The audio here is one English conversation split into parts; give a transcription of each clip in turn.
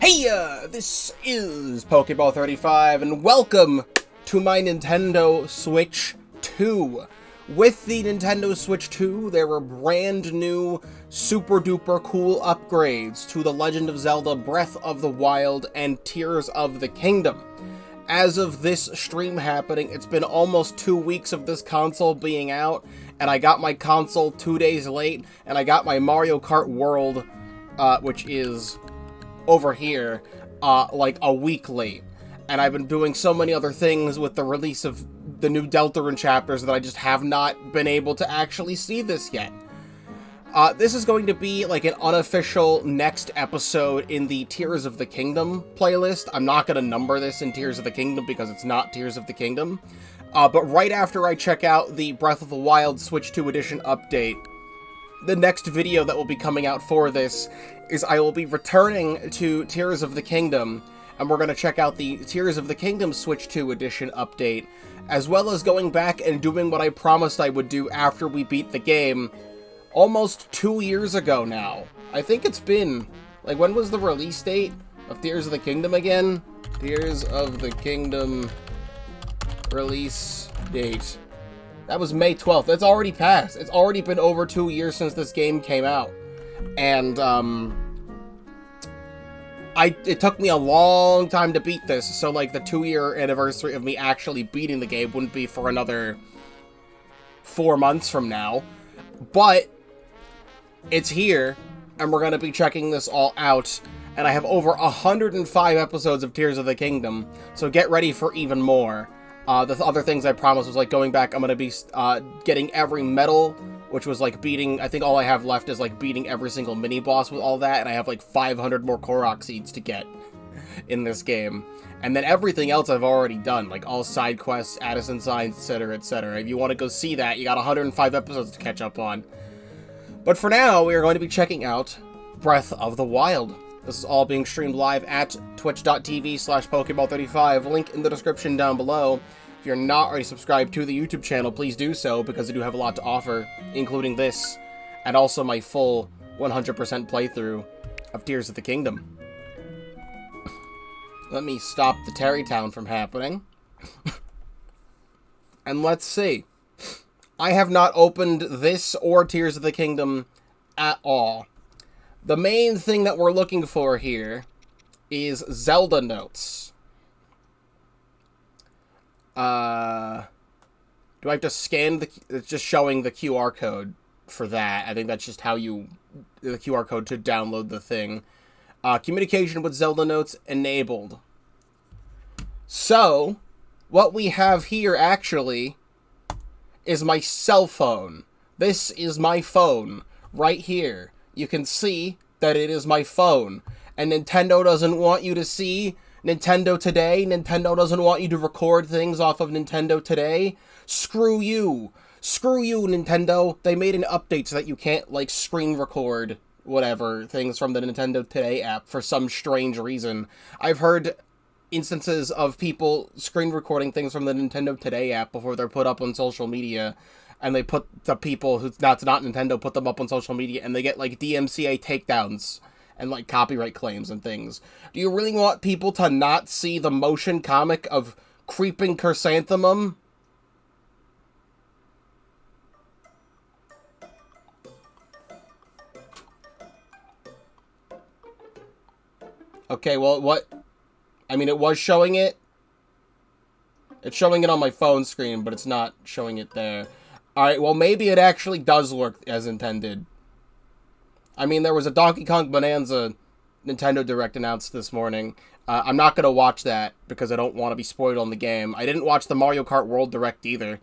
Heya! This is Pokeball35, and welcome to my Nintendo Switch 2. With the Nintendo Switch 2, there were brand new, super duper cool upgrades to the Legend of Zelda Breath of the Wild and Tears of the Kingdom. As of this stream happening, it's been almost 2 weeks of this console being out, and I got my console 2 days late, and I got my Mario Kart World, which is over here, like a week late. And I've been doing so many other things with the release of the new Deltarune chapters that I just have not been able to actually see this yet. This is going to be like an unofficial next episode in the Tears of the Kingdom playlist. I'm not going to number this in Tears of the Kingdom because it's not Tears of the Kingdom. But right after I check out the Breath of the Wild Switch 2 Edition update, the next video that will be coming out for this is I will be returning to Tears of the Kingdom, and we're going to check out the Tears of the Kingdom Switch 2 Edition update, as well as going back and doing what I promised I would do after we beat the game almost 2 years ago now. I think it's been, like, when was the release date of Tears of the Kingdom again? Tears of the Kingdom release date. That was May 12th. That's already passed. It's already been over 2 years since this game came out. And, it took me a long time to beat this, so, like, the 2-year anniversary of me actually beating the game wouldn't be for another 4 months from now. But it's here, and we're gonna be checking this all out. And I have over 105 episodes of Tears of the Kingdom, so get ready for even more. The other things I promised was, like, going back, I'm going to be getting every medal, which was, like, beating, I think all I have left is, like, beating every single mini-boss with all that, and I have, like, 500 more Korok seeds to get in this game. And then everything else I've already done, like, all side quests, Addison signs, etc., etc. If you want to go see that, you got 105 episodes to catch up on. But for now, we are going to be checking out Breath of the Wild. This is all being streamed live at twitch.tv/Pokeball35, link in the description down below. If you're not already subscribed to the YouTube channel, please do so, because I do have a lot to offer, including this, and also my full 100% playthrough of Tears of the Kingdom. Let me stop the Terrytown from happening. And let's see. I have not opened this or Tears of the Kingdom at all. The main thing that we're looking for here is Zelda Notes. Do I have to scan it's just showing the QR code for that. I think that's just how the QR code to download the thing. Communication with Zelda Notes enabled. So, what we have here actually is my cell phone. This is my phone right here. You can see that it is my phone. And Nintendo doesn't want you to see Nintendo Today. Nintendo doesn't want you to record things off of Nintendo Today. Screw you. Screw you, Nintendo. They made an update so that you can't, like, screen record whatever things from the Nintendo Today app for some strange reason. I've heard instances of people screen recording things from the Nintendo Today app before they're put up on social media, and they put the people who's not Nintendo, put them up on social media, and they get, like, DMCA takedowns and, like, copyright claims and things. Do you really want people to not see the motion comic of Creeping Chrysanthemum? Okay, well, what? I mean, it was showing it. It's showing it on my phone screen, but it's not showing it there. Alright, well, maybe it actually does work as intended. I mean, there was a Donkey Kong Bonanza Nintendo Direct announced this morning. I'm not going to watch that because I don't want to be spoiled on the game. I didn't watch the Mario Kart World Direct either.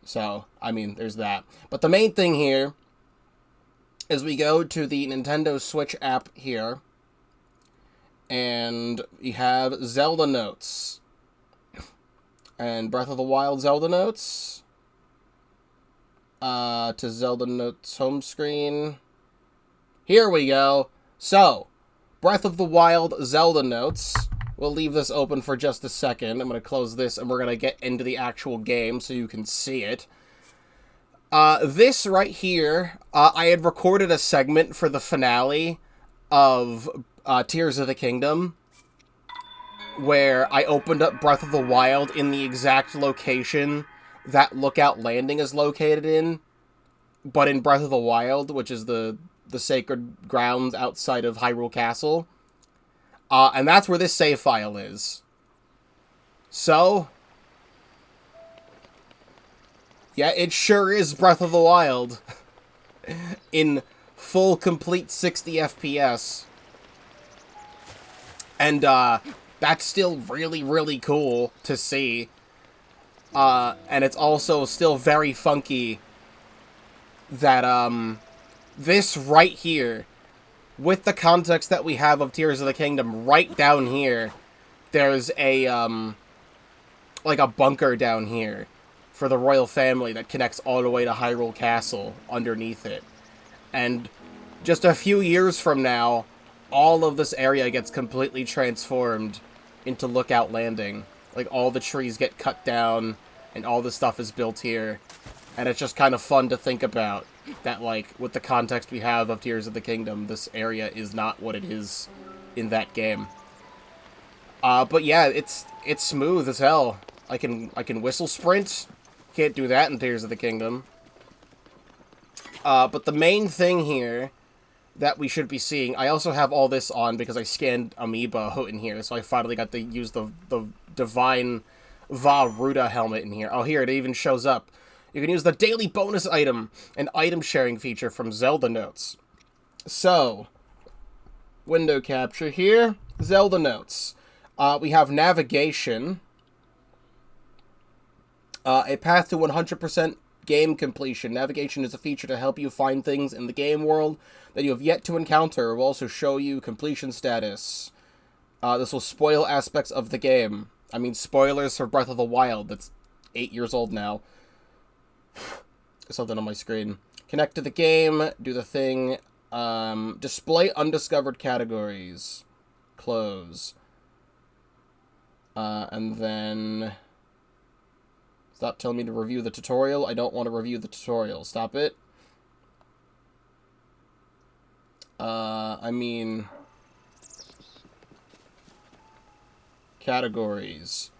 So, I mean, there's that. But the main thing here is we go to the Nintendo Switch app here. And we have Zelda Notes. And Breath of the Wild Zelda Notes. To Zelda Notes home screen. Here we go. So, Breath of the Wild Zelda Notes. We'll leave this open for just a second. I'm going to close this and we're going to get into the actual game so you can see it. This right here, I had recorded a segment for the finale of Tears of the Kingdom, where I opened up Breath of the Wild in the exact location that Lookout Landing is located in, but in Breath of the Wild, which is the sacred grounds outside of Hyrule Castle. And that's where this save file is. So, yeah, it sure is Breath of the Wild in full, complete 60 FPS. And, that's still really, really cool to see. And it's also still very funky that, this right here, with the context that we have of Tears of the Kingdom, right down here, there's a, like a bunker down here for the royal family that connects all the way to Hyrule Castle underneath it. And just a few years from now, all of this area gets completely transformed into Lookout Landing. Like, all the trees get cut down, and all the stuff is built here. And it's just kind of fun to think about that, like, with the context we have of Tears of the Kingdom, this area is not what it is in that game. But yeah, it's smooth as hell. I can whistle sprint. Can't do that in Tears of the Kingdom. But the main thing here that we should be seeing, I also have all this on because I scanned Amiibo in here, so I finally got to use the Divine Va Ruda helmet in here. Oh, here, it even shows up. You can use the daily bonus item and item sharing feature from Zelda Notes. So, window capture here, Zelda Notes. We have navigation, a path to 100% game completion. Navigation is a feature to help you find things in the game world that you have yet to encounter. It will also show you completion status. This will spoil aspects of the game. I mean, spoilers for Breath of the Wild. That's 8 years old now. Something on my screen. Connect to the game. Do the thing. Display undiscovered categories. Close. And then... Stop telling me to review the tutorial. I don't want to review the tutorial. Stop it. I mean... Categories.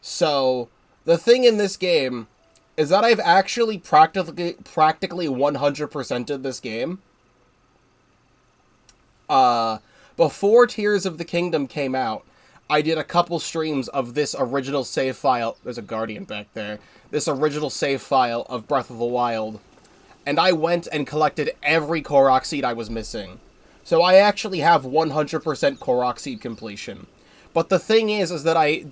So, the thing in this game is that I've actually practically 100%ed this game. Before Tears of the Kingdom came out, I did a couple streams of this original save file. There's a Guardian back there. This original save file of Breath of the Wild. And I went and collected every Korok seed I was missing. So I actually have 100% Korok seed completion. But the thing is that I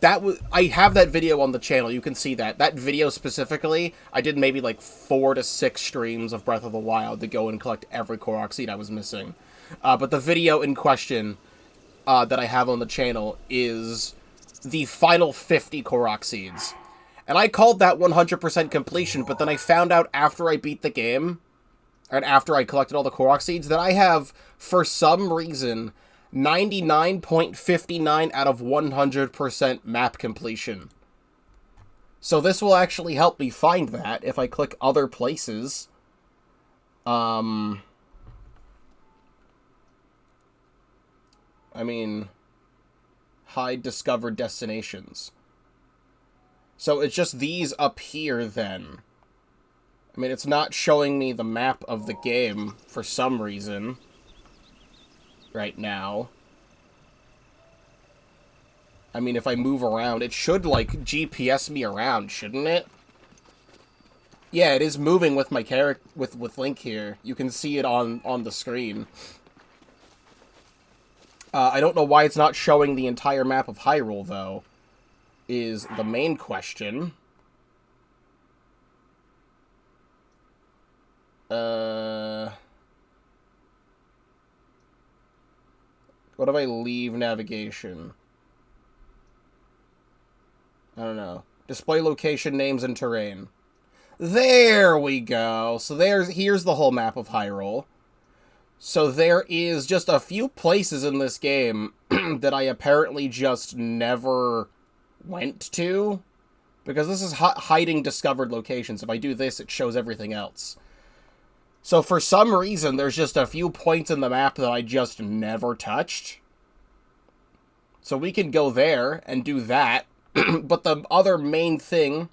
have that video on the channel. You can see that. That video specifically, I did maybe like 4 to 6 streams of Breath of the Wild to go and collect every Korok seed I was missing. But the video in question that I have on the channel is the final 50 Korok seeds. And I called that 100% completion, but then I found out after I beat the game, and after I collected all the Korok seeds, that I have, for some reason, 99.59 out of 100% map completion. So this will actually help me find that if I click other places. I mean, hide discovered destinations. So it's just these up here then. I mean, it's not showing me the map of the game for some reason right now. I mean, if I move around, it should, like, GPS me around, shouldn't it? Yeah, it is moving with my character, with Link here. You can see it on the screen. I don't know why it's not showing the entire map of Hyrule, though, is the main question. What if I leave navigation? I don't know. Display location, names, and terrain. There we go. So here's the whole map of Hyrule. So there is just a few places in this game that I apparently just never went to. Because this is hiding discovered locations. If I do this, it shows everything else. So for some reason, there's just a few points in the map that I just never touched. So we can go there and do that. But the other main thing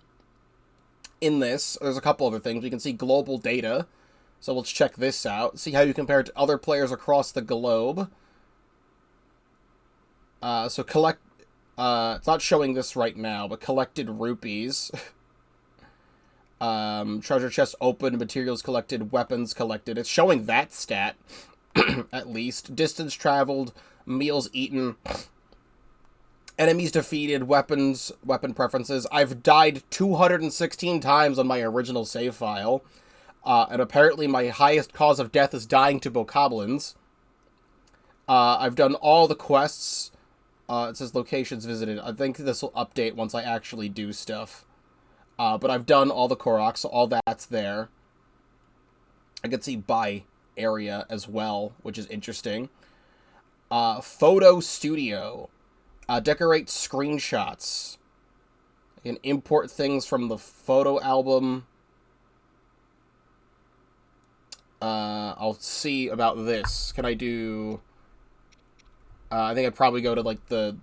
in this, there's a couple other things. We can see global data. So let's check this out. See how you compare it to other players across the globe. So collect... it's not showing this right now, but collected rupees. Treasure chest opened, materials collected, weapons collected. It's showing that stat, at least. Distance traveled, meals eaten, enemies defeated, weapon preferences. I've died 216 times on my original save file. And apparently my highest cause of death is dying to bokoblins. I've done all the quests. It says locations visited. I think this will update once I actually do stuff. But I've done all the Koroks, so all that's there. I can see by area as well, which is interesting. Photo studio. Decorate screenshots. I can import things from the photo album. I'll see about this. Can I do... I think I'd probably go to, like, the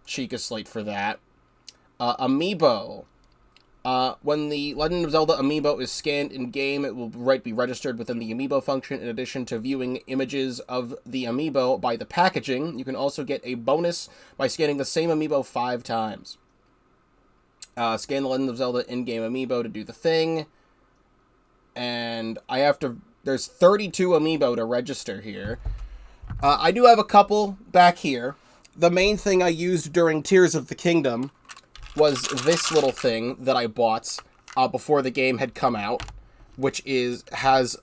Chica slate for that. Amiibo. When the Legend of Zelda Amiibo is scanned in-game, it will be registered within the Amiibo function. In addition to viewing images of the Amiibo by the packaging, you can also get a bonus by scanning the same Amiibo 5 times. Scan the Legend of Zelda in-game Amiibo to do the thing. And I have to... There's 32 Amiibo to register here. I do have a couple back here. The main thing I used during Tears of the Kingdom was this little thing that I bought before the game had come out, which has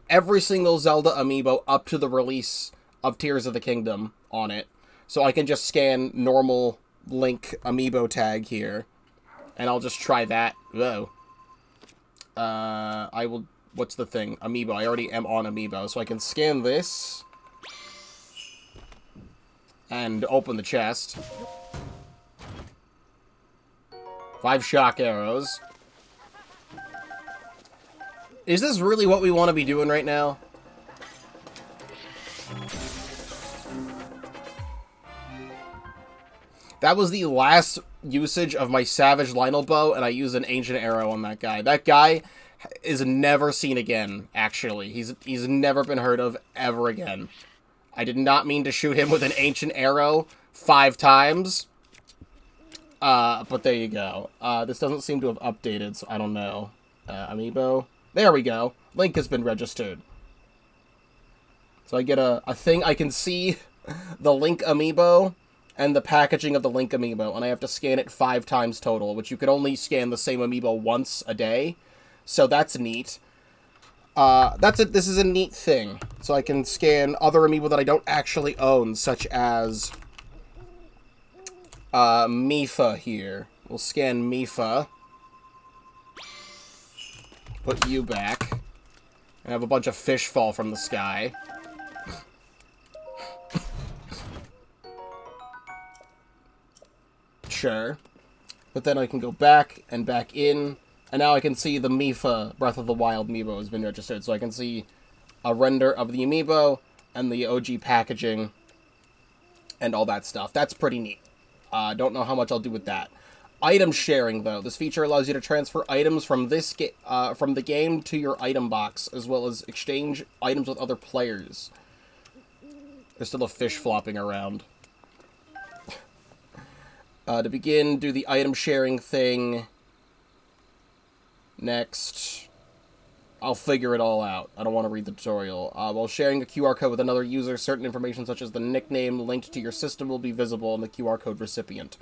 every single Zelda Amiibo up to the release of Tears of the Kingdom on it. So I can just scan normal Link Amiibo tag here, and I'll just try that. Whoa. I will... What's the thing? Amiibo. I already am on Amiibo, so I can scan this and open the chest. 5 shock arrows. Is this really what we want to be doing right now? That was the last usage of my Savage Lionel bow, and I used an ancient arrow on that guy. That guy is never seen again, actually. He's never been heard of ever again. I did not mean to shoot him with an ancient arrow 5 times. But there you go. This doesn't seem to have updated, so I don't know. Amiibo. There we go. Link has been registered. So I get a thing. I can see the Link Amiibo and the packaging of the Link Amiibo, and I have to scan it 5 times total, which you could only scan the same Amiibo once a day. So that's neat. That's it. This is a neat thing. So I can scan other Amiibo that I don't actually own, such as Mifa here. We'll scan Mifa. Put you back. And have a bunch of fish fall from the sky. Sure. But then I can go back and back in. And now I can see the Mifa Breath of the Wild Amiibo has been registered. So I can see a render of the Amiibo and the OG packaging and all that stuff. That's pretty neat. Don't know how much I'll do with that. Item sharing, though. This feature allows you to transfer items from from the game to your item box, as well as exchange items with other players. There's still a fish flopping around. To begin, do the item sharing thing. Next, I'll figure it all out. I don't want to read the tutorial. While sharing a QR code with another user, certain information such as the nickname linked to your system will be visible on the QR code recipient.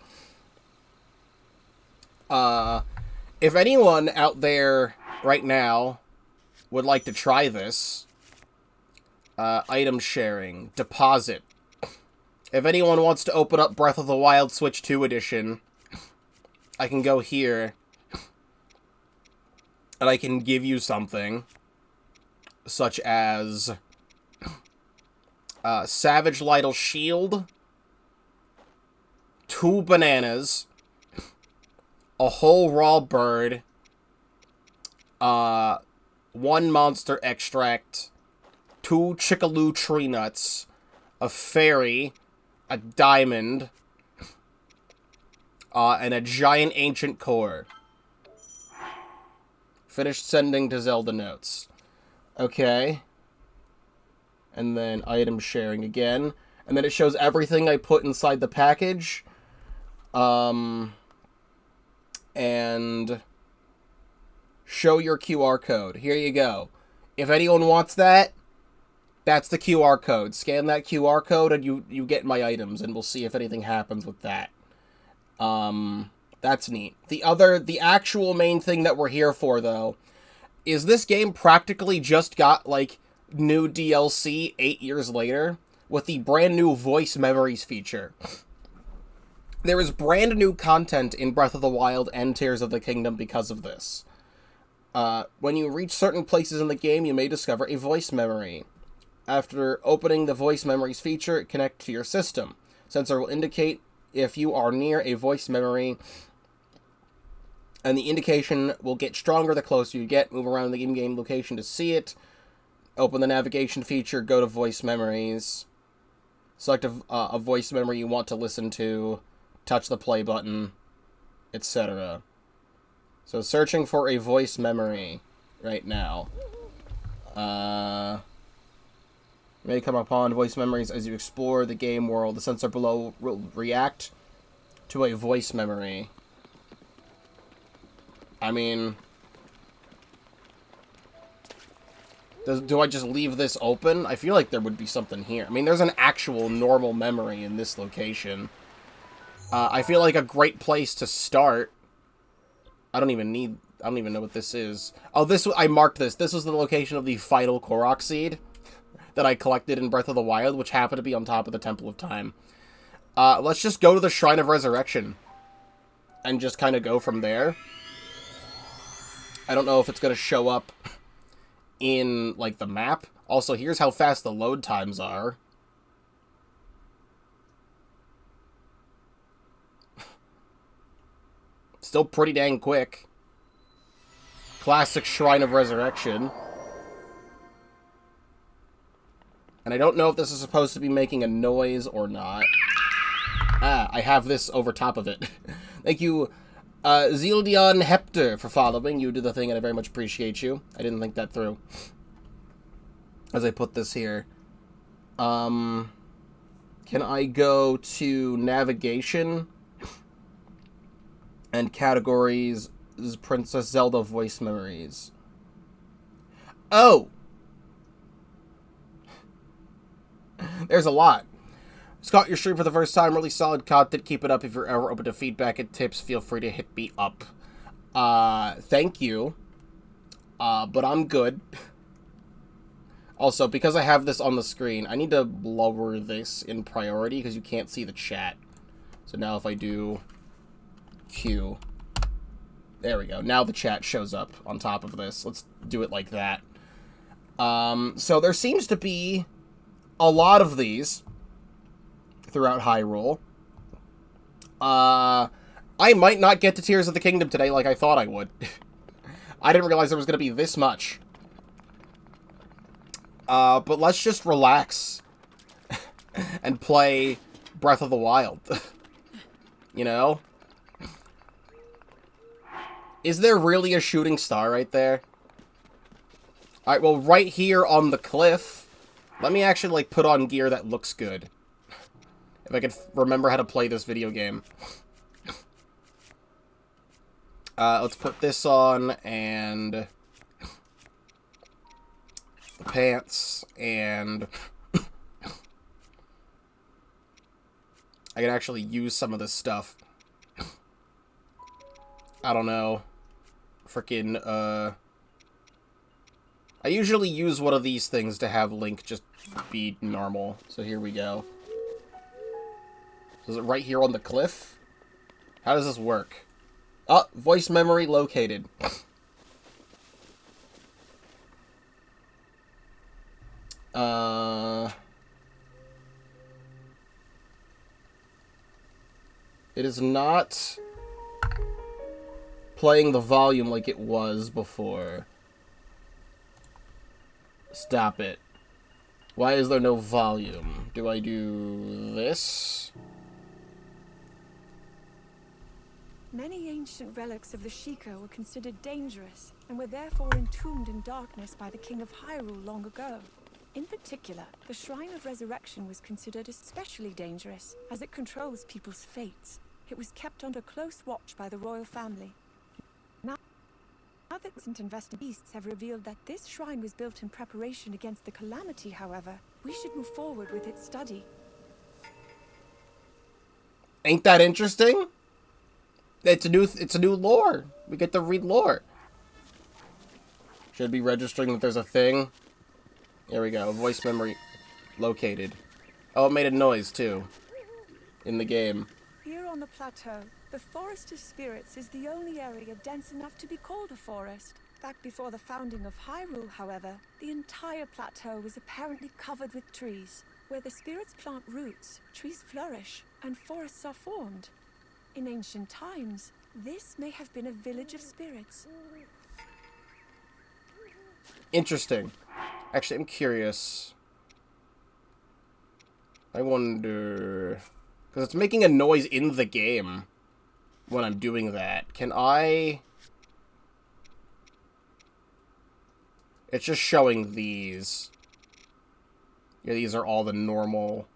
If anyone out there right now would like to try this, item sharing, deposit. If anyone wants to open up Breath of the Wild Switch 2 edition, I can go here, and I can give you something, such as Savage Lytle Shield, 2 bananas, a whole raw bird, 1 monster extract, 2 Chickaloo tree nuts, a fairy, a diamond, and a giant ancient core. Finished sending to Zelda Notes. Okay. And then item sharing again. And then it shows everything I put inside the package. And show your QR code. Here you go. If anyone wants that, that's the QR code. Scan that QR code and you get my items, and we'll see if anything happens with that. That's neat. The actual main thing that we're here for, though, is this game practically just got, like, new DLC 8 years later with the brand new voice memories feature. There is brand new content in Breath of the Wild and Tears of the Kingdom because of this. When you reach certain places in the game, you may discover a voice memory. After opening the voice memories feature, it connects to your system. Sensor will indicate if you are near a voice memory, and the indication will get stronger the closer you get. Move around the in-game location to see it. Open the navigation feature, go to voice memories. Select a voice memory you want to listen to. Touch the play button, etc. So searching for a voice memory right now. You may come upon voice memories as you explore the game world. The sensor below will react to a voice memory. I mean, do I just leave this open? I feel like there would be something here. I mean, there's an actual normal memory in this location. I feel like a great place to start. I don't even know what this is. Oh, I marked this. This was the location of the final Korok seed that I collected in Breath of the Wild, which happened to be on top of the Temple of Time. Let's just go to the Shrine of Resurrection and just kind of go from there. I don't know if it's going to show up in, like, the map. Also, here's how fast the load times are. Still pretty dang quick. Classic Shrine of Resurrection. And I don't know if this is supposed to be making a noise or not. I have this over top of it. Thank you, Zildion Hepter, for following. You do the thing, and I very much appreciate you. I didn't think that through. As I put this here. Can I go to navigation and categories, Princess Zelda voice memories? Oh! There's a lot. Scott, your stream for the first time. Really solid content. Keep it up. If you're ever open to feedback and tips, feel free to hit me up. Thank you. But I'm good. Also, because I have this on the screen, I need to lower this in priority because you can't see the chat. So now if I do Q, there we go. Now the chat shows up on top of this. Let's do it like that. So there seems to be a lot of these throughout Hyrule. I might not get to Tears of the Kingdom today like I thought I would. I didn't realize there was going to be this much. But let's just relax and play Breath of the Wild. You know? Is there really a shooting star right there? Alright, well, right here on the cliff, let me actually, like, put on gear that looks good. If I could remember how to play this video game. Let's put this on, and the pants, and I can actually use some of this stuff. I don't know. Frickin', I usually use one of these things to have Link just be normal. So here we go. Is it right here on the cliff? How does this work? Oh, voice memory located. It is not playing the volume like it was before. Stop it. Why is there no volume? Do I do this? Many ancient relics of the Sheikah were considered dangerous and were therefore entombed in darkness by the King of Hyrule long ago. In particular, the Shrine of Resurrection was considered especially dangerous, as it controls people's fates. It was kept under close watch by the royal family. Now that recent investigations have revealed that this shrine was built in preparation against the calamity, however, we should move forward with its study. Ain't that interesting? It's a new lore. We get to read lore. Should be registering that there's a thing. Here we go. Voice memory located. Oh, it made a noise too. In the game. Here on the plateau, the Forest of Spirits is the only area dense enough to be called a forest. Back before the founding of Hyrule, however, the entire plateau was apparently covered with trees. Where the spirits plant roots, trees flourish, and forests are formed. In ancient times, this may have been a village of spirits. Interesting. Actually, I'm curious. I wonder... Because it's making a noise in the game when I'm doing that. Can I... It's just showing these. Yeah, these are all the normal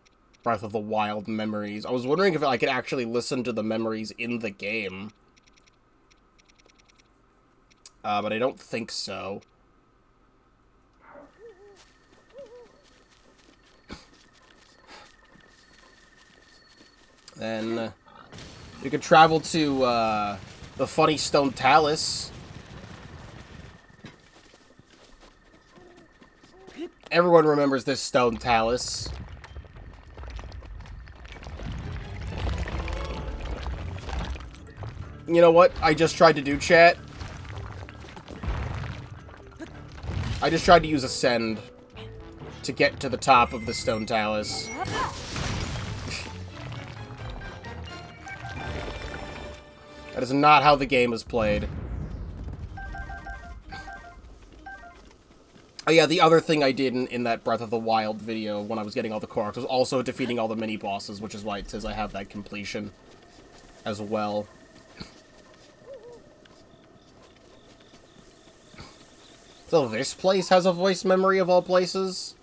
Breath of the Wild memories. I was wondering if I could actually listen to the memories in the game. But I don't think so. Then we could travel to the Funny Stone Talus. Everyone remembers this Stone Talus. You know what I just tried to do, chat? I just tried to use Ascend to get to the top of the Stone Talus. That is not how the game is played. Oh yeah, the other thing I did in that Breath of the Wild video when I was getting all the Koroks was also defeating all the mini-bosses, which is why it says I have that completion as well. So this place has a voice memory of all places?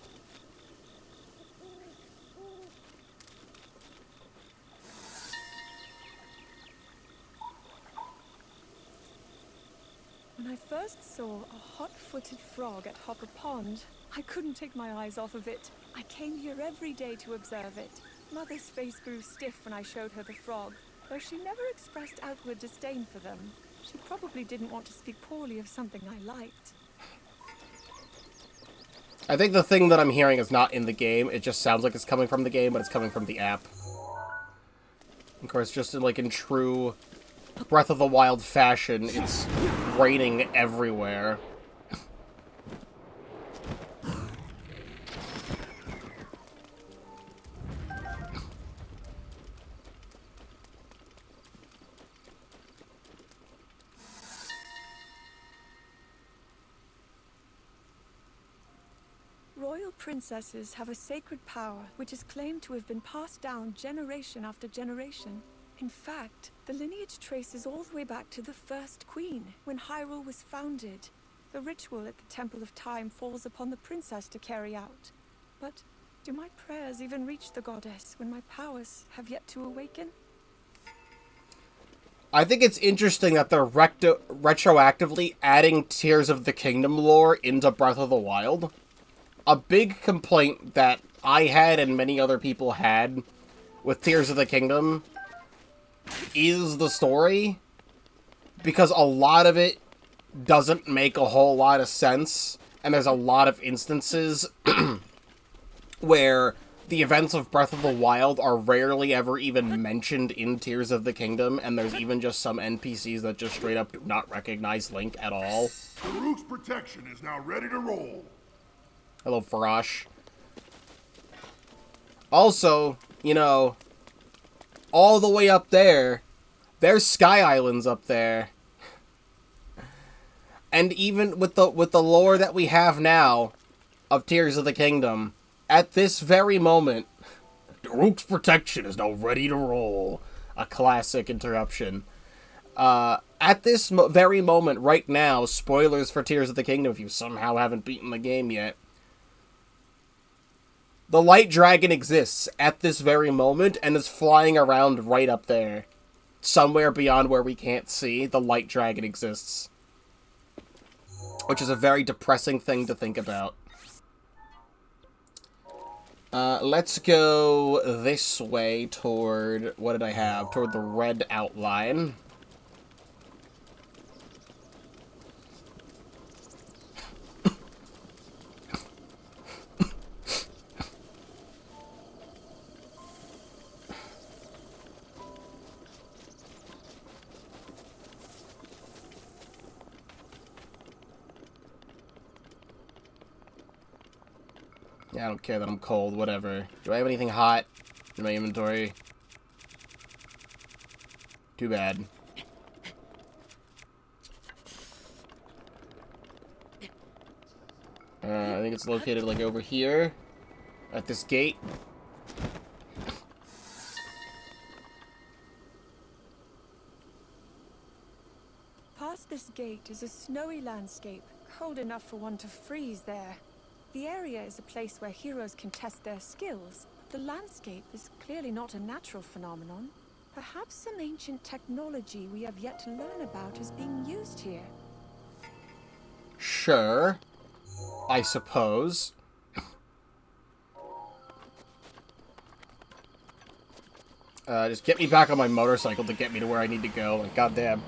When I first saw a hot-footed frog at Hopper Pond, I couldn't take my eyes off of it. I came here every day to observe it. Mother's face grew stiff when I showed her the frog, though she never expressed outward disdain for them. She probably didn't want to speak poorly of something I liked. I think the thing that I'm hearing is not in the game. It just sounds like it's coming from the game, but it's coming from the app. Of course, just in true Breath of the Wild fashion, it's raining everywhere. Royal princesses have a sacred power which is claimed to have been passed down generation after generation. In fact, the lineage traces all the way back to the first queen, when Hyrule was founded. The ritual at the Temple of Time falls upon the princess to carry out. But do my prayers even reach the goddess when my powers have yet to awaken? I think it's interesting that they're retroactively adding Tears of the Kingdom lore into Breath of the Wild. A big complaint that I had and many other people had with Tears of the Kingdom is the story, because a lot of it doesn't make a whole lot of sense, and there's a lot of instances where the events of Breath of the Wild are rarely ever even mentioned in Tears of the Kingdom, and there's even just some NPCs that just straight up do not recognize Link at all. Farouk's protection is now ready to roll. Hello, Farash. Also, you know, all the way up there, there's Sky Islands up there. And even with the lore that we have now of Tears of the Kingdom, at this very moment, Daruk's protection is now ready to roll. A classic interruption. At this very moment, right now, spoilers for Tears of the Kingdom if you somehow haven't beaten the game yet, the light dragon exists at this very moment and is flying around right up there. Somewhere beyond where we can't see, the light dragon exists. Which is a very depressing thing to think about. Let's go this way toward... What did I have? Toward the red outline. Yeah, I don't care that I'm cold, whatever. Do I have anything hot in my inventory? Too bad. I think it's located, like, over here. At this gate. Past this gate is a snowy landscape, cold enough for one to freeze there. The area is a place where heroes can test their skills. The landscape is clearly not a natural phenomenon. Perhaps some ancient technology we have yet to learn about is being used here. Sure. I suppose. Just get me back on my motorcycle to get me to where I need to go. Like, goddamn.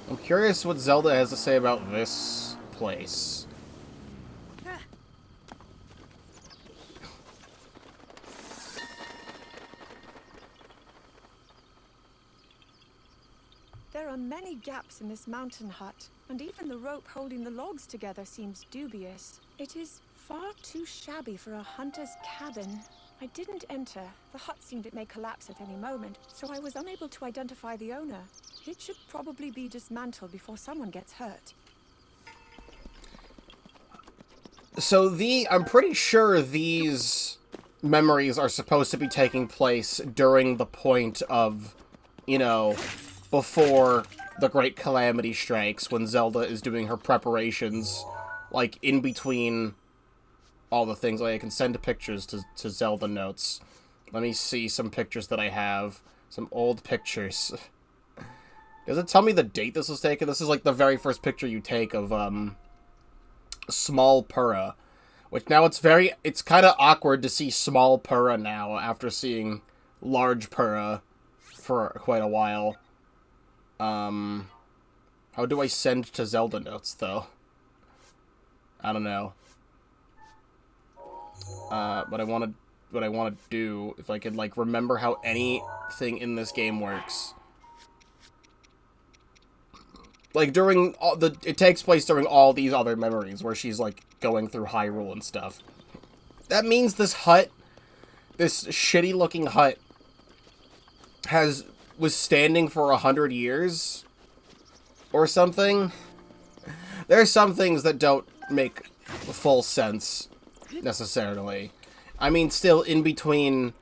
I'm curious what Zelda has to say about this place. There are many gaps in this mountain hut, and even the rope holding the logs together seems dubious. It is far too shabby for a hunter's cabin. I didn't enter. The hut seemed it may collapse at any moment, so I was unable to identify the owner. It should probably be dismantled before someone gets hurt. So I'm pretty sure these memories are supposed to be taking place during the point of, you know, before the Great Calamity strikes, when Zelda is doing her preparations, like, in between all the things. Like, I can send pictures to Zelda Notes. Let me see some pictures that I have. Some old pictures. Does it tell me the date this was taken? This is, like, the very first picture you take of, Small Purra. Which now it's kind of awkward to see Small Purra now, after seeing Large Purra for quite a while. How do I send to Zelda Notes, though? I don't know. What I want to do, if I could, like, remember how anything in this game works. Like, during it takes place during all these other memories, where she's, like, going through Hyrule and stuff. That means this hut, this shitty-looking hut, was standing for 100 years? Or something? There are some things that don't make full sense, necessarily. I mean, still, in between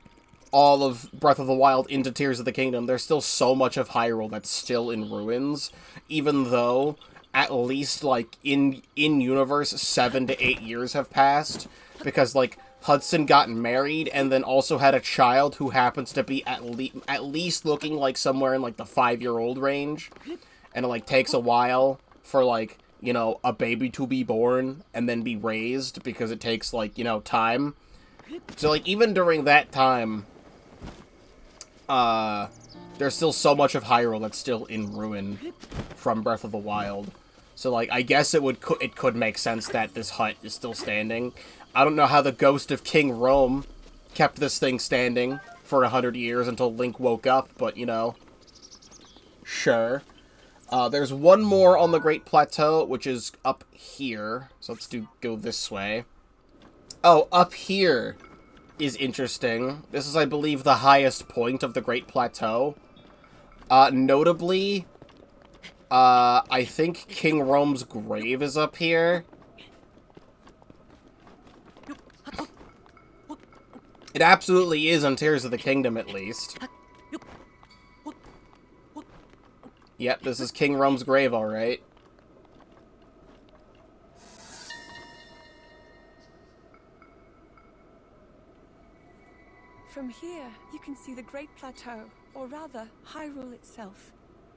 all of Breath of the Wild into Tears of the Kingdom, there's still so much of Hyrule that's still in ruins, even though, at least, like, in-universe, 7 to 8 years have passed, because, like, Hudson got married and then also had a child who happens to be at least looking like somewhere in, like, the 5-year-old range, and it, like, takes a while for, like, you know, a baby to be born and then be raised, because it takes, like, you know, time. So, like, even during that time, there's still so much of Hyrule that's still in ruin from Breath of the Wild. So, like, I guess it could make sense that this hut is still standing. I don't know how the ghost of King Rome kept this thing standing for 100 years until Link woke up, but, you know, sure. There's one more on the Great Plateau, which is up here. So let's go this way. Oh, up here is interesting. This is, I believe, the highest point of the Great Plateau. Notably, I think King Rome's grave is up here. It absolutely is on Tears of the Kingdom, at least. Yep, this is King Rome's grave, alright. From here, you can see the Great Plateau, or rather, Hyrule itself.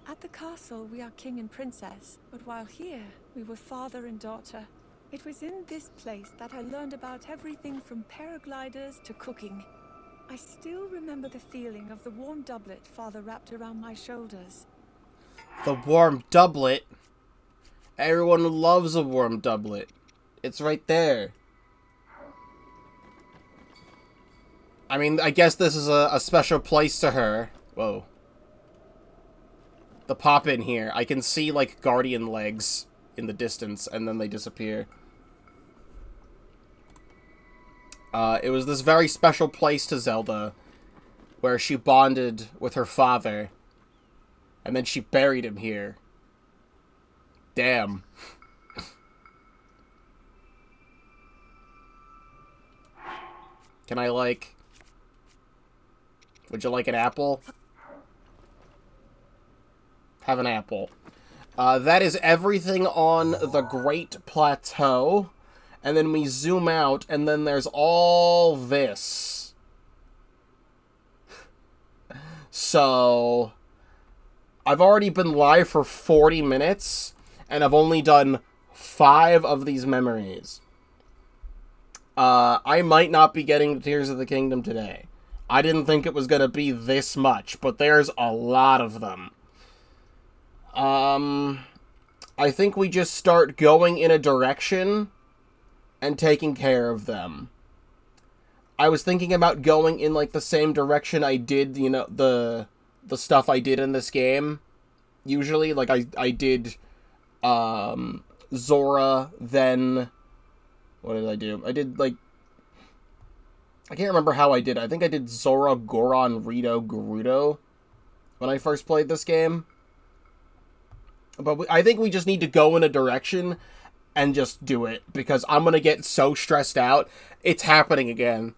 At the castle, we are king and princess, but while here, we were father and daughter. It was in this place that I learned about everything from paragliders to cooking. I still remember the feeling of the warm doublet father wrapped around my shoulders. The warm doublet? Everyone loves a warm doublet. It's right there. I mean, I guess this is a special place to her. Whoa. The pop in here. I can see, like, guardian legs in the distance, and then they disappear. It was this very special place to Zelda, where she bonded with her father, and then she buried him here. Damn. Can I, like... Would you like an apple? Have an apple. That is everything on the Great Plateau. And then we zoom out, and then there's all this. So, I've already been live for 40 minutes, and I've only done 5 of these memories. I might not be getting to Tears of the Kingdom today. I didn't think it was going to be this much, but there's a lot of them. I think we just start going in a direction and taking care of them. I was thinking about going in, like, the same direction I did, you know, the stuff I did in this game. Usually, like, I did, Zora, then... What did I do? I did, like... I can't remember how I did it. I think I did Zora, Goron, Rito, Gerudo when I first played this game. But I think we just need to go in a direction and just do it, because I'm gonna get so stressed out. It's happening again.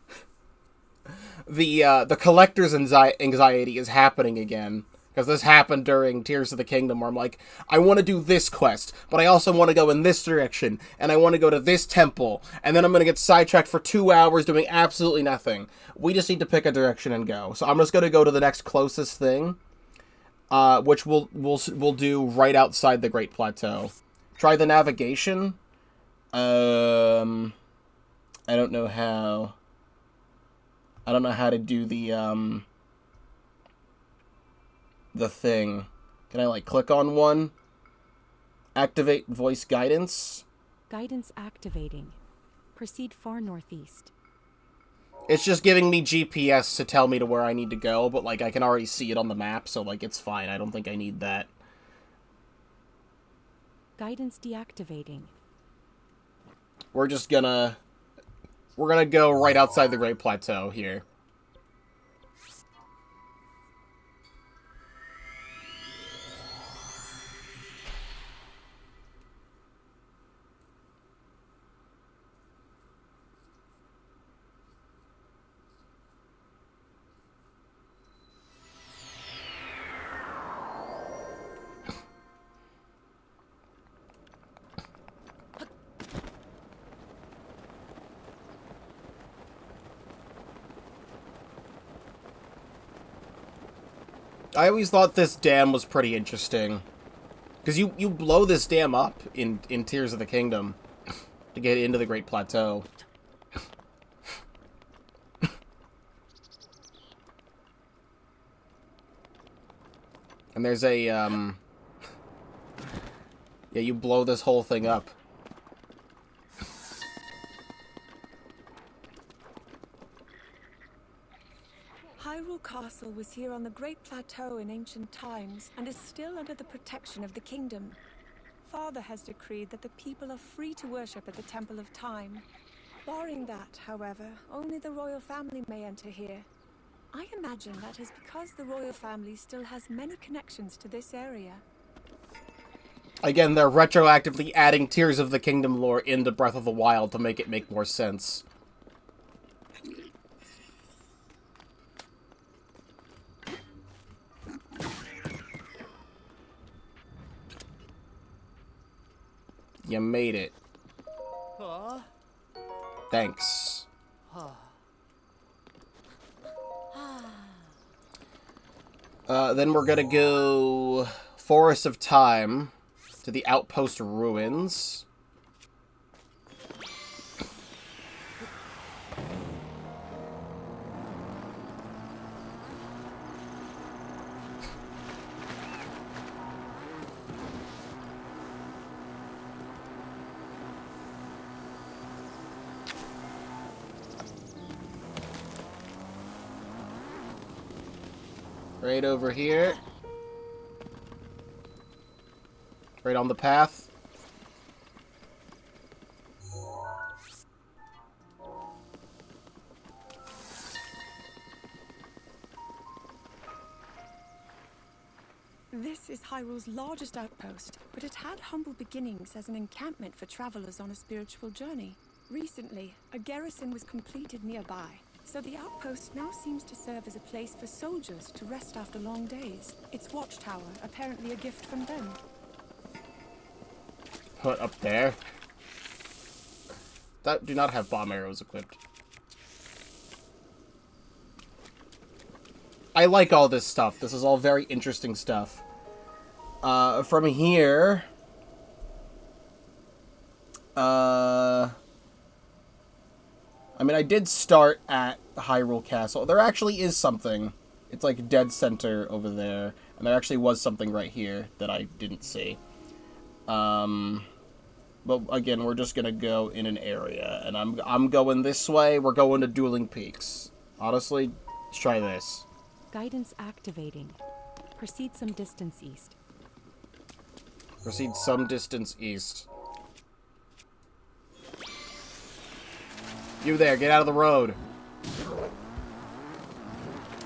The collector's anxiety is happening again, because this happened during Tears of the Kingdom, where I'm like, I want to do this quest, but I also want to go in this direction, and I want to go to this temple, and then I'm gonna get sidetracked for 2 hours doing absolutely nothing. We just need to pick a direction and go. So I'm just gonna go to the next closest thing, which we'll do right outside the Great Plateau. Try the navigation. I don't know how. I don't know how to do the thing. Can I, like, click on one? Activate voice guidance. Guidance activating. Proceed far northeast. It's just giving me GPS to tell me to where I need to go, but, like, I can already see it on the map, so, like, it's fine. I don't think I need that. Guidance deactivating. We're gonna go right outside the Great Plateau here. I always thought this dam was pretty interesting. Because you blow this dam up in Tears of the Kingdom to get into the Great Plateau. And there's a, yeah, you blow this whole thing up. Hyrule Castle was here on the Great Plateau in ancient times, and is still under the protection of the kingdom. Father has decreed that the people are free to worship at the Temple of Time. Barring that, however, only the royal family may enter here. I imagine that is because the royal family still has many connections to this area. Again, they're retroactively adding Tears of the Kingdom lore into Breath of the Wild to make it make more sense. You made it. Thanks. Then we're gonna go Forest of Time to the Outpost Ruins. Right over here. Right on the path. This is Hyrule's largest outpost, but it had humble beginnings as an encampment for travelers on a spiritual journey. Recently, a garrison was completed nearby, so the outpost now seems to serve as a place for soldiers to rest after long days. Its watchtower, apparently a gift from them. Put up there. That do not have bomb arrows equipped. I like all this stuff. This is all very interesting stuff. From here... I mean, I did start at Hyrule Castle. There actually is something. It's like dead center over there. And there actually was something right here that I didn't see. But again, we're just gonna go in an area. And I'm going this way. We're going to Dueling Peaks. Honestly, let's try this. Guidance activating. Proceed some distance east. Proceed some distance east. You there, get out of the road.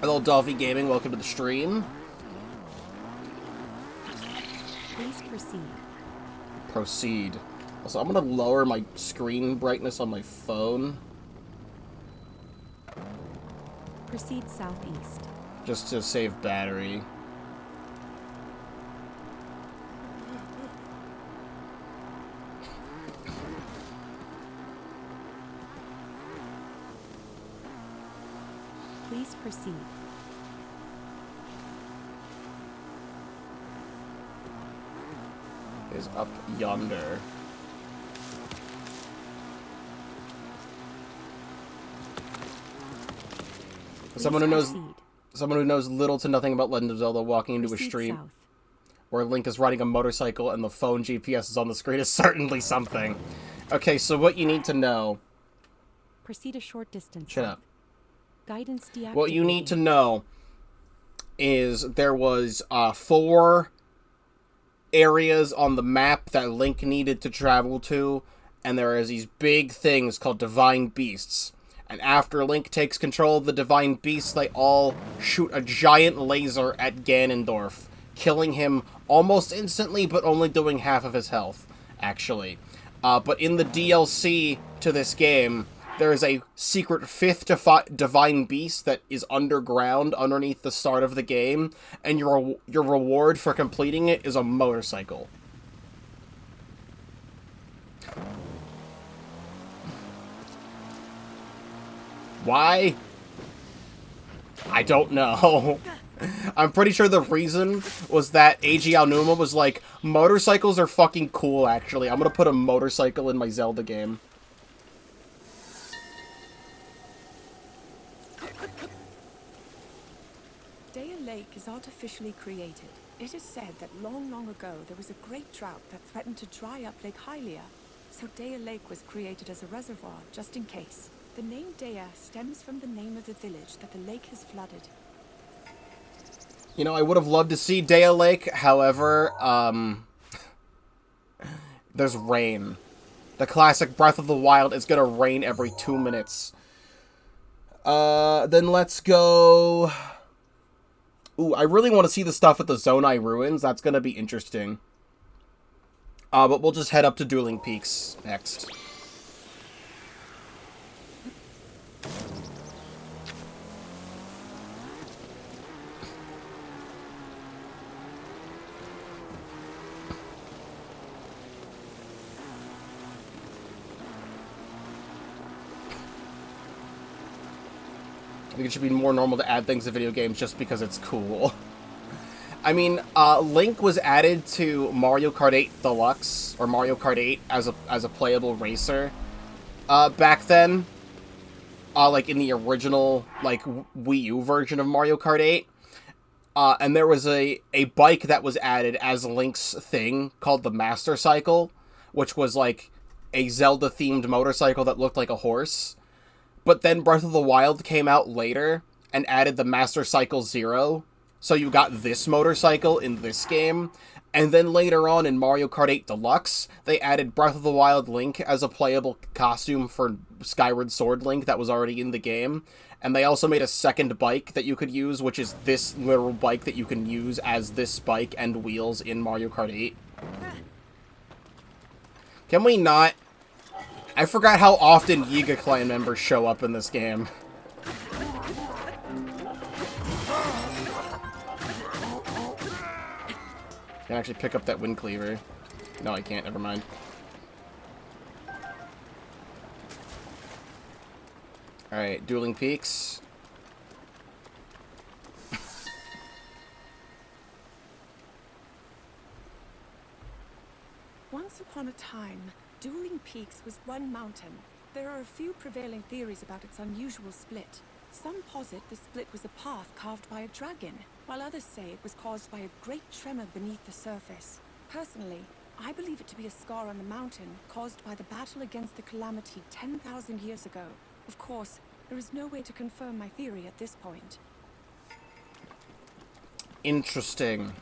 Hello, Dolphy Gaming, welcome to the stream. Please proceed. Proceed. Also, I'm gonna lower my screen brightness on my phone. Proceed southeast. Just to save battery. Please proceed. Is up yonder. Someone who knows little to nothing about Legend of Zelda walking into a street south. where Link is riding a motorcycle and the phone GPS is on the screen is certainly something. Okay, so what you need to know... Proceed a short distance. Shut up. Guidance deactivating. What you need to know is there was 4 areas on the map that Link needed to travel to, and there is these big things called Divine Beasts. And after Link takes control of the Divine Beasts, they all shoot a giant laser at Ganondorf, killing him almost instantly, but only doing half of his health, actually. But in the DLC to this game, there is a secret 5th Divine Beast that is underground, underneath the start of the game, and your reward for completing it is a motorcycle. Why? I don't know. I'm pretty sure the reason was that Eiji Aonuma was like, motorcycles are fucking cool, actually. I'm gonna put a motorcycle in my Zelda game. Heya Lake is artificially created. It is said that long, long ago there was a great drought that threatened to dry up Lake Hylia. So Heya Lake was created as a reservoir, just in case. The name Heya stems from the name of the village that the lake has flooded. You know, I would have loved to see Heya Lake, however, there's rain. The classic Breath of the Wild is gonna rain every 2 minutes. Then let's go... Ooh, I really want to see the stuff at the Zonai Ruins. That's gonna be interesting. But we'll just head up to Dueling Peaks next. I think it should be more normal to add things to video games just because it's cool. I mean, Link was added to Mario Kart 8 Deluxe, or Mario Kart 8 as a playable racer, back then. Like, in the original, like, Wii U version of Mario Kart 8. And there was a bike that was added as Link's thing called the Master Cycle, which was, like, a Zelda-themed motorcycle that looked like a horse. But then Breath of the Wild came out later and added the Master Cycle Zero. So you got this motorcycle in this game. And then later on in Mario Kart 8 Deluxe, they added Breath of the Wild Link as a playable costume for Skyward Sword Link that was already in the game. And they also made a second bike that you could use, which is this literal bike that you can use as this bike and wheels in Mario Kart 8. Can we not... I forgot how often Yiga Clan members show up in this game. Can I actually pick up that Wind Cleaver? No, I can't. Never mind. Alright, Dueling Peaks. Once upon a time, Dueling Peaks was one mountain. There are a few prevailing theories about its unusual split. Some posit the split was a path carved by a dragon, while others say it was caused by a great tremor beneath the surface. Personally, I believe it to be a scar on the mountain caused by the battle against the calamity 10,000 years ago. Of course, there is no way to confirm my theory at this point. Interesting.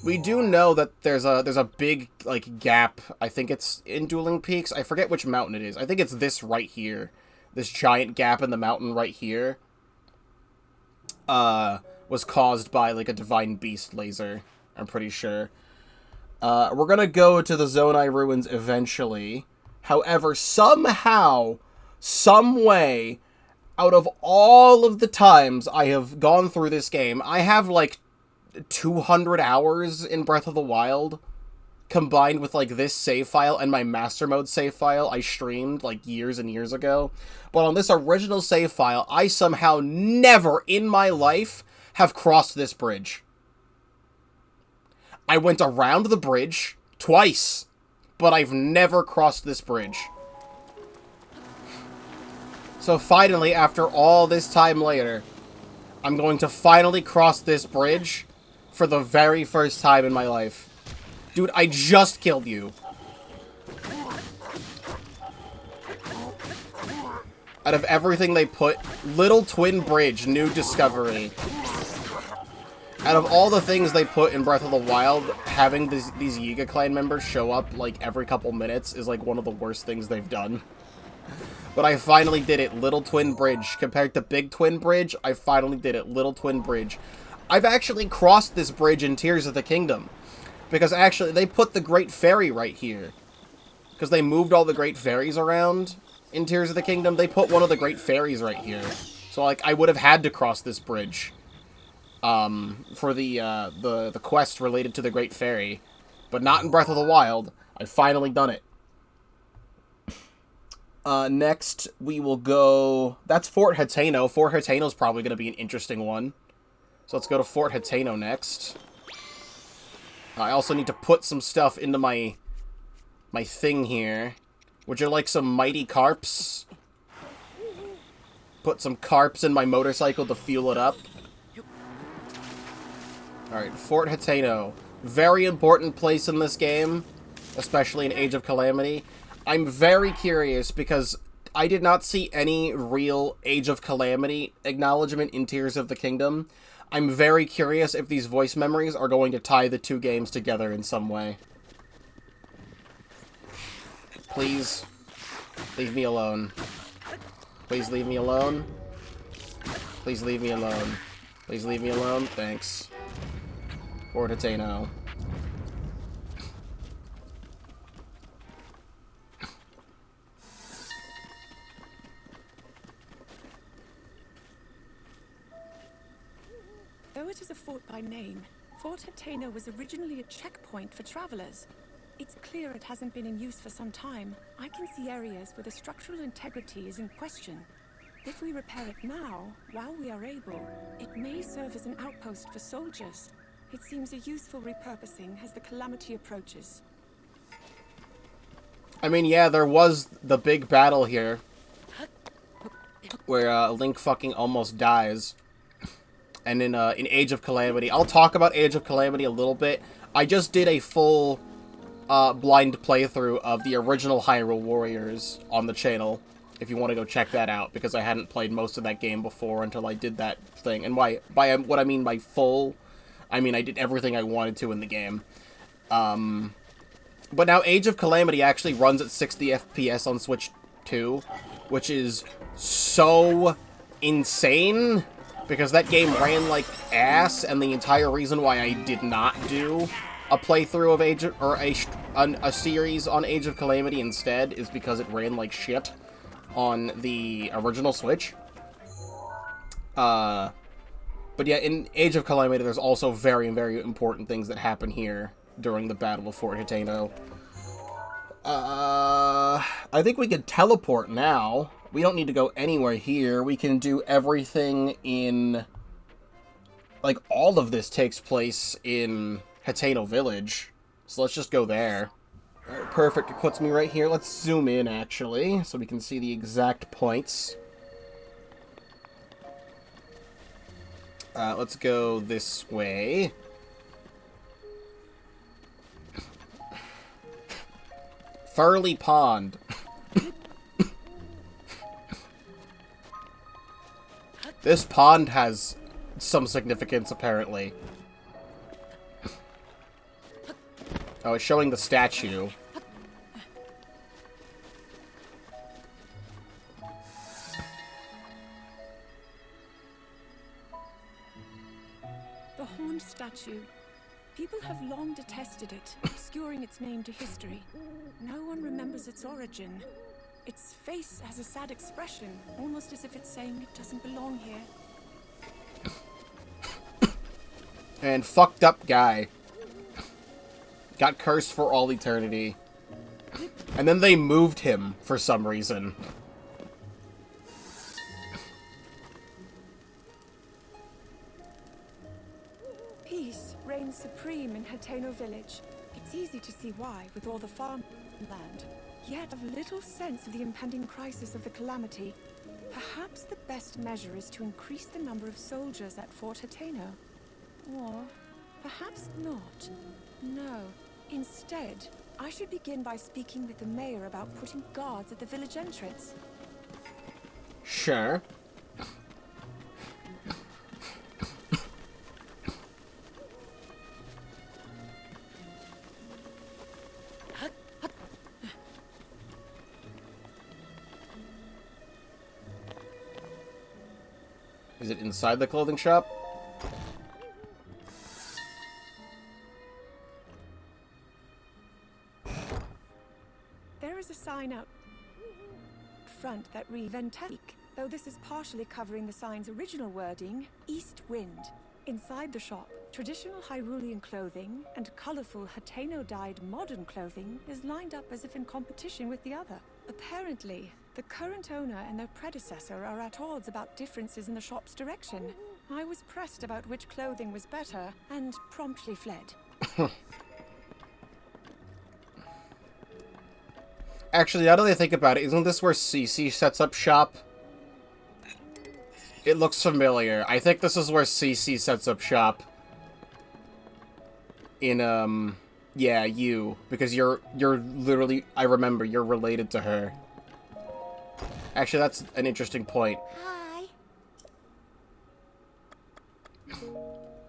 We do know that there's a big, like, gap. I think it's in Dueling Peaks. I forget which mountain it is. I think it's this right here. This giant gap in the mountain right here. Was caused by, like, a Divine Beast laser. I'm pretty sure. We're gonna go to the Zonai Ruins eventually. However, somehow, some way, out of all of the times I have gone through this game, I have, like, 200 hours in Breath of the Wild, combined with, like, this save file and my Master Mode save file I streamed, like, years and years ago. But on this original save file, I somehow never in my life have crossed this bridge. I went around the bridge twice, but I've never crossed this bridge. So finally, after all this time later, I'm going to finally cross this bridge for the very first time in my life. Dude, I just killed you. Out of everything they put, Little Twin Bridge, new discovery. Out of all the things they put in Breath of the Wild, having these Yiga Clan members show up, like, every couple minutes is, like, one of the worst things they've done. But I finally did it, Little Twin Bridge. Compared to Big Twin Bridge, I finally did it, Little Twin Bridge. I've actually crossed this bridge in Tears of the Kingdom. Because actually, they put the Great Ferry right here. Because they moved all the Great Ferries around in Tears of the Kingdom. They put one of the Great Ferries right here. So, like, I would have had to cross this bridge. For the quest related to the Great Ferry. But not in Breath of the Wild. I've finally done it. Next, we will go... That's Fort Hateno. Fort Hateno's probably going to be an interesting one. So let's go to Fort Hateno next. I also need to put some stuff into my thing here. Would you like some mighty carps? Put some carps in my motorcycle to fuel it up. Alright, Fort Hateno. Very important place in this game. Especially in Age of Calamity. I'm very curious because I did not see any real Age of Calamity acknowledgement in Tears of the Kingdom. I'm very curious if these voice memories are going to tie the two games together in some way. please. Leave me alone. Please leave me alone. Please leave me alone. Please leave me alone. Thanks. Fort Hateno. Though it is a fort by name, Fort Hateno was originally a checkpoint for travelers. It's clear it hasn't been in use for some time. I can see areas where the structural integrity is in question. If we repair it now, while we are able, it may serve as an outpost for soldiers. It seems a useful repurposing as the calamity approaches. I mean, yeah, there was the big battle here where Link fucking almost dies. And in Age of Calamity, I'll talk about Age of Calamity a little bit. I just did a full blind playthrough of the original Hyrule Warriors on the channel, if you want to go check that out, because I hadn't played most of that game before until I did that thing. And by what I mean by full, I mean I did everything I wanted to in the game. But now Age of Calamity actually runs at 60 FPS on Switch 2, which is so insane, because that game ran like ass, and the entire reason why I did not do a playthrough of a series on Age of Calamity instead is because it ran like shit on the original Switch. But yeah, in Age of Calamity, there's also very, very important things that happen here during the Battle of Fort Hateno. I think we could teleport now. We don't need to go anywhere here. We can do everything in... Like, all of this takes place in Hateno Village. So let's just go there. Alright, perfect. It puts me right here. Let's zoom in, actually, so we can see the exact points. Let's go this way. Furley Pond. This pond has some significance, apparently. Oh, it's showing the statue. The horned statue. People have long detested it, obscuring its name to history. No one remembers its origin. Its face has a sad expression, almost as if it's saying it doesn't belong here. And fucked up guy. Got cursed for all eternity. And then they moved him for some reason. Peace reigns supreme in Hateno Village. It's easy to see why, with all the farmland. Yet I've little sense of the impending crisis of the calamity. Perhaps the best measure is to increase the number of soldiers at Fort Hateno. Or perhaps not. No. Instead, I should begin by speaking with the mayor about putting guards at the village entrance. Sure. Is it inside the clothing shop? There is a sign out front that reads Ventelik, though this is partially covering the sign's original wording, East Wind. Inside the shop, traditional Hyrulean clothing and colorful Hateno-dyed modern clothing is lined up as if in competition with the other. Apparently, the current owner and their predecessor are at odds about differences in the shop's direction. I was pressed about which clothing was better, and promptly fled. Actually, now that I think about it, isn't this where Cece sets up shop? It looks familiar. I think this is where Cece sets up shop. In, yeah, you. Because you're literally, I remember, you're related to her. Actually, that's an interesting point. Hi.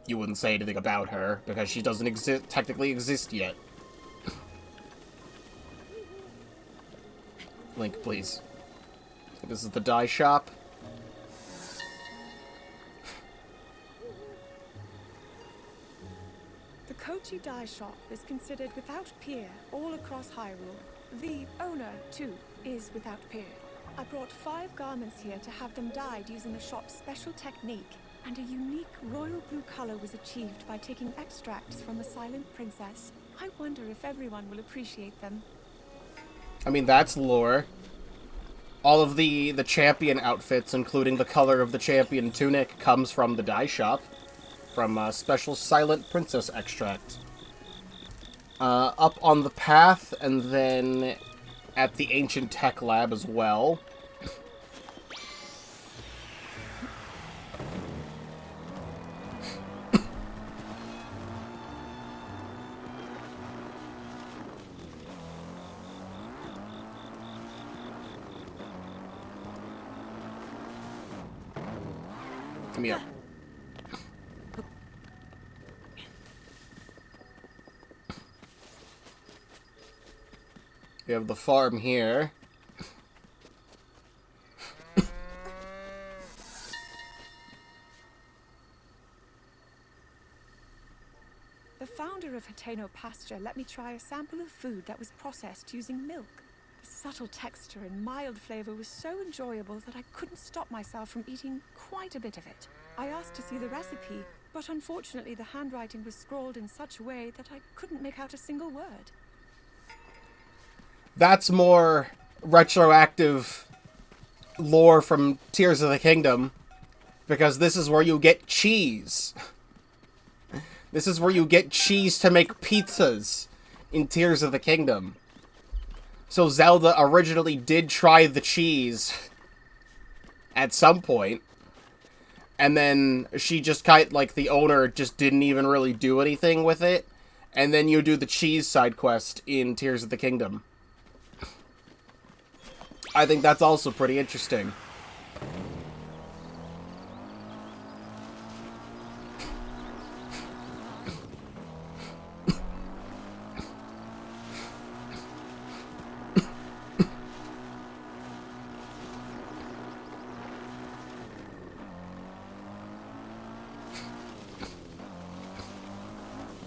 You wouldn't say anything about her, because she doesn't technically exist yet. Link, please. This is the dye shop. The Kochi dye shop is considered without peer all across Hyrule. The owner, too, is without peer. I brought 5 garments here to have them dyed using the shop's special technique, and a unique royal blue color was achieved by taking extracts from a silent princess. I wonder if everyone will appreciate them. I mean, that's lore. All of the champion outfits, including the color of the champion tunic, comes from the dye shop. From a special silent princess extract. Up on the path, and then at the ancient tech lab as well. Come here. We have the farm here. The founder of Hateno Pasture let me try a sample of food that was processed using milk. The subtle texture and mild flavor was so enjoyable that I couldn't stop myself from eating quite a bit of it. I asked to see the recipe, but unfortunately the handwriting was scrawled in such a way that I couldn't make out a single word. That's more retroactive lore from Tears of the Kingdom, because this is where you get cheese. This is where you get cheese to make pizzas in Tears of the Kingdom. So Zelda originally did try the cheese at some point, and then she just the owner just didn't even really do anything with it, and then you do the cheese side quest in Tears of the Kingdom. I think that's also pretty interesting.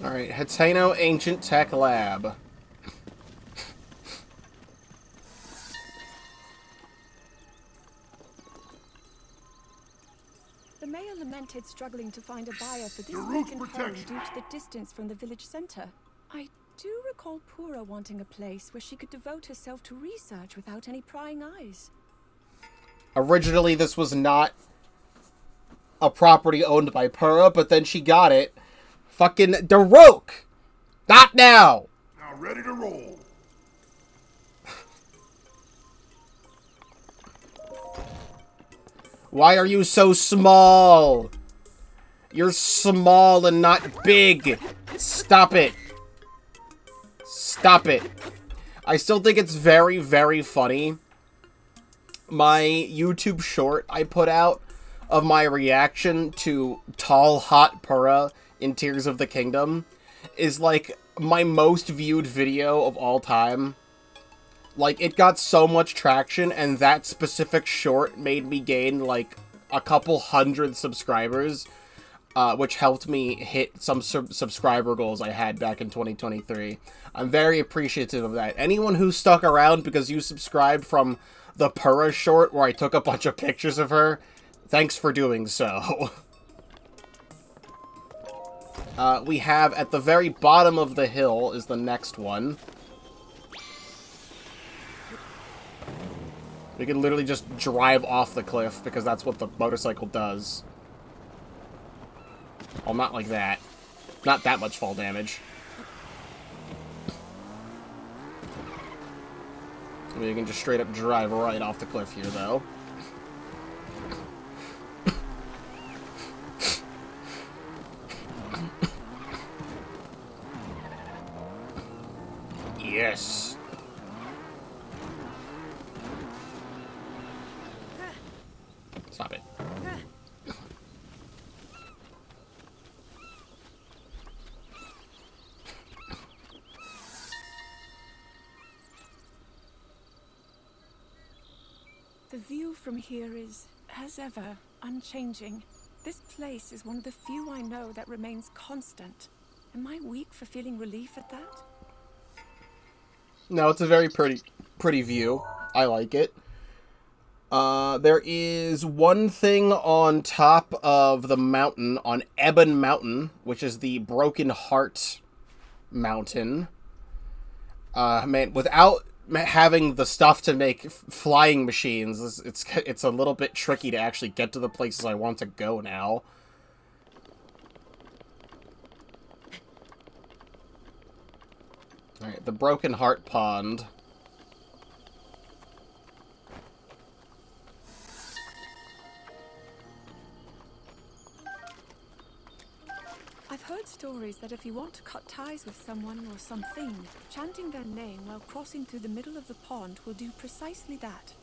Alright, Hateno Ancient Tech Lab. The mayor lamented struggling to find a buyer for this vacant home due to the distance from the village center. I do recall Pura wanting a place where she could devote herself to research without any prying eyes. Originally, this was not a property owned by Pura, but then she got it. Fucking Darok! Not now! Now ready to roll. Why are you so small? You're small and not big. Stop it. Stop it. I still think it's very, very funny. My YouTube short I put out of my reaction to Tall Hot Pura in Tears of the Kingdom is like my most viewed video of all time. Like, it got so much traction, and that specific short made me gain, like, a couple hundred subscribers, which helped me hit some subscriber goals I had back in 2023. I'm very appreciative of that. Anyone who stuck around because you subscribed from the Pura short where I took a bunch of pictures of her, thanks for doing so. We have, at the very bottom of the hill, is the next one. We can literally just drive off the cliff, because that's what the motorcycle does. Well, not like that. Not that much fall damage. I mean, you can just straight up drive right off the cliff here, though. Yes. Stop it. The view from here is, as ever, unchanging. This place is one of the few I know that remains constant. Am I weak for feeling relief at that? No, it's a very pretty view. I like it. There is one thing on top of the mountain, on Ebon Mountain, which is the Broken Heart Mountain. Man, without having the stuff to make flying machines, it's a little bit tricky to actually get to the places I want to go now. Alright, the Broken Heart Pond. I've heard stories that if you want to cut ties with someone or something, chanting their name while crossing through the middle of the pond will do precisely that.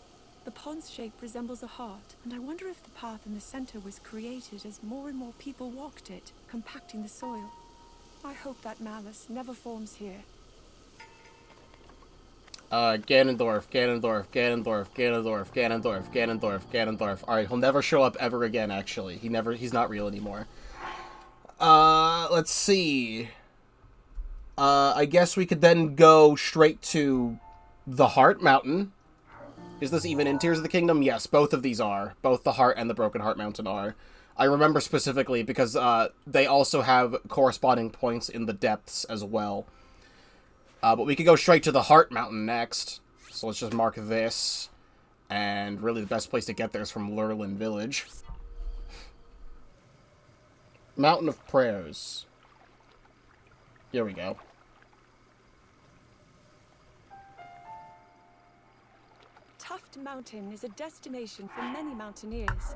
The pond's shape resembles a heart, and I wonder if the path in the center was created as more and more people walked it, compacting the soil. I hope that malice never forms here. Ganondorf, Ganondorf, Ganondorf, Ganondorf, Ganondorf, Ganondorf, Ganondorf. Alright, he'll never show up ever again, actually. He's not real anymore. Let's see. I guess we could then go straight to the Heart Mountain. Is this even in Tears of the Kingdom? Yes, both of these are. Both the Heart and the Broken Heart Mountain are. I remember specifically because, they also have corresponding points in the depths as well. But we could go straight to the Heart Mountain next. So let's just mark this. And really the best place to get there is from Lurelin Village. Mountain of Prayers. Here we go. Tuft Mountain is a destination for many mountaineers.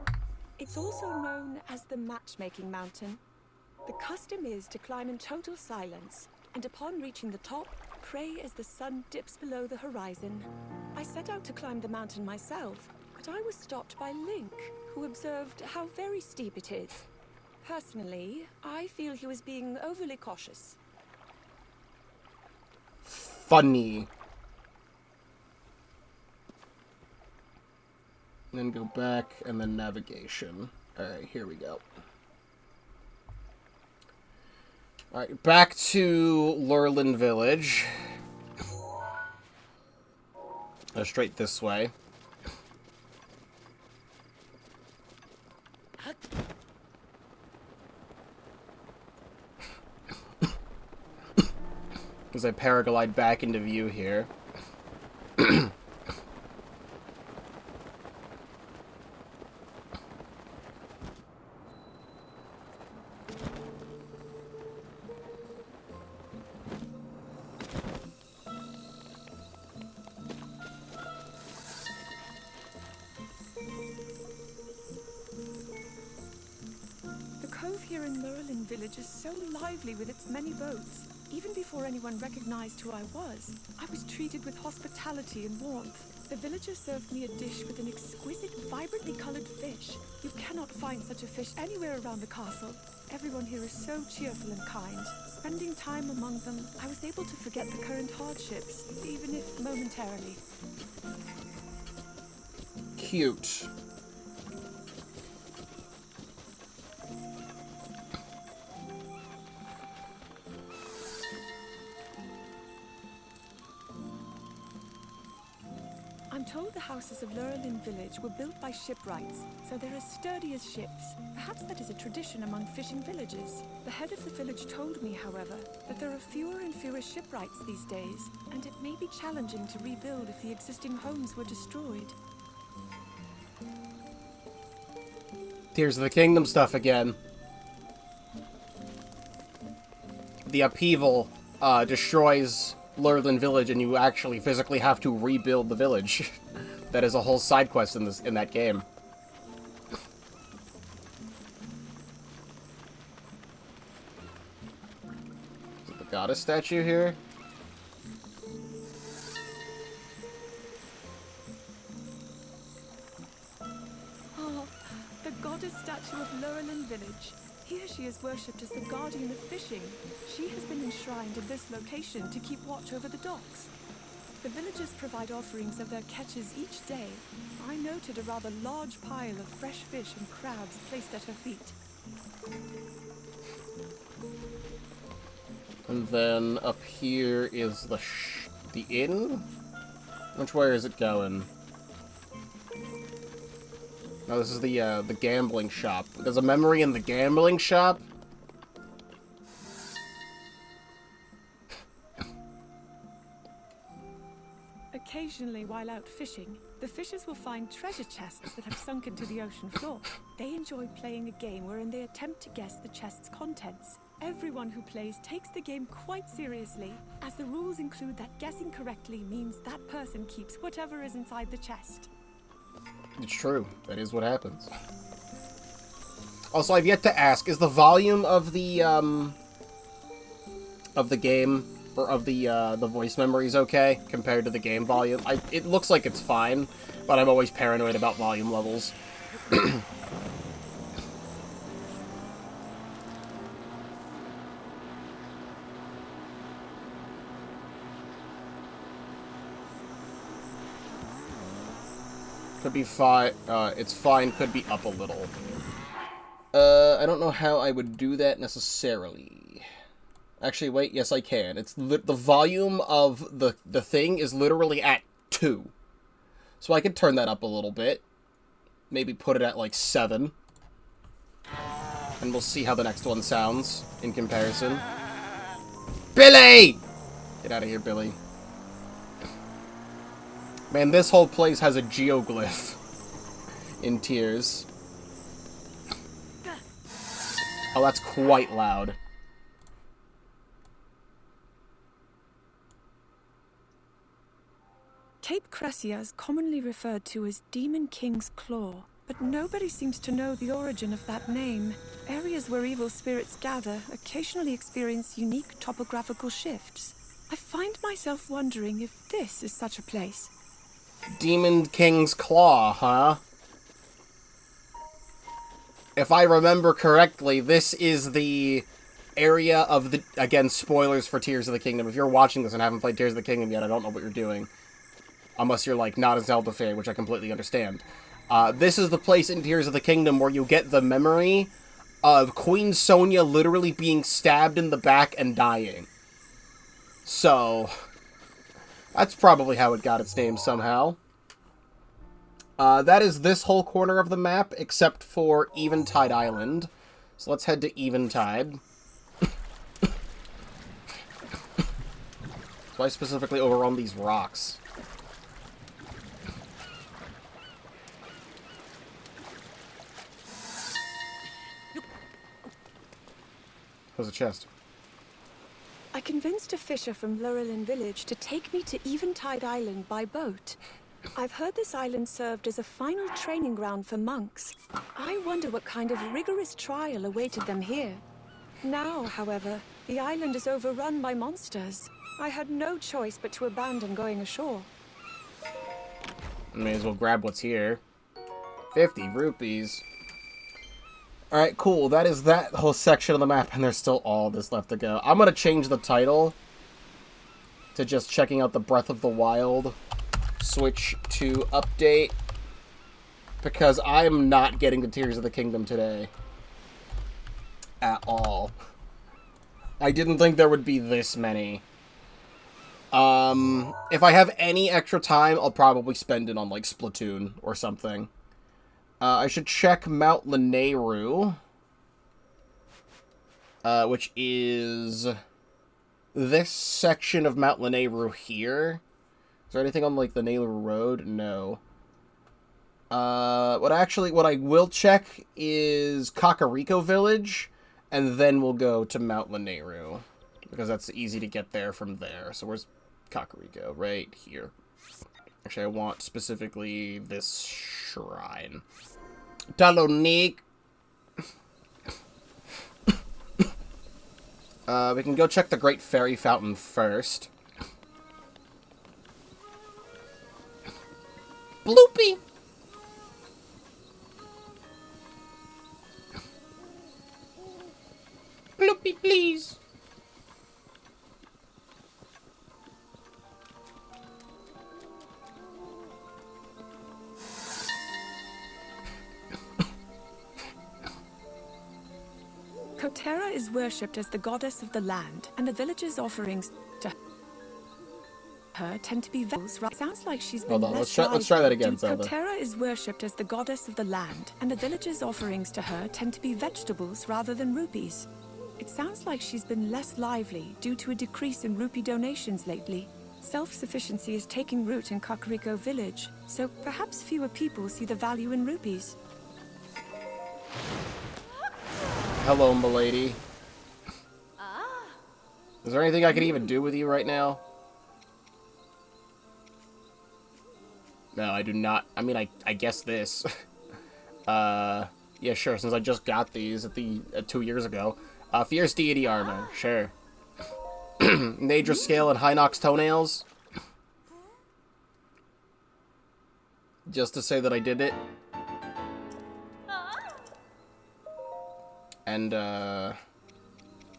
It's also known as the Matchmaking Mountain. The custom is to climb in total silence, and upon reaching the top, pray as the sun dips below the horizon. I set out to climb the mountain myself, but I was stopped by Link, who observed how very steep it is. Personally, I feel he was being overly cautious. Funny. And then go back, and then navigation. Alright, here we go. Alright, back to Lurelin Village. Straight this way. As I paraglide back into view here. The cove here in Lurelin Village is so lively with its many boats. Even before anyone recognized who I was treated with hospitality and warmth. The villagers served me a dish with an exquisite, vibrantly colored fish. You cannot find such a fish anywhere around the castle. Everyone here is so cheerful and kind. Spending time among them, I was able to forget the current hardships, even if momentarily. Cute. I'm told the houses of Lurelin Village were built by shipwrights, so they're as sturdy as ships. Perhaps that is a tradition among fishing villages. The head of the village told me, however, that there are fewer and fewer shipwrights these days, and it may be challenging to rebuild if the existing homes were destroyed. Tears of the Kingdom stuff again. The upheaval destroys Lurelin Village, and you actually physically have to rebuild the village. That is a whole side quest in that game. Is the goddess statue here? Oh, the goddess statue of Lurelin Village. Here she is worshipped as the guardian of fishing. She has been enshrined in this location to keep watch over the docks. the villagers provide offerings of their catches each day, I noted a rather large pile of fresh fish and crabs placed at her feet. And then up here is the inn? Which way is it going? No, this is the gambling shop. There's a memory in the gambling shop? Occasionally, while out fishing, the fishers will find treasure chests that have sunk into the ocean floor. They enjoy playing a game wherein they attempt to guess the chest's contents. Everyone who plays takes the game quite seriously, as the rules include that guessing correctly means that person keeps whatever is inside the chest. It's true. That is what happens. Also, I've yet to ask, is the volume of the game, or of the voice memories okay, compared to the game volume? It looks like it's fine, but I'm always paranoid about volume levels. Could be fine, it's fine, could be up a little. I don't know how I would do that necessarily. Actually, wait, yes I can. It's the volume of the thing is literally at 2. So I could turn that up a little bit. Maybe put it at like 7. And we'll see how the next one sounds in comparison. Billy! Get out of here, Billy. Man, this whole place has a geoglyph in Tears. Oh, that's quite loud. Cape Cressia is commonly referred to as Demon King's Claw, but nobody seems to know the origin of that name. Areas where evil spirits gather occasionally experience unique topographical shifts. I find myself wondering if this is such a place. Demon King's Claw, huh? If I remember correctly, this is the area of the... Again, spoilers for Tears of the Kingdom. If you're watching this and haven't played Tears of the Kingdom yet, I don't know what you're doing. Unless you're, like, not a Zelda fan, which I completely understand. This is the place in Tears of the Kingdom where you get the memory of Queen Sonia literally being stabbed in the back and dying. So... that's probably how it got its name somehow. That is this whole corner of the map, except for Eventide Island. So let's head to Eventide. So I specifically overrun these rocks. There's a chest. I convinced a fisher from Lurelin village to take me to Eventide Island by boat. I've heard this island served as a final training ground for monks. I wonder what kind of rigorous trial awaited them here. Now, however, the island is overrun by monsters. I had no choice but to abandon going ashore. May as well grab what's here. 50 rupees. Alright, cool. That is that whole section of the map, and there's still all this left to go. I'm gonna change the title to just checking out the Breath of the Wild Switch 2 update, because I'm not getting to Tears of the Kingdom today. At all. I didn't think there would be this many. If I have any extra time, I'll probably spend it on, like, Splatoon or something. I should check Mount Lanayru, which is this section of Mount Lanayru here. Is there anything on, like, the Lanayru Road? No. What I will check is Kakariko Village, and then we'll go to Mount Lanayru, because that's easy to get there from there. So where's Kakariko? Right here. Actually, I want specifically this shrine. Talonique. We can go check the Great Fairy Fountain first. Bloopy! Bloopy, please! Terra is worshipped as the goddess of the land, and the villagers' offerings to her tend to be vegetables. Sounds like she's been Hold on, less let's try that again, Zelda. Terra is worshipped as the goddess of the land, and the villagers' offerings to her tend to be vegetables rather than rupees. It sounds like she's been less lively due to a decrease in rupee donations lately. Self-sufficiency is taking root in Kakariko village, so perhaps fewer people see the value in rupees. Hello, milady. Is there anything I can even do with you right now? No, I do not. I mean, I guess this. Yeah, sure, since I just got these at 2 years ago. Fierce Deity Armor, sure. Major Scale and High Nox Toenails. Just to say that I did it. And, the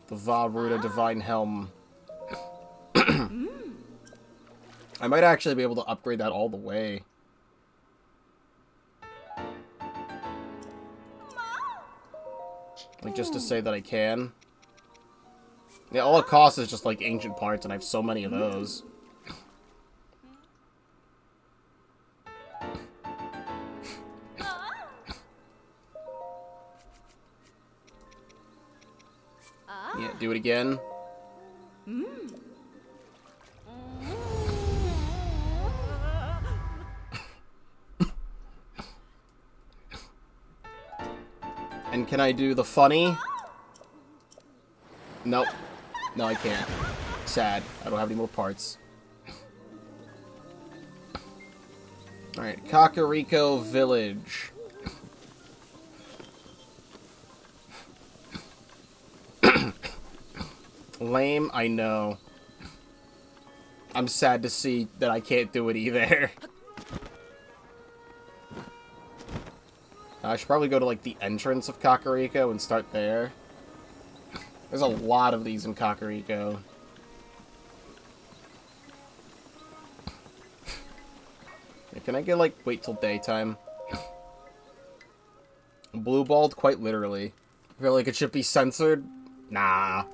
Va Ruta Divine Helm. I might actually be able to upgrade that all the way. Like, just to say that I can. Yeah, all it costs is just, like, ancient parts, and I have so many of those. Yeah, do it again. And can I do the funny? Nope. No, I can't. Sad. I don't have any more parts. Alright, Kakariko Village. Lame, I know. I'm sad to see that I can't do it either. I should probably go to, like, the entrance of Kakariko and start there. There's a lot of these in Kakariko. Can I get, like, wait till daytime? Blue-balled? Quite literally. I feel like it should be censored? Nah.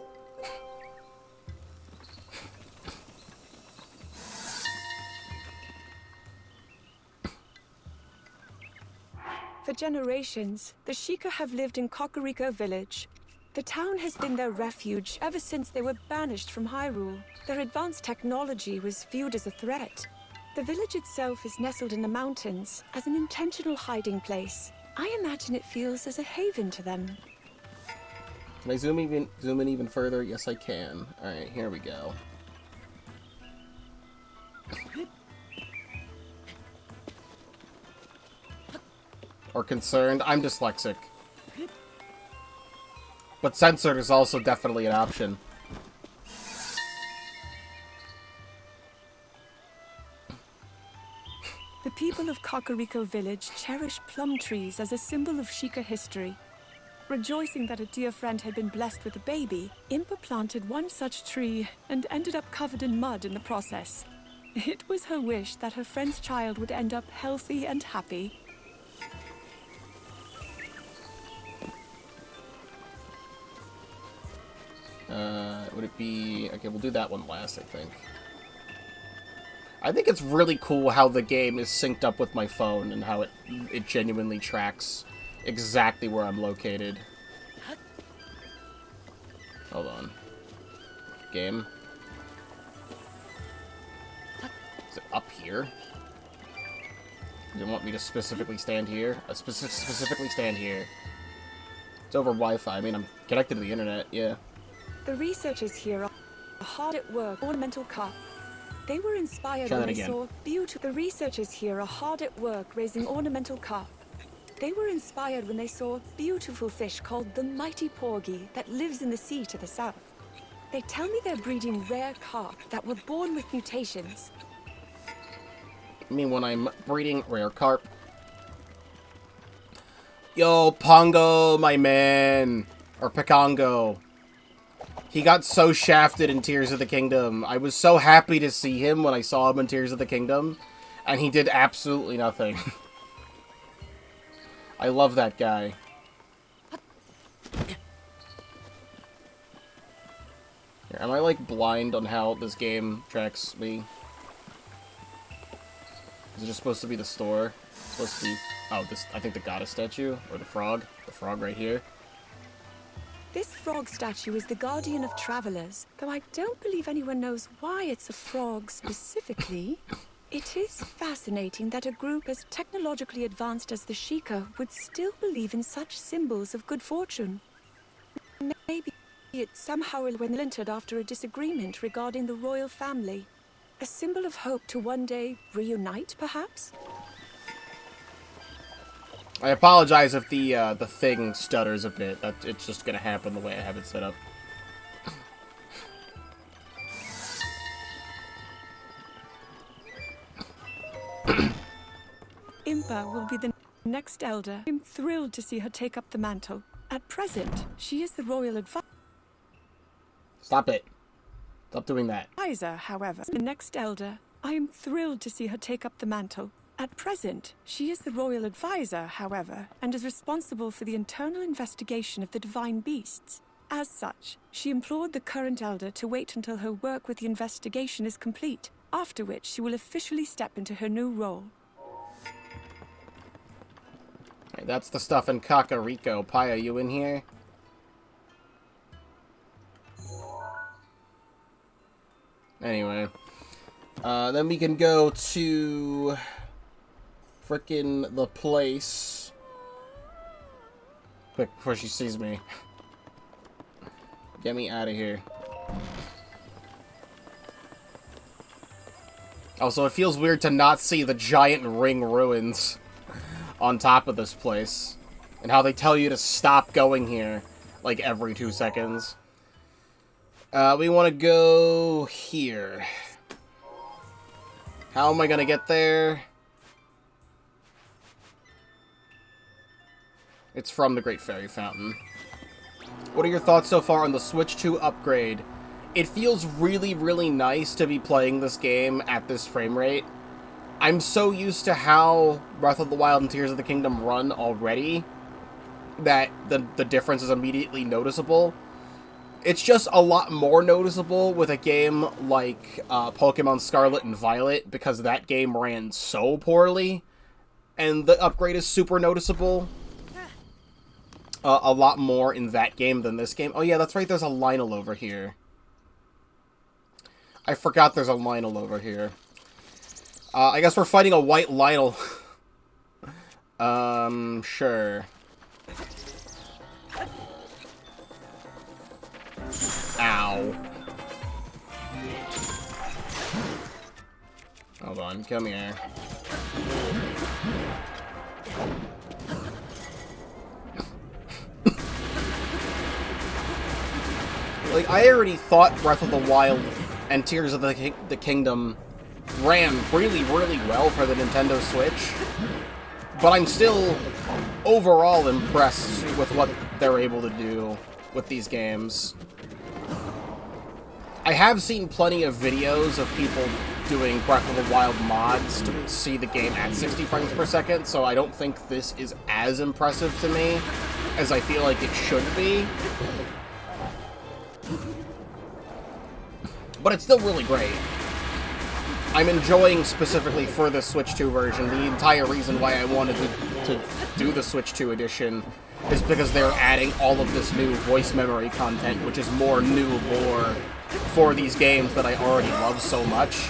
For generations, the Sheikah have lived in Kakariko village. The town has been their refuge ever since they were banished from Hyrule. Their advanced technology was viewed as a threat. The village itself is nestled in the mountains as an intentional hiding place. I imagine it feels as a haven to them. Can I zoom in even further? Yes, I can. Alright, here we go. Or concerned. I'm dyslexic. But censored is also definitely an option. The people of Kakariko village cherish plum trees as a symbol of Sheikah history. Rejoicing that a dear friend had been blessed with a baby, Impa planted one such tree and ended up covered in mud in the process. It was her wish that her friend's child would end up healthy and happy. Would it be... Okay, we'll do that one last, I think. I think it's really cool how the game is synced up with my phone and how it genuinely tracks exactly where I'm located. Hold on. Game. Is it up here? Does it want me to specifically stand here? Specifically stand here. It's over Wi-Fi. I mean, I'm connected to the internet, yeah. The researchers here are hard at work, ornamental cup. They were inspired when they saw beautiful. The researchers here are hard at work raising ornamental carp. They were inspired when they saw a beautiful fish called the mighty porgy that lives in the sea to the south. They tell me they're breeding rare carp that were born with mutations. I mean, when I'm breeding rare carp. Yo, Pongo, my man. Or Pikongo. He got so shafted in Tears of the Kingdom. I was so happy to see him when I saw him in Tears of the Kingdom. And he did absolutely nothing. I love that guy. Here, am I, like, blind on how this game tracks me? Is it just supposed to be the store? It's supposed to be... Oh, this... I think the goddess statue? Or the frog? The frog right here. This frog statue is the guardian of travelers, though I don't believe anyone knows why it's a frog specifically. It is fascinating that a group as technologically advanced as the Sheikah would still believe in such symbols of good fortune. Maybe it somehow relented after a disagreement regarding the royal family. A symbol of hope to one day reunite, perhaps? I apologize if the thing stutters a bit. It's just gonna happen the way I have it set up. Impa will be the next elder. I'm thrilled to see her take up the mantle. At present, she is the royal Stop it. Stop doing that. advisor, however. The next elder. I am thrilled to see her take up the mantle. At present, she is the royal advisor, however, and is responsible for the internal investigation of the divine beasts. As such, she implored the current elder to wait until her work with the investigation is complete, after which she will officially step into her new role. Right, that's the stuff in Kakariko. Pi, are you in here? Anyway. Then we can go to... frickin' the place. Quick, before she sees me. Get me out of here. Also, it feels weird to not see the giant ring ruins on top of this place. And how they tell you to stop going here, like, every 2 seconds. We want to go here. How am I gonna get there? It's from the Great Fairy Fountain. What are your thoughts so far on the Switch 2 upgrade? It feels really, really nice to be playing this game at this frame rate. I'm so used to how Breath of the Wild and Tears of the Kingdom run already that the difference is immediately noticeable. It's just a lot more noticeable with a game like Pokemon Scarlet and Violet, because that game ran so poorly, and the upgrade is super noticeable. A lot more in that game than this game. Oh yeah, that's right, there's a Lynel over here. I forgot there's a Lynel over here. I guess we're fighting a white Lynel. Sure. Ow. Hold on, come here. Like, I already thought Breath of the Wild and Tears of the Kingdom ran really, really well for the Nintendo Switch, but I'm still overall impressed with what they're able to do with these games. I have seen plenty of videos of people doing Breath of the Wild mods to see the game at 60 frames per second, so I don't think this is as impressive to me as I feel like it should be. But it's still really great. I'm enjoying, specifically for the Switch 2 version, the entire reason why I wanted to do the Switch 2 edition is because they're adding all of this new voice memory content, which is more new lore for these games that I already love so much.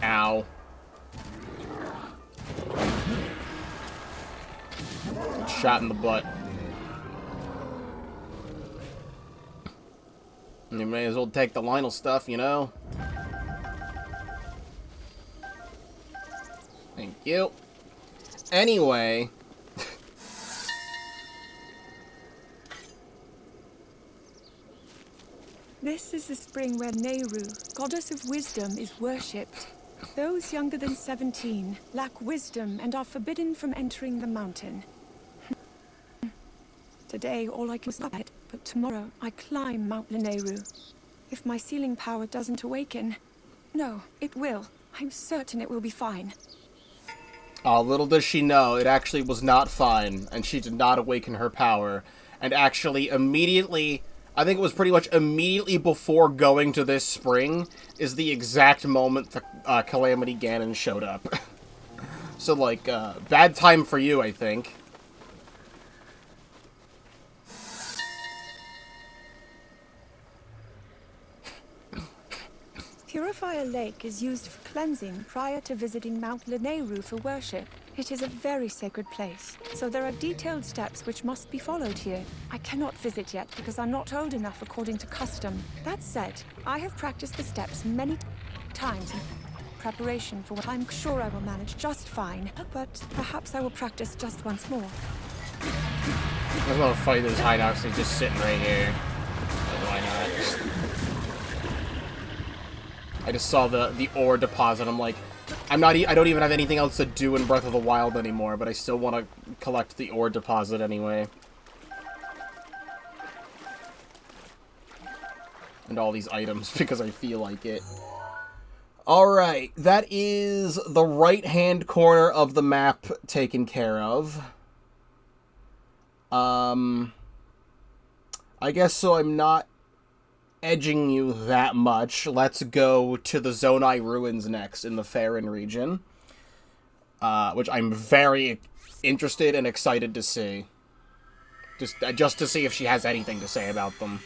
Ow. Shot in the butt. You may as well take the Lynel stuff, you know? Thank you. Anyway. This is the spring where Nehru, goddess of wisdom, is worshipped. Those younger than 17 lack wisdom and are forbidden from entering the mountain. Today, all I can stop it. but tomorrow I climb Mount Lanayru. If my sealing power doesn't awaken... No, it will. I'm certain it will be fine. Oh, little does she know, it actually was not fine, and she did not awaken her power. And actually, immediately, I think it was pretty much immediately before going to this spring, is the exact moment the Calamity Ganon showed up. So, like, bad time for you, I think. Purifier Lake is used for cleansing prior to visiting Mount Lanayru for worship. It is a very sacred place, so there are detailed steps which must be followed here. I cannot visit yet because I'm not old enough according to custom. That said, I have practiced the steps many times in preparation for what I'm sure I will manage just fine, but perhaps I will practice just once more. I'm gonna fight this hideout, so he's just sitting right here. But why not? I just saw the ore deposit. I'm like, I don't even have anything else to do in Breath of the Wild anymore, but I still want to collect the ore deposit anyway. And all these items because I feel like it. Alright, that is the right-hand corner of the map taken care of. I guess so I'm not edging you that much. Let's go to the Zonai Ruins next in the Faerun region. Which I'm very interested and excited to see. Just to see if she has anything to say about them.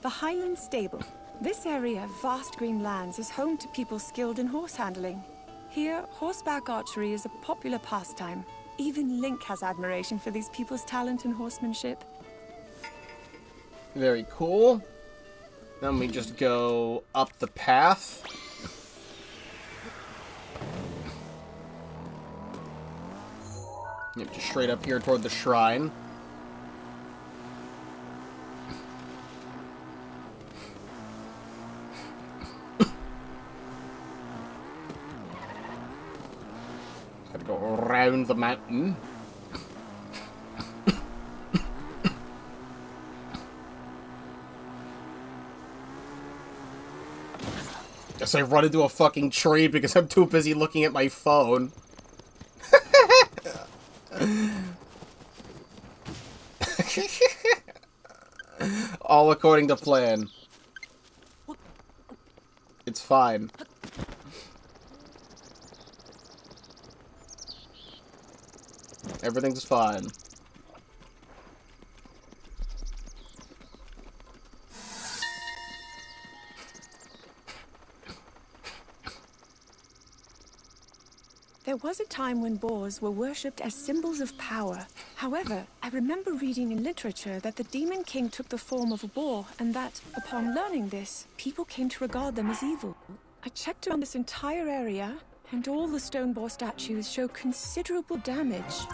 The Highland Stable. This area of vast green lands is home to people skilled in horse handling. Here, horseback archery is a popular pastime. Even Link has admiration for these people's talent in horsemanship. Very cool. Then we just go up the path. Yep, just straight up here toward the shrine. Gotta go around the mountain. Guess I run into a fucking tree because I'm too busy looking at my phone. All according to plan. It's fine. Everything's fine. There was a time when boars were worshipped as symbols of power. However, I remember reading in literature that the Demon King took the form of a boar, and that, upon learning this, people came to regard them as evil. I checked around this entire area, and all the stone boar statues show considerable damage.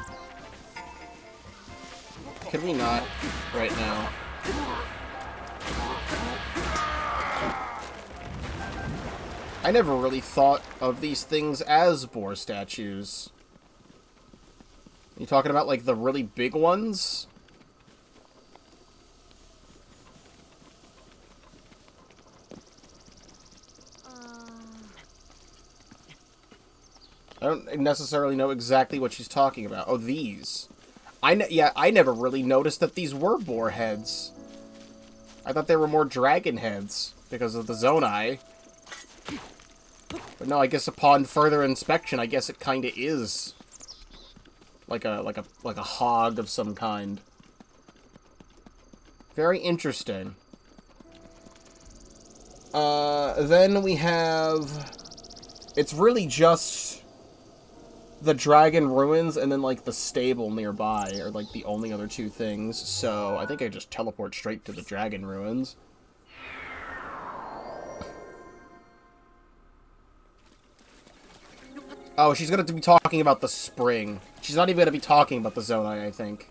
Could we not right now? I never really thought of these things as boar statues. You talking about, like, the really big ones? I don't necessarily know exactly what she's talking about. Oh, these. Yeah, I never really noticed that these were boar heads. I thought they were more dragon heads because of the Zonai. But no, I guess upon further inspection, I guess it kind of is like a hog of some kind. Very interesting. Then we have... It's really just the Dragon Ruins and then, like, the stable nearby are, like, the only other two things. So I think I just teleport straight to the Dragon Ruins. Oh, she's going to be talking about the spring. She's not even going to be talking about the Zonai, I think.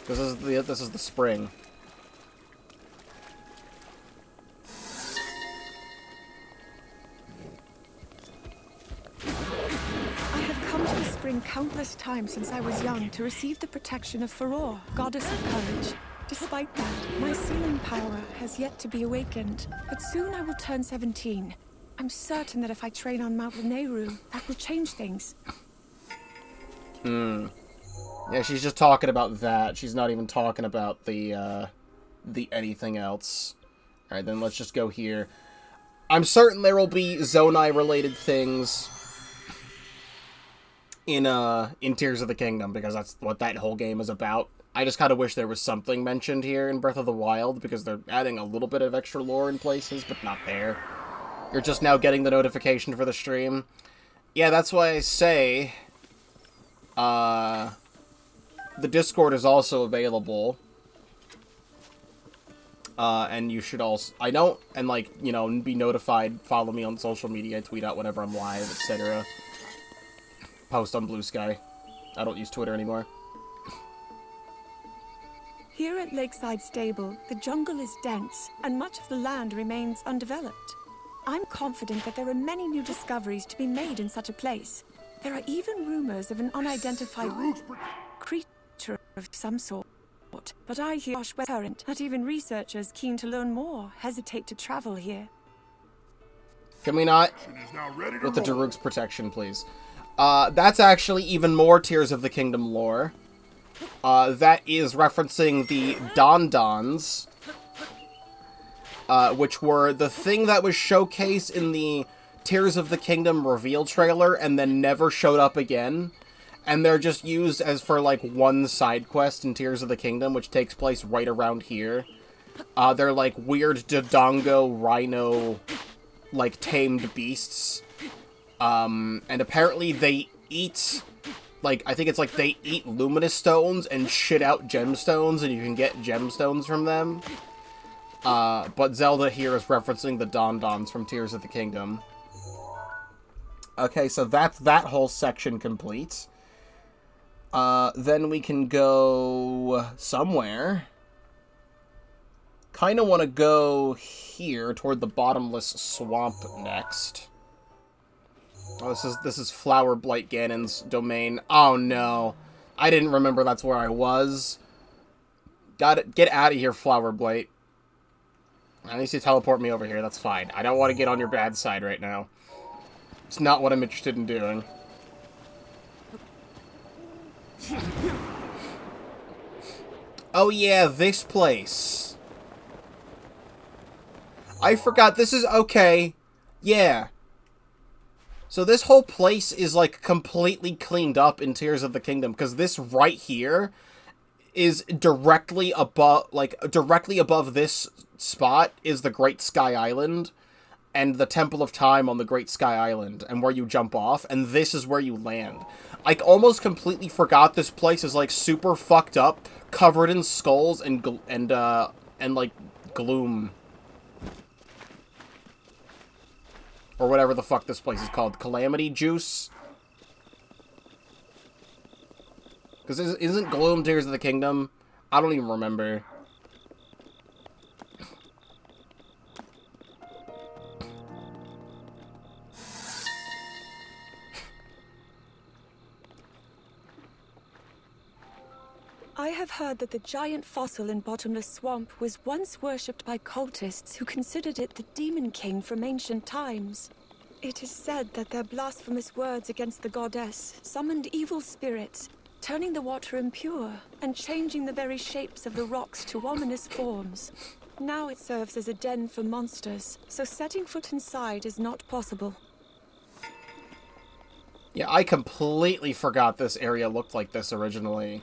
This is the spring. suffering countless times since I was young to receive the protection of Furore, goddess of courage. Despite that, my sealing power has yet to be awakened, but soon I will turn 17. I'm certain that if I train on Mount Lanayru, that will change things. Yeah, she's just talking about that. She's not even talking about the anything else. Alright, then let's just go here. I'm certain there will be Zonai-related things in Tears of the Kingdom, because that's what that whole game is about. I just kind of wish there was something mentioned here in Breath of the Wild, because they're adding a little bit of extra lore in places, but not there. You're just now getting the notification for the stream. Yeah, that's why I say, the Discord is also available. And you should also, be notified, follow me on social media, tweet out whenever I'm live, etc. Post on Blue Sky. I don't use Twitter anymore. Here at Lakeside Stable, the jungle is dense, and much of the land remains undeveloped. I'm confident that there are many new discoveries to be made in such a place. There are even rumors of an unidentified creature of some sort. But I hear current that even researchers keen to learn more hesitate to travel here. Can we not? With the Daruk's protection, please. That's actually even more Tears of the Kingdom lore. That is referencing the Don-Dons, which were the thing that was showcased in the Tears of the Kingdom reveal trailer and then never showed up again. And they're just used as for, one side quest in Tears of the Kingdom, which takes place right around here. They're, weird Dodongo rhino, tamed beasts. And apparently they eat, I think it's they eat luminous stones and shit out gemstones, and you can get gemstones from them. But Zelda here is referencing the Don-Dons from Tears of the Kingdom. Okay, so that's that whole section complete. Then we can go somewhere. Kind of want to go here toward the bottomless swamp next. Oh, this is Flower Blight Ganon's domain. Oh no, I didn't remember that's where I was. Got it. Get out of here, Flower Blight. At least you teleport me over here. That's fine. I don't want to get on your bad side right now. It's not what I'm interested in doing. Oh yeah, this place. I forgot, this is, okay. Yeah. So this whole place is, completely cleaned up in Tears of the Kingdom, because this right here is directly above, directly above this spot is the Great Sky Island, and the Temple of Time on the Great Sky Island, and where you jump off, and this is where you land. I almost completely forgot this place is, super fucked up, covered in skulls and gloom. Or whatever the fuck this place is called. Calamity Juice? Because isn't Gloom Tears of the Kingdom? I don't even remember. I have heard that the giant fossil in Bottomless Swamp was once worshipped by cultists who considered it the Demon King from ancient times. It is said that their blasphemous words against the goddess summoned evil spirits, turning the water impure and changing the very shapes of the rocks to ominous forms. Now it serves as a den for monsters, so setting foot inside is not possible. Yeah, I completely forgot this area looked like this originally.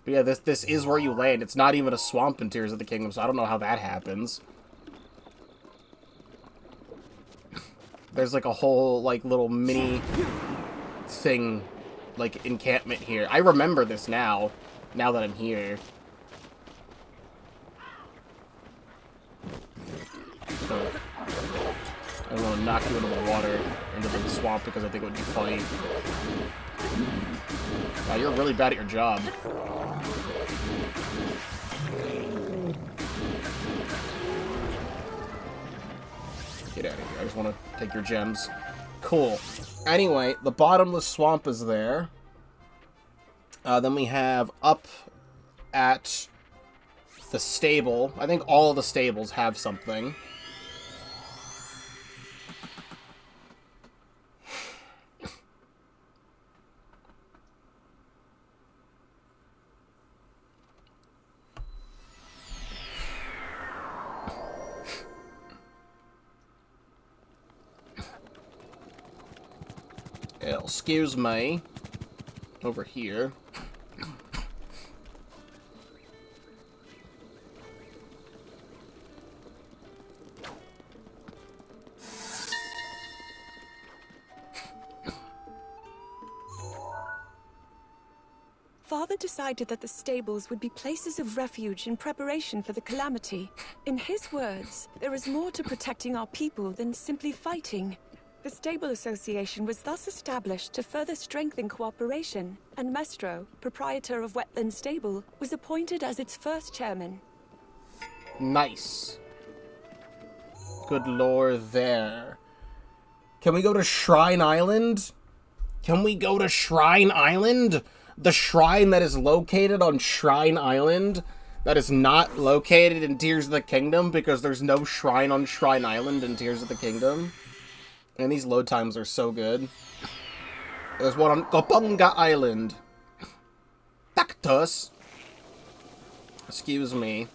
But yeah, this is where you land. It's not even a swamp in Tears of the Kingdom, so I don't know how that happens. There's a whole, little mini thing, encampment here. I remember this now that I'm here. So, I don't want to knock you into the water, into the swamp, because I think it would be funny. Wow, you're really bad at your job. Get out of here. I just want to take your gems. Cool. Anyway, the bottomless swamp is there. Then we have up at the stable. I think all of the stables have something. Excuse me. Over here. Father decided that the stables would be places of refuge in preparation for the calamity. In his words, there is more to protecting our people than simply fighting. The Stable Association was thus established to further strengthen cooperation, and Mestro, proprietor of Wetland Stable, was appointed as its first chairman. Nice. Good lore there. Can we go to Shrine Island? Can we go to Shrine Island? The shrine that is located on Shrine Island, that is not located in Tears of the Kingdom, because there's no shrine on Shrine Island in Tears of the Kingdom. And these load times are so good. There's one on Koponga Island. Cactus. Excuse me.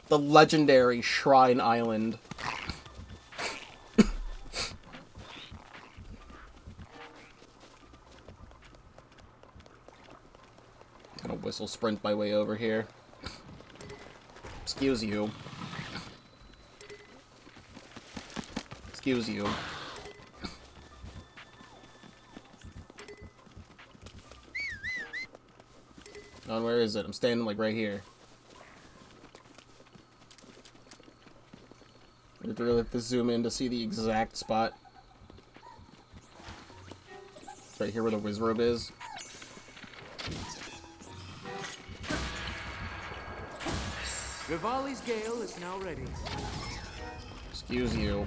The legendary Shrine Island. I'm gonna whistle sprint my way over here. Excuse you. Excuse you. Where is it? I'm standing, like, right here. I really have to zoom in to see the exact spot. It's right here where the Wizrobe is. Rivali's Gale is now ready. Excuse you.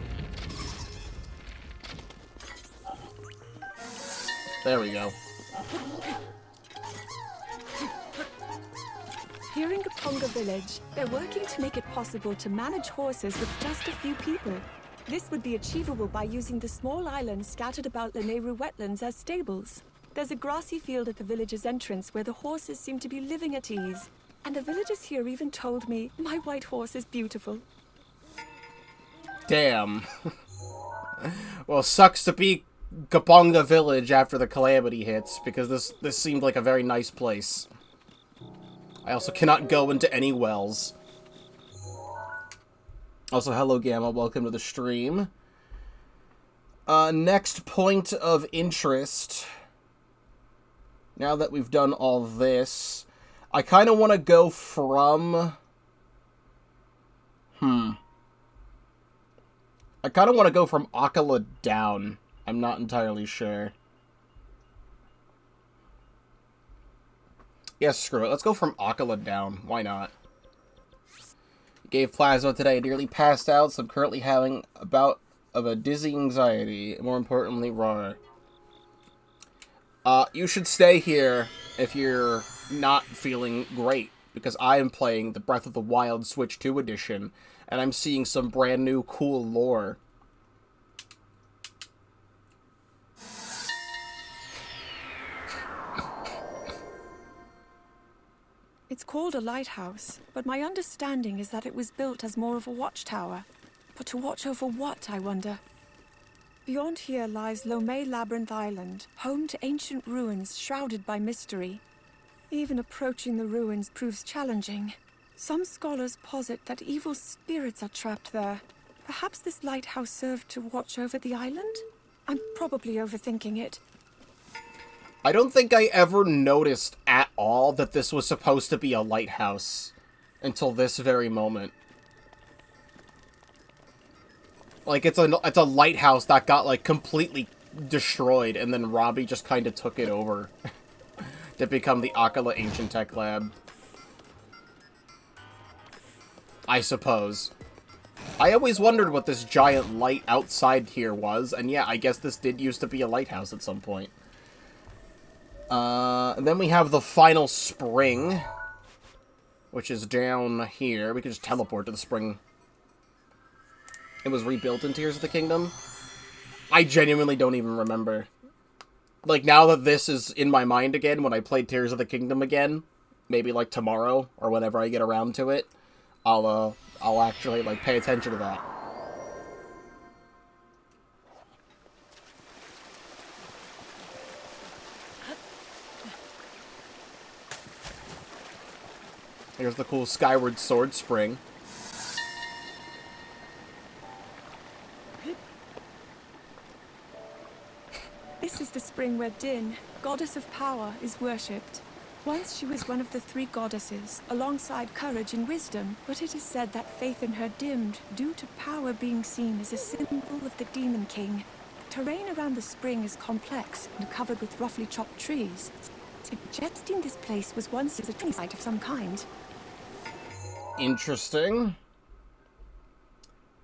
There we go. Here in Kaponga Village, they're working to make it possible to manage horses with just a few people. This would be achievable by using the small islands scattered about Lanayru wetlands as stables. There's a grassy field at the village's entrance where the horses seem to be living at ease. And the villagers here even told me my white horse is beautiful. Damn. Well, sucks to be Kaponga Village after the calamity hits, because this seemed like a very nice place. I also cannot go into any wells. Also, hello Gamma, welcome to the stream. Next point of interest. Now that we've done all this, I kind of want to go from... I kind of want to go from Akala down. I'm not entirely sure. Yes, screw it. Let's go from Akala down. Why not? Gave plasma today. Nearly passed out, so I'm currently having a bout of a dizzy anxiety. More importantly, raw. You should stay here if you're not feeling great, because I am playing the Breath of the Wild Switch 2 edition, and I'm seeing some brand new cool lore. It's called a lighthouse, but my understanding is that it was built as more of a watchtower. But to watch over what, I wonder? Beyond here lies Lomé Labyrinth Island, home to ancient ruins shrouded by mystery. Even approaching the ruins proves challenging. Some scholars posit that evil spirits are trapped there. Perhaps this lighthouse served to watch over the island? I'm probably overthinking it. I don't think I ever noticed at all that this was supposed to be a lighthouse until this very moment. Like, it's a lighthouse that got, like, completely destroyed, and then Robbie just kind of took it over to become the Akala Ancient Tech Lab. I suppose. I always wondered what this giant light outside here was, and yeah, I guess this did used to be a lighthouse at some point. And then we have the final spring, which is down here. We can just teleport to the spring. It was rebuilt in Tears of the Kingdom. I genuinely don't even remember. Like, now that this is in my mind again, when I play Tears of the Kingdom again, maybe, like, tomorrow, or whenever I get around to it, I'll actually, like, pay attention to that. Here's the cool Skyward Sword spring. This is the spring where Din, goddess of power, is worshipped. Once she was one of the 3 goddesses, alongside courage and wisdom, but it is said that faith in her dimmed due to power being seen as a symbol of the Demon King. The terrain around the spring is complex and covered with roughly chopped trees, suggesting this place was once a training site of some kind. Interesting.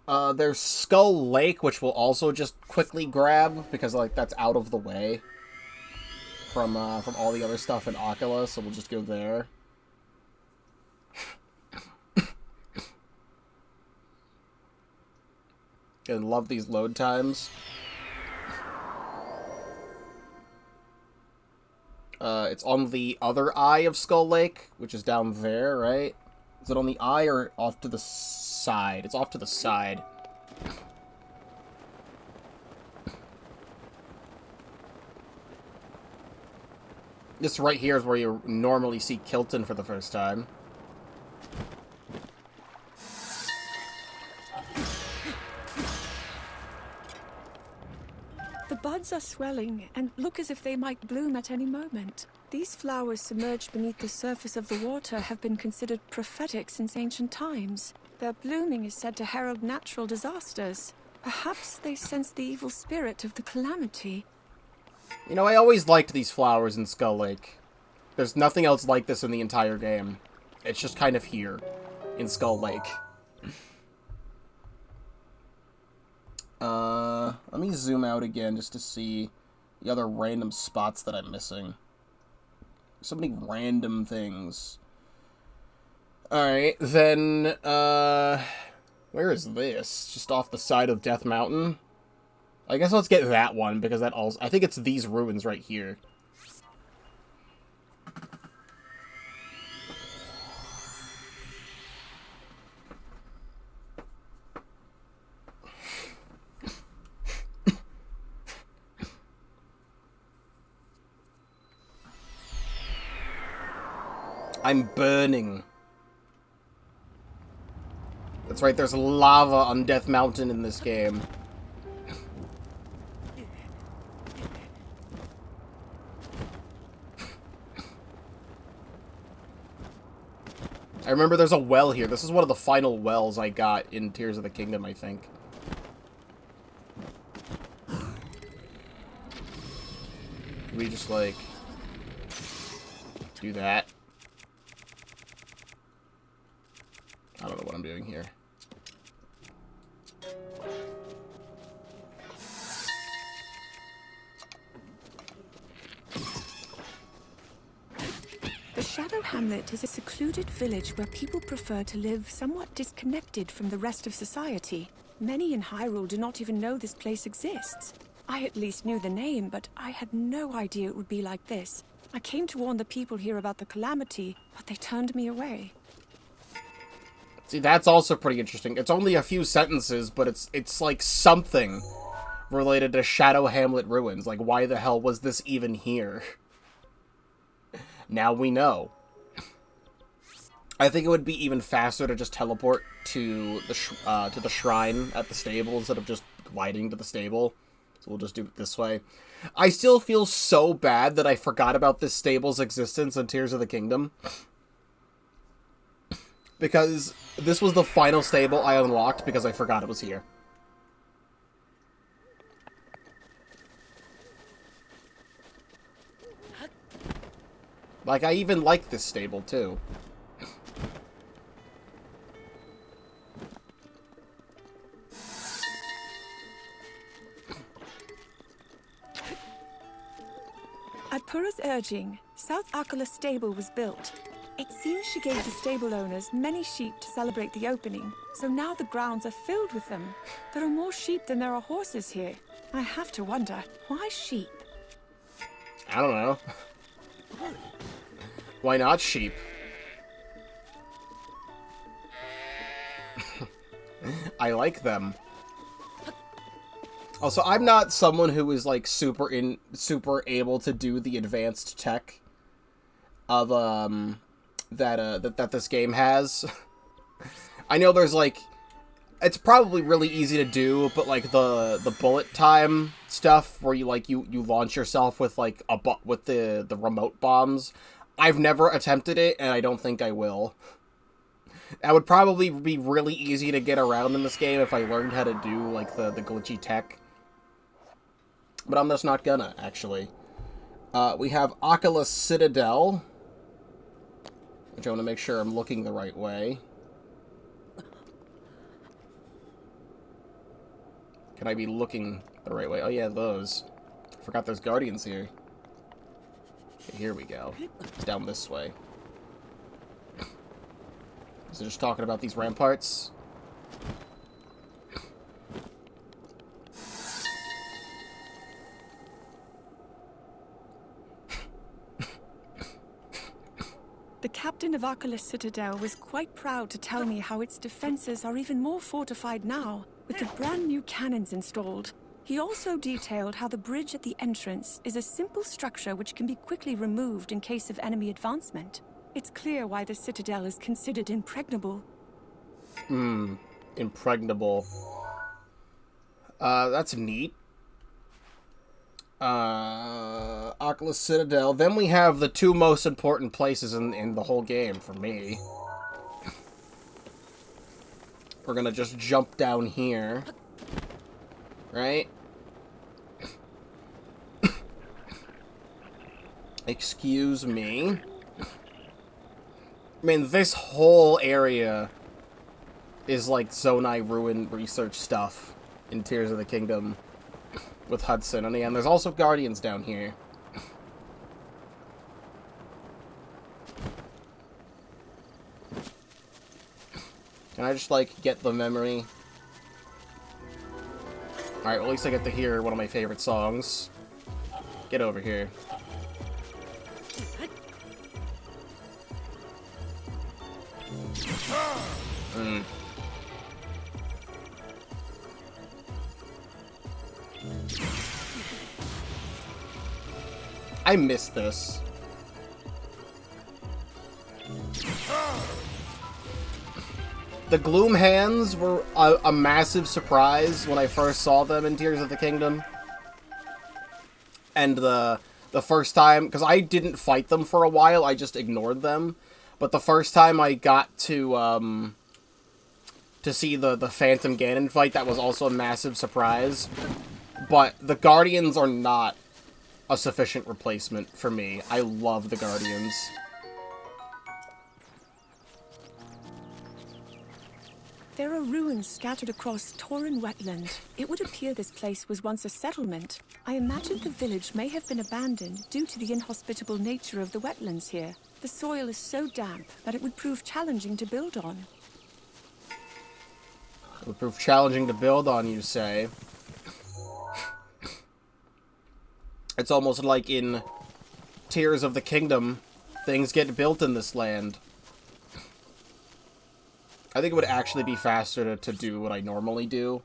There's Skull Lake, which we'll also just quickly grab, because, like, that's out of the way from all the other stuff in Ocula, so we'll just go there. And love these load times. It's on the other eye of Skull Lake, which is down there, right? Is it on the eye or off to the side? It's off to the side. This right here is where you normally see Kilton for the first time. The buds are swelling and look as if they might bloom at any moment. These flowers submerged beneath the surface of the water have been considered prophetic since ancient times. Their blooming is said to herald natural disasters. Perhaps they sense the evil spirit of the calamity. You know, I always liked these flowers in Skull Lake. There's nothing else like this in the entire game. It's just kind of here, in Skull Lake. Let me zoom out again just to see the other random spots that I'm missing. So many random things. Alright, then, where is this? Just off the side of Death Mountain? I guess let's get that one, because that also... I think it's these ruins right here. I'm burning. That's right, there's lava on Death Mountain in this game. I remember there's a well here. This is one of the final wells I got in Tears of the Kingdom, I think. Can we just, like, do that? I don't know what I'm doing here. The Shadow Hamlet is a secluded village where people prefer to live somewhat disconnected from the rest of society. Many in Hyrule do not even know this place exists. I at least knew the name, but I had no idea it would be like this. I came to warn the people here about the calamity, but they turned me away. See, that's also pretty interesting. It's only a few sentences, but it's like something related to Shadow Hamlet ruins. Like, why the hell was this even here? Now we know. I think it would be even faster to just teleport to the shrine at the stable instead of just gliding to the stable. So we'll just do it this way. I still feel so bad that I forgot about this stable's existence in Tears of the Kingdom. Because this was the final stable I unlocked because I forgot it was here. Like, I even like this stable, too. Pura's urging, South Akala stable was built. It seems she gave the stable owners many sheep to celebrate the opening, so now the grounds are filled with them. There are more sheep than there are horses here. I have to wonder, why sheep? I don't know. Why not sheep? I like them. Also, I'm not someone who is like super able to do the advanced tech of that this game has. I know there's like, it's probably really easy to do, but like the bullet time stuff where you like you launch yourself with like with the remote bombs, I've never attempted it and I don't think I will. That would probably be really easy to get around in this game if I learned how to do like the glitchy tech. But I'm just not gonna, actually. We have Akala Citadel, which I want to make sure I'm looking the right way. Can I be looking the right way? Oh yeah, those. Forgot there's guardians here. Okay, here we go. It's down this way. So just talking about these ramparts. The captain of Akala Citadel was quite proud to tell me how its defenses are even more fortified now, with the brand new cannons installed. He also detailed how the bridge at the entrance is a simple structure which can be quickly removed in case of enemy advancement. It's clear why the citadel is considered impregnable. Impregnable. That's neat. Akala Citadel. Then we have the two most important places in the whole game for me. We're gonna just jump down here. Right? Excuse me. I mean, this whole area is like Zonai Ruin research stuff in Tears of the Kingdom with Hudson. And again, there's also Guardians down here. Can I just, like, get the memory? Alright, well, at least I get to hear one of my favorite songs. Get over here. I miss this. The Gloom Hands were a massive surprise when I first saw them in Tears of the Kingdom. And the first time, because I didn't fight them for a while, I just ignored them. But the first time I got to see the Phantom Ganon fight, that was also a massive surprise. But the Guardians are not a sufficient replacement for me. I love the Guardians. There are ruins scattered across Tauren wetland. It would appear this place was once a settlement. I imagine the village may have been abandoned due to the inhospitable nature of the wetlands here. The soil is so damp that it would prove challenging to build on. It would prove challenging to build on, you say? It's almost like in Tears of the Kingdom, things get built in this land. I think it would actually be faster to do what I normally do,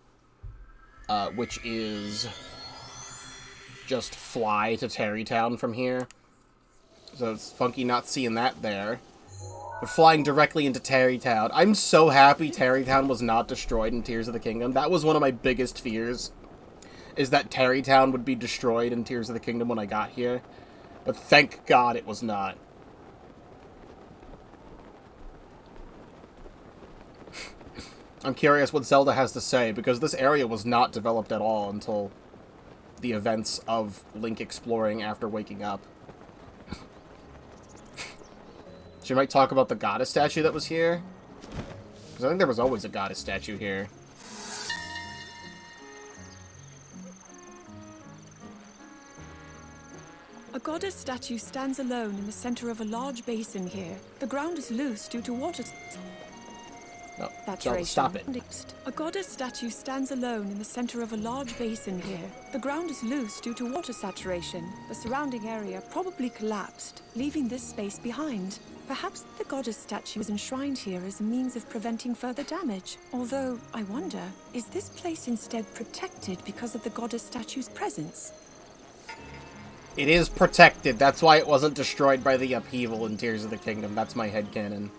which is just fly to Tarrytown from here. So it's funky not seeing that there. But flying directly into Tarrytown. I'm so happy Tarrytown was not destroyed in Tears of the Kingdom. That was one of my biggest fears, is that Tarrytown would be destroyed in Tears of the Kingdom when I got here. But thank God it was not. I'm curious what Zelda has to say, because this area was not developed at all until the events of Link exploring after waking up. She might talk about the goddess statue that was here. Because I think there was always a goddess statue here. A goddess statue stands alone in the center of a large basin here. The ground is loose due to water No, saturation. stop it. A goddess statue stands alone in the center of a large basin here. The ground is loose due to water saturation. The surrounding area probably collapsed, leaving this space behind. Perhaps the goddess statue is enshrined here as a means of preventing further damage. Although, I wonder, is this place instead protected because of the goddess statue's presence? It is protected. That's why it wasn't destroyed by the upheaval in Tears of the Kingdom. That's my headcanon.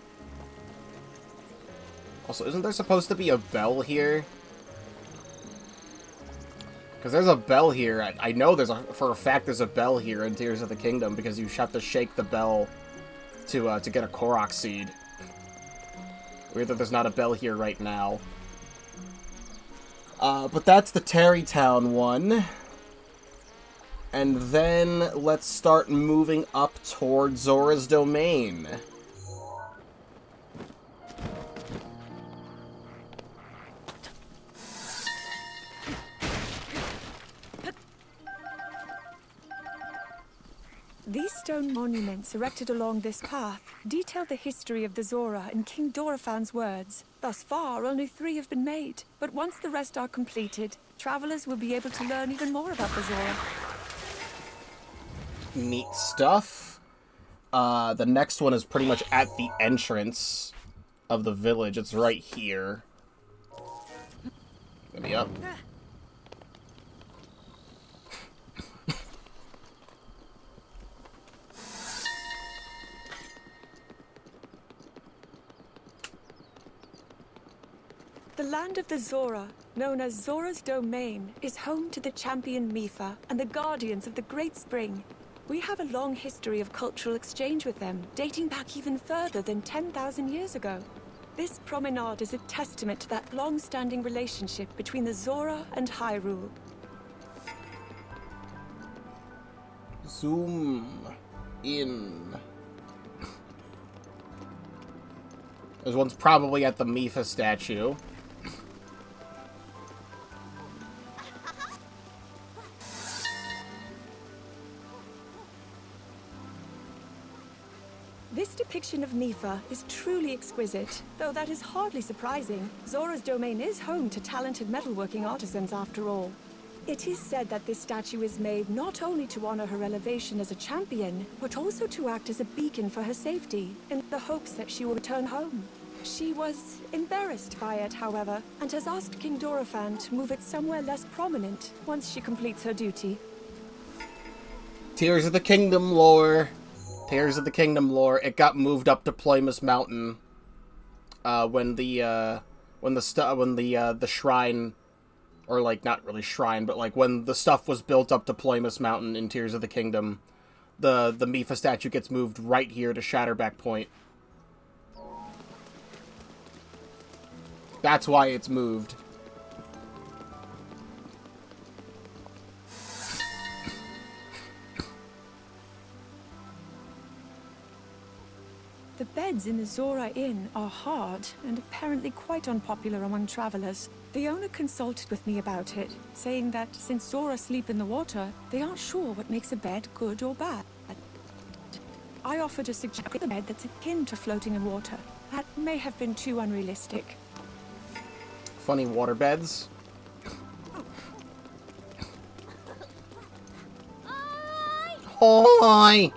Also, isn't there supposed to be a bell here? Because there's a bell here. I know for a fact there's a bell here in Tears of the Kingdom because you have to shake the bell to get a Korok seed. Weird that there's not a bell here right now. But that's the Tarrytown one. And then let's start moving up toward Zora's Domain. These stone monuments erected along this path detail the history of the Zora in King Dorofan's words. Thus far, only 3 have been made, but once the rest are completed, travelers will be able to learn even more about the Zora. Neat stuff. The next one is pretty much at the entrance of the village. It's right here. Let me up. The land of the Zora, known as Zora's Domain, is home to the champion Mipha and the guardians of the Great Spring. We have a long history of cultural exchange with them, dating back even further than 10,000 years ago. This promenade is a testament to that long-standing relationship between the Zora and Hyrule. Zoom in. This one's probably at the Mipha statue. This depiction of Mipha is truly exquisite, though that is hardly surprising. Zora's Domain is home to talented metalworking artisans after all. It is said that this statue is made not only to honor her elevation as a champion, but also to act as a beacon for her safety, in the hopes that she will return home. She was embarrassed by it, however, and has asked King Dorofan to move it somewhere less prominent once she completes her duty. Tears of the Kingdom lore. Tears of the Kingdom lore. It got moved up to Ploymus Mountain when the shrine, or like not really shrine, but like when the stuff was built up to Ploymus Mountain in Tears of the Kingdom, the Mipha statue gets moved right here to Shatterback Point. That's why it's moved. The beds in the Zora Inn are hard and apparently quite unpopular among travelers. The owner consulted with me about it, saying that since Zora sleep in the water, they aren't sure what makes a bed good or bad. I offered a suggestion, a bed that's akin to floating in water. That may have been too unrealistic. Funny water beds. Hi!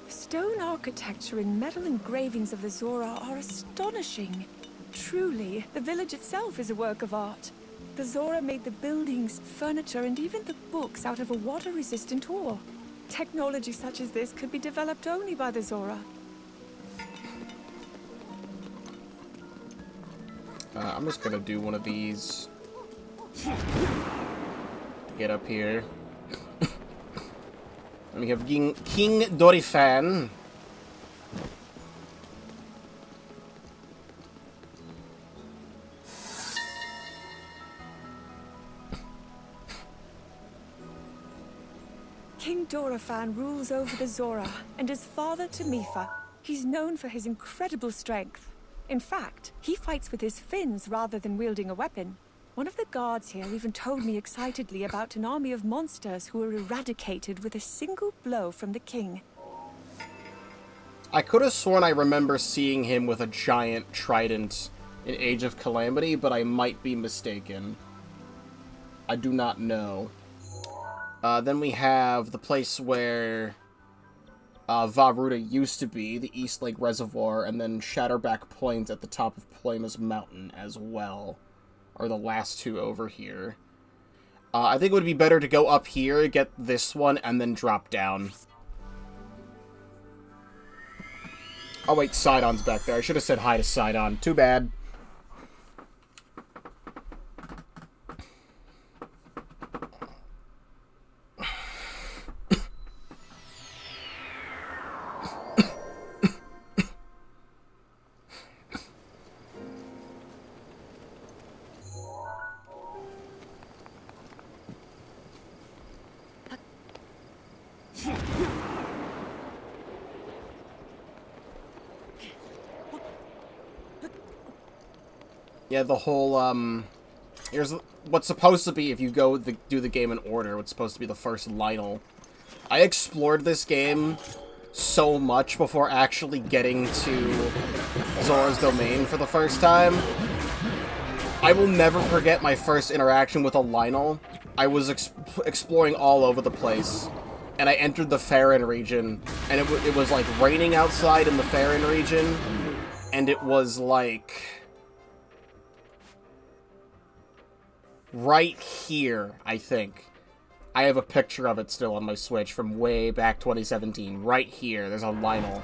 Stone architecture and metal engravings of the Zora are astonishing. Truly, the village itself is a work of art. The Zora made the buildings, furniture, and even the books out of a water-resistant ore. Technology such as this could be developed only by the Zora. I'm just gonna do one of these. Get up here. And we have King Dorifan. King Dorofan rules over the Zora and is father to Mipha. He's known for his incredible strength. In fact, he fights with his fins rather than wielding a weapon. One of the guards here even told me excitedly about an army of monsters who were eradicated with a single blow from the king. I could have sworn I remember seeing him with a giant trident in Age of Calamity, but I might be mistaken. I do not know. Then we have the place where Vah-Ruta used to be, the East Lake Reservoir, and then Shatterback Point at the top of Ploymus Mountain as well. Are the last two over here. I think it would be better to go up here, get this one, and then drop down. Oh wait, Sidon's back there. I should have said hi to Sidon. Too bad. Yeah, the whole, here's what's supposed to be, if you go do the game in order, what's supposed to be the first Lionel. I explored this game so much before actually getting to Zora's Domain for the first time. I will never forget my first interaction with a Lionel. I was exploring all over the place, and I entered the Faron region, and it was like raining outside in the Faron region, and it was like right here, I think. I have a picture of it still on my Switch from way back 2017. Right here, there's a Lionel.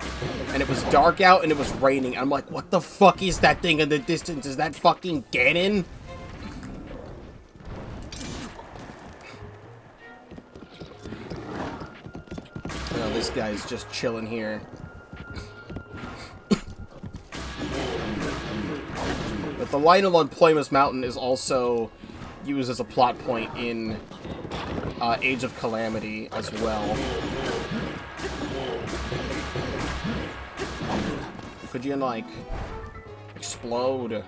And it was dark out and it was raining. I'm like, what the fuck is that thing in the distance? Is that fucking Ganon? Oh, this guy's just chilling here. But the Lionel on Ploymus Mountain is also used as a plot point in Age of Calamity as well. Could you, like, explode?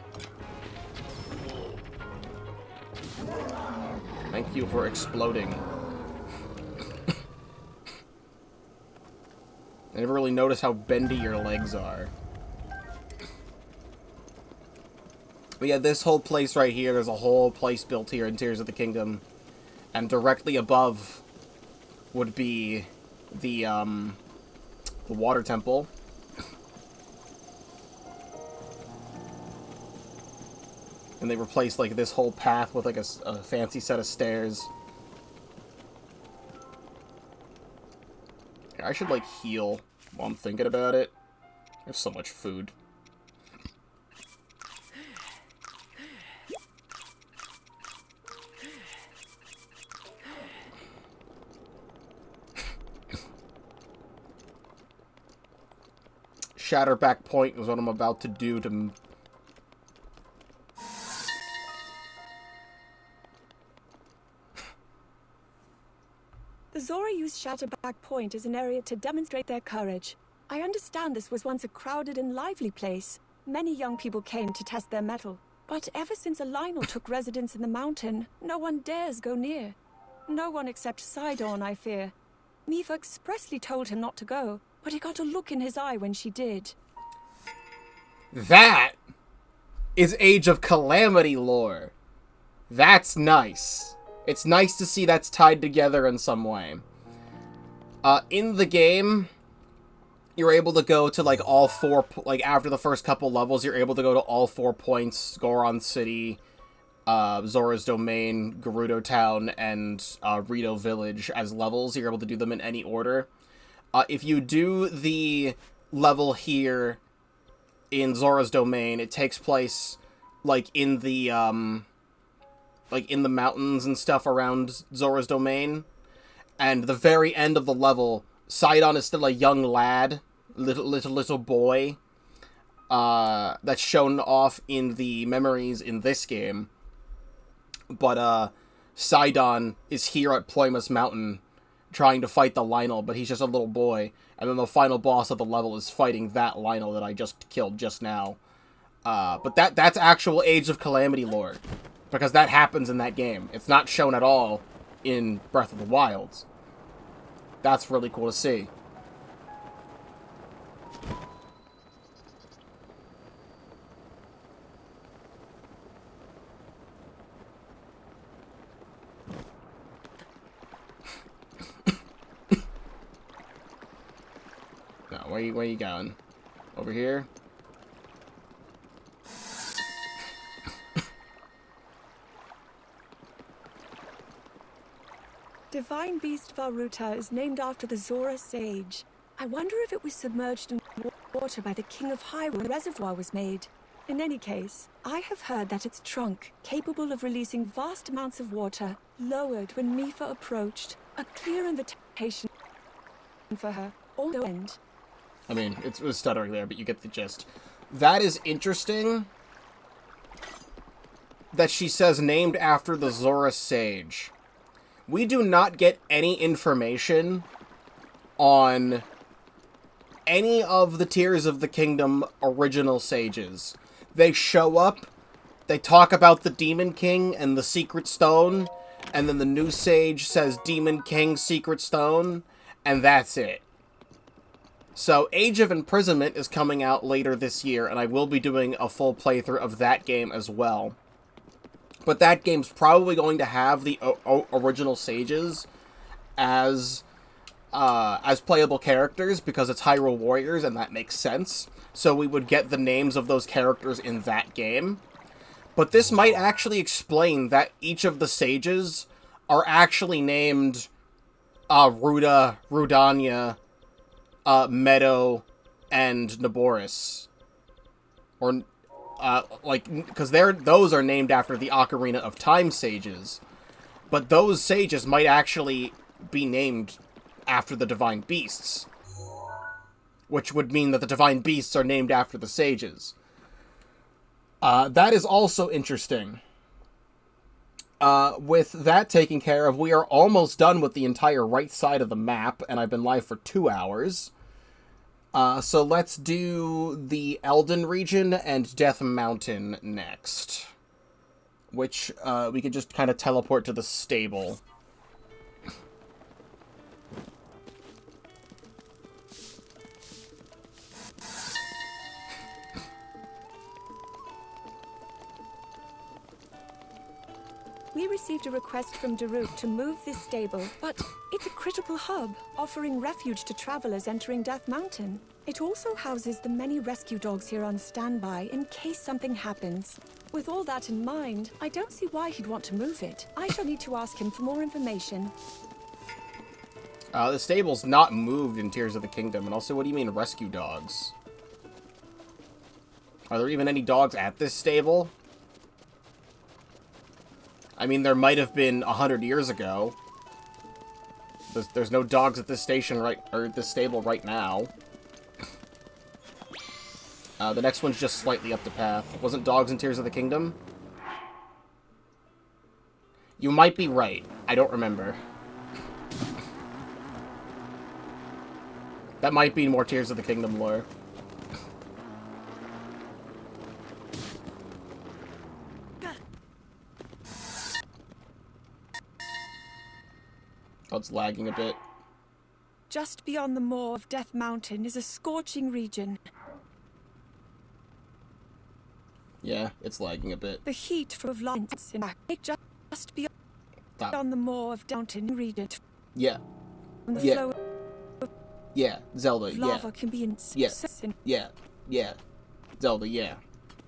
Thank you for exploding. I never really noticed how bendy your legs are. But yeah, this whole place right here, there's a whole place built here in Tears of the Kingdom. And directly above would be the water temple. And they replaced, like, this whole path with, like, a fancy set of stairs. I should, like, heal while I'm thinking about it. I have so much food. Shatterback Point is what I'm about to do to... The Zora used Shatterback Point as an area to demonstrate their courage. I understand this was once a crowded and lively place. Many young people came to test their mettle. But ever since a Lionel took residence in the mountain, no one dares go near. No one except Sidon, I fear. Mifa expressly told him not to go, but he got a look in his eye when she did. That is Age of Calamity lore. That's nice. It's nice to see that's tied together in some way. In the game, you're able to go to, like, all four... Like, after the first couple levels, you're able to go to all 4 points. Goron City, Zora's Domain, Gerudo Town, and Rito Village as levels. You're able to do them in any order. If you do the level here in Zora's Domain, it takes place, like, in the mountains and stuff around Zora's Domain. And the very end of the level, Sidon is still a young lad, little boy, that's shown off in the memories in this game. But, Sidon is here at Ploymus Mountain, trying to fight the Lionel, but he's just a little boy. And then the final boss of the level is fighting that Lionel that I just killed just now. But that's actual Age of Calamity lore. Because that happens in that game. It's not shown at all in Breath of the Wild. That's really cool to see. No, where you going? Over here? Divine Beast Varuta is named after the Zora Sage. I wonder if it was submerged in water by the King of Hyrule when the reservoir was made. In any case, I have heard that its trunk, capable of releasing vast amounts of water, lowered when Mifa approached. A clear invitation for her. All no end. I mean, it was stuttering there, but you get the gist. That is interesting that she says named after the Zora Sage. We do not get any information on any of the Tears of the Kingdom original sages. They show up, they talk about the Demon King and the Secret Stone, and then the new sage says Demon King, Secret Stone, and that's it. So, Age of Imprisonment is coming out later this year, and I will be doing a full playthrough of that game as well. But that game's probably going to have the original sages as playable characters, because it's Hyrule Warriors, and that makes sense. So we would get the names of those characters in that game. But this might actually explain that each of the sages are actually named Ruda, Rudania, Meadow, and Naboris. Or, because those are named after the Ocarina of Time sages. But those sages might actually be named after the Divine Beasts. Which would mean that the Divine Beasts are named after the sages. That is also interesting. With that taken care of, we are almost done with the entire right side of the map, and I've been live for 2 hours. So let's do the Elden region and Death Mountain next. Which, we could just kind of teleport to the stable. We received a request from Daruk to move this stable, but it's a critical hub, offering refuge to travelers entering Death Mountain. It also houses the many rescue dogs here on standby in case something happens. With all that in mind, I don't see why he'd want to move it. I shall need to ask him for more information. The stable's not moved in Tears of the Kingdom, and also, what do you mean rescue dogs? Are there even any dogs at this stable? I mean, there might have been 100 years ago. There's no dogs at this station this stable right now. The next one's just slightly up the path. Wasn't dogs in Tears of the Kingdom? You might be right. I don't remember. That might be more Tears of the Kingdom lore. Oh, it's lagging a bit. Just beyond the moor of Death Mountain is a scorching region. Yeah, it's lagging a bit. The heat from lights in back just beyond the moor of Mountain region. Yeah. The Yeah. flow Yeah, Zelda, of yeah. lava can be Yeah. Yeah. Yeah. Zelda, yeah.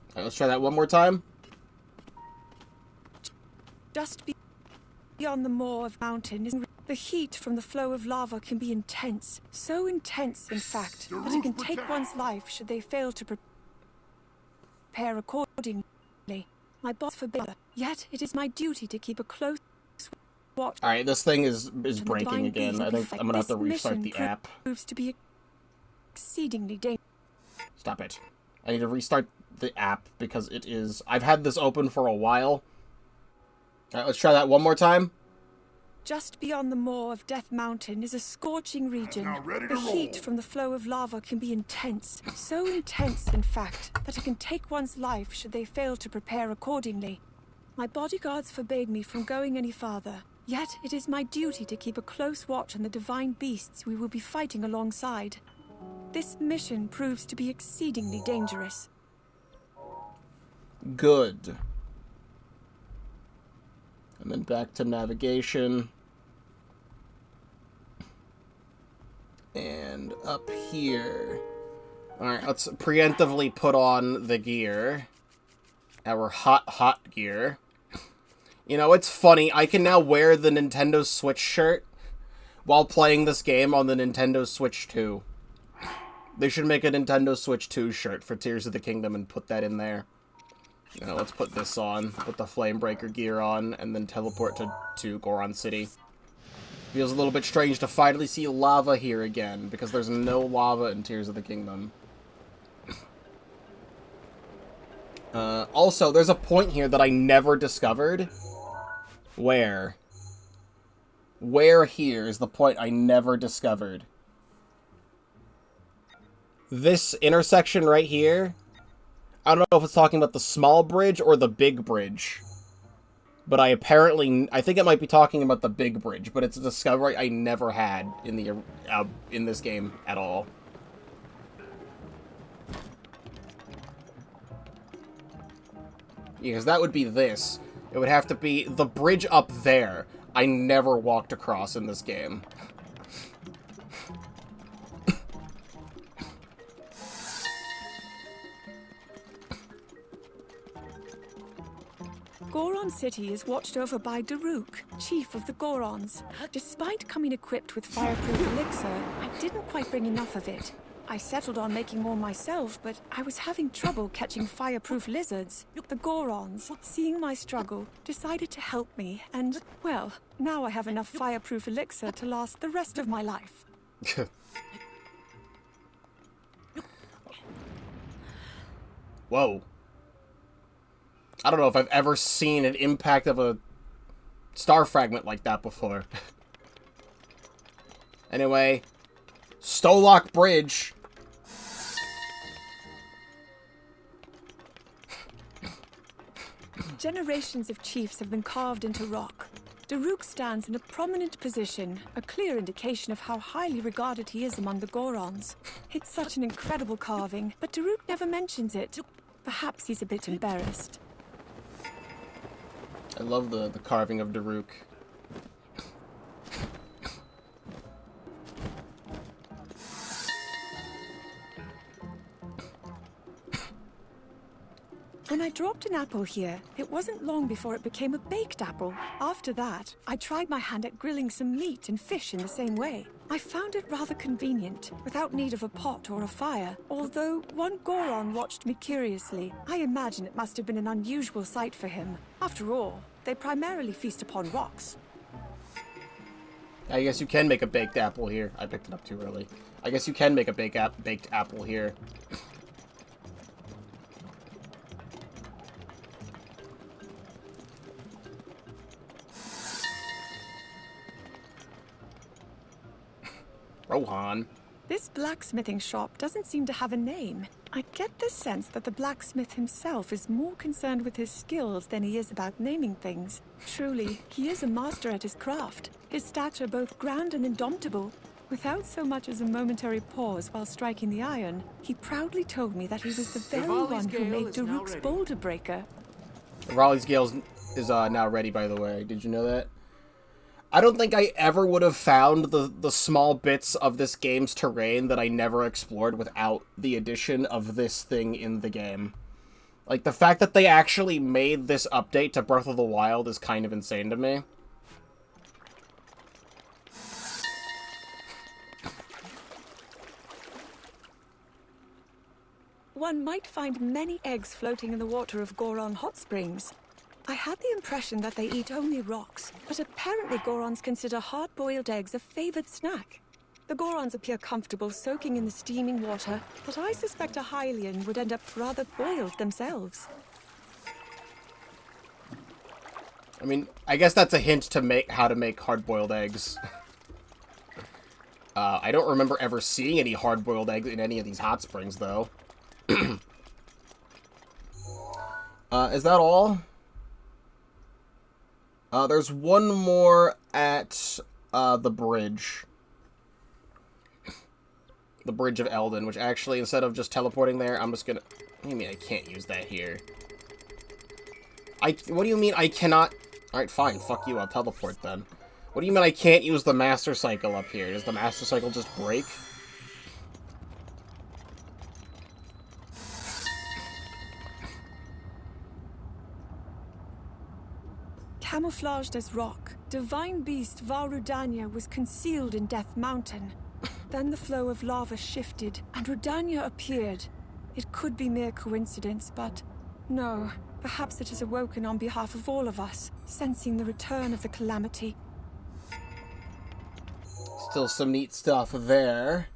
Alright, let's try that one more time. Just beyond the moor of mountain is the heat from the flow of lava can be intense. So intense, in fact, that it can take one's life should they fail to prepare accordingly. My boss forbid, yet it is my duty to keep a close watch. Alright, this thing is breaking again. I think I'm gonna have to restart the app. Proves to be exceedingly dangerous. Stop it. I need to restart the app because it is... I've had this open for a while. Alright, let's try that one more time. Just beyond the moor of Death Mountain is a scorching region. Now ready to The heat roll. from the flow of lava can be intense. So intense, in fact, that it can take one's life should they fail to prepare accordingly. My bodyguards forbade me from going any farther. Yet it is my duty to keep a close watch on the divine beasts we will be fighting alongside. This mission proves to be exceedingly dangerous. Good. And then back to navigation. And up here. Alright, let's preemptively put on the gear. Our hot gear. You know, it's funny. I can now wear the Nintendo Switch shirt while playing this game on the Nintendo Switch 2. They should make a Nintendo Switch 2 shirt for Tears of the Kingdom and put that in there. You know, let's put this on, put the Flamebreaker gear on, and then teleport to Goron City. Feels a little bit strange to finally see lava here again, because there's no lava in Tears of the Kingdom. Also, there's a point here that I never discovered. Where here is the point I never discovered. This intersection right here, I don't know if it's talking about the small bridge or the big bridge. But I think it might be talking about the big bridge, but it's a discovery I never had in this game at all. Because that would be this. It would have to be the bridge up there. I never walked across in this game. Goron City is watched over by Daruk, chief of the Gorons. Despite coming equipped with fireproof elixir, I didn't quite bring enough of it. I settled on making more myself, but I was having trouble catching fireproof lizards. The Gorons, seeing my struggle, decided to help me, and, well, now I have enough fireproof elixir to last the rest of my life. Whoa. I don't know if I've ever seen an impact of a star fragment like that before. Anyway, Stolok Bridge. Generations of chiefs have been carved into rock. Daruk stands in a prominent position, a clear indication of how highly regarded he is among the Gorons. It's such an incredible carving, but Daruk never mentions it. Perhaps he's a bit embarrassed. I love the carving of Daruk. When I dropped an apple here, it wasn't long before it became a baked apple. After that, I tried my hand at grilling some meat and fish in the same way. I found it rather convenient, without need of a pot or a fire. Although one Goron watched me curiously, I imagine it must have been an unusual sight for him. After all, they primarily feast upon rocks. I guess you can make a baked apple here. I picked it up too early. I guess you can make a baked apple here. Rohan. This blacksmithing shop doesn't seem to have a name. I get the sense that the blacksmith himself is more concerned with his skills than he is about naming things. Truly, he is a master at his craft. His stature both grand and indomitable. Without so much as a momentary pause while striking the iron, he proudly told me that he was the very one who made Daruk's boulder breaker. Raleigh's Gale is now ready, by the way. Did you know that? I don't think I ever would have found the small bits of this game's terrain that I never explored without the addition of this thing in the game. Like, the fact that they actually made this update to Breath of the Wild is kind of insane to me. One might find many eggs floating in the water of Goron hot springs. I had the impression that they eat only rocks, but apparently Gorons consider hard-boiled eggs a favored snack. The Gorons appear comfortable soaking in the steaming water, but I suspect a Hylian would end up rather boiled themselves. I mean, I guess that's a hint to how to make hard-boiled eggs. I don't remember ever seeing any hard-boiled eggs in any of these hot springs, though. Is that all? There's one more at the bridge. The Bridge of Eldin, which actually, instead of just teleporting there, I'm just gonna... What do you mean I can't use that here? What do you mean I cannot... Alright, fine. Fuck you. I'll teleport then. What do you mean I can't use the Master Cycle up here? Does the Master Cycle just break? Camouflaged as rock, divine beast Varudanya was concealed in Death Mountain. Then the flow of lava shifted, and Rudanya appeared. It could be mere coincidence, but no. Perhaps it has awoken on behalf of all of us, sensing the return of the calamity. Still some neat stuff there.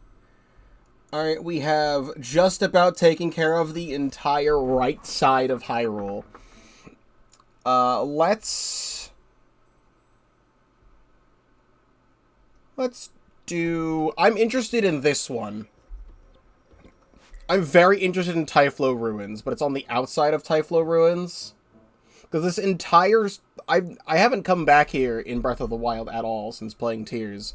Alright, we have just about taken care of the entire right side of Hyrule. Let's do... I'm interested in this one. I'm very interested in Typhlo Ruins, but it's on the outside of Typhlo Ruins. Because this entire... I haven't come back here in Breath of the Wild at all since playing Tears.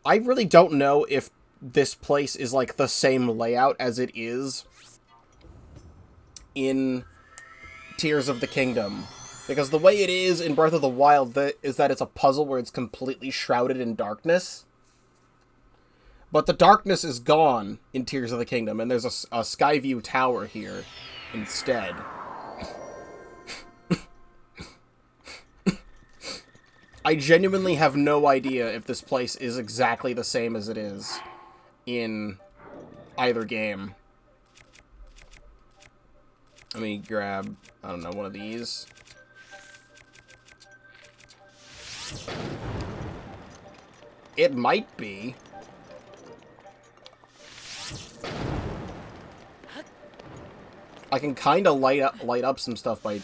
I really don't know if this place is, like, the same layout as it is in Tears of the Kingdom. Because the way it is in Breath of the Wild is that it's a puzzle where it's completely shrouded in darkness. But the darkness is gone in Tears of the Kingdom, and there's a Skyview Tower here instead. I genuinely have no idea if this place is exactly the same as it is in either game. Let me grab, I don't know, one of these. It might be. I can kind of light up some stuff by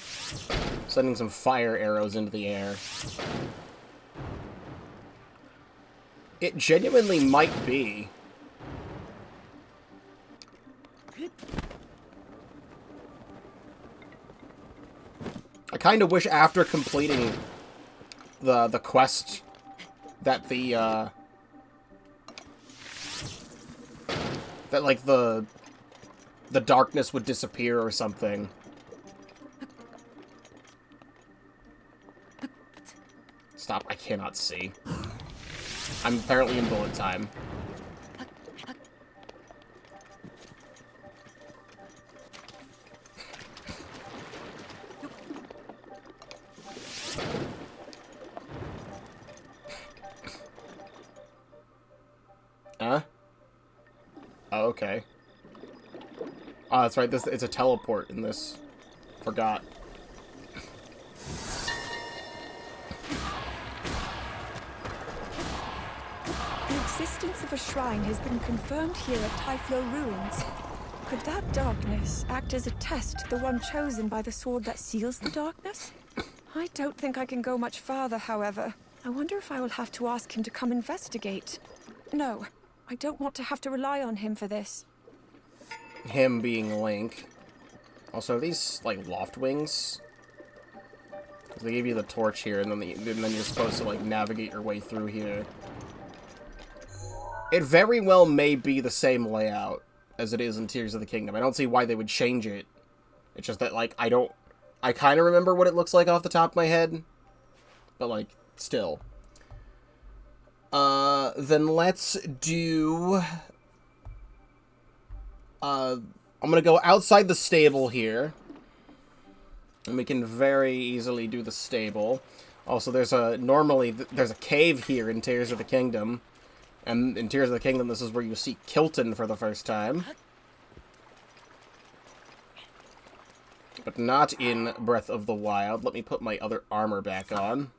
sending some fire arrows into the air. It genuinely might be. I kind of wish after completing the quest that the darkness would disappear or something. Stop, I cannot see. I'm apparently in bullet time. Huh? Oh, okay. Oh, that's right. It's a teleport in this. Forgot. The existence of a shrine has been confirmed here at Typhlo Ruins. Could that darkness act as a test to the one chosen by the sword that seals the darkness? I don't think I can go much farther, however. I wonder if I will have to ask him to come investigate. No, I don't want to have to rely on him for this. Him being Link. Also, are these, like, loft wings? Because they give you the torch here, and then you're supposed to, like, navigate your way through here. It very well may be the same layout as it is in Tears of the Kingdom. I don't see why they would change it. It's just that, like, I kind of remember what it looks like off the top of my head. But, like, still. Then let's do... I'm gonna go outside the stable here. And we can very easily do the stable. Also, there's a cave here in Tears of the Kingdom. And in Tears of the Kingdom, this is where you see Kilton for the first time. But not in Breath of the Wild. Let me put my other armor back on.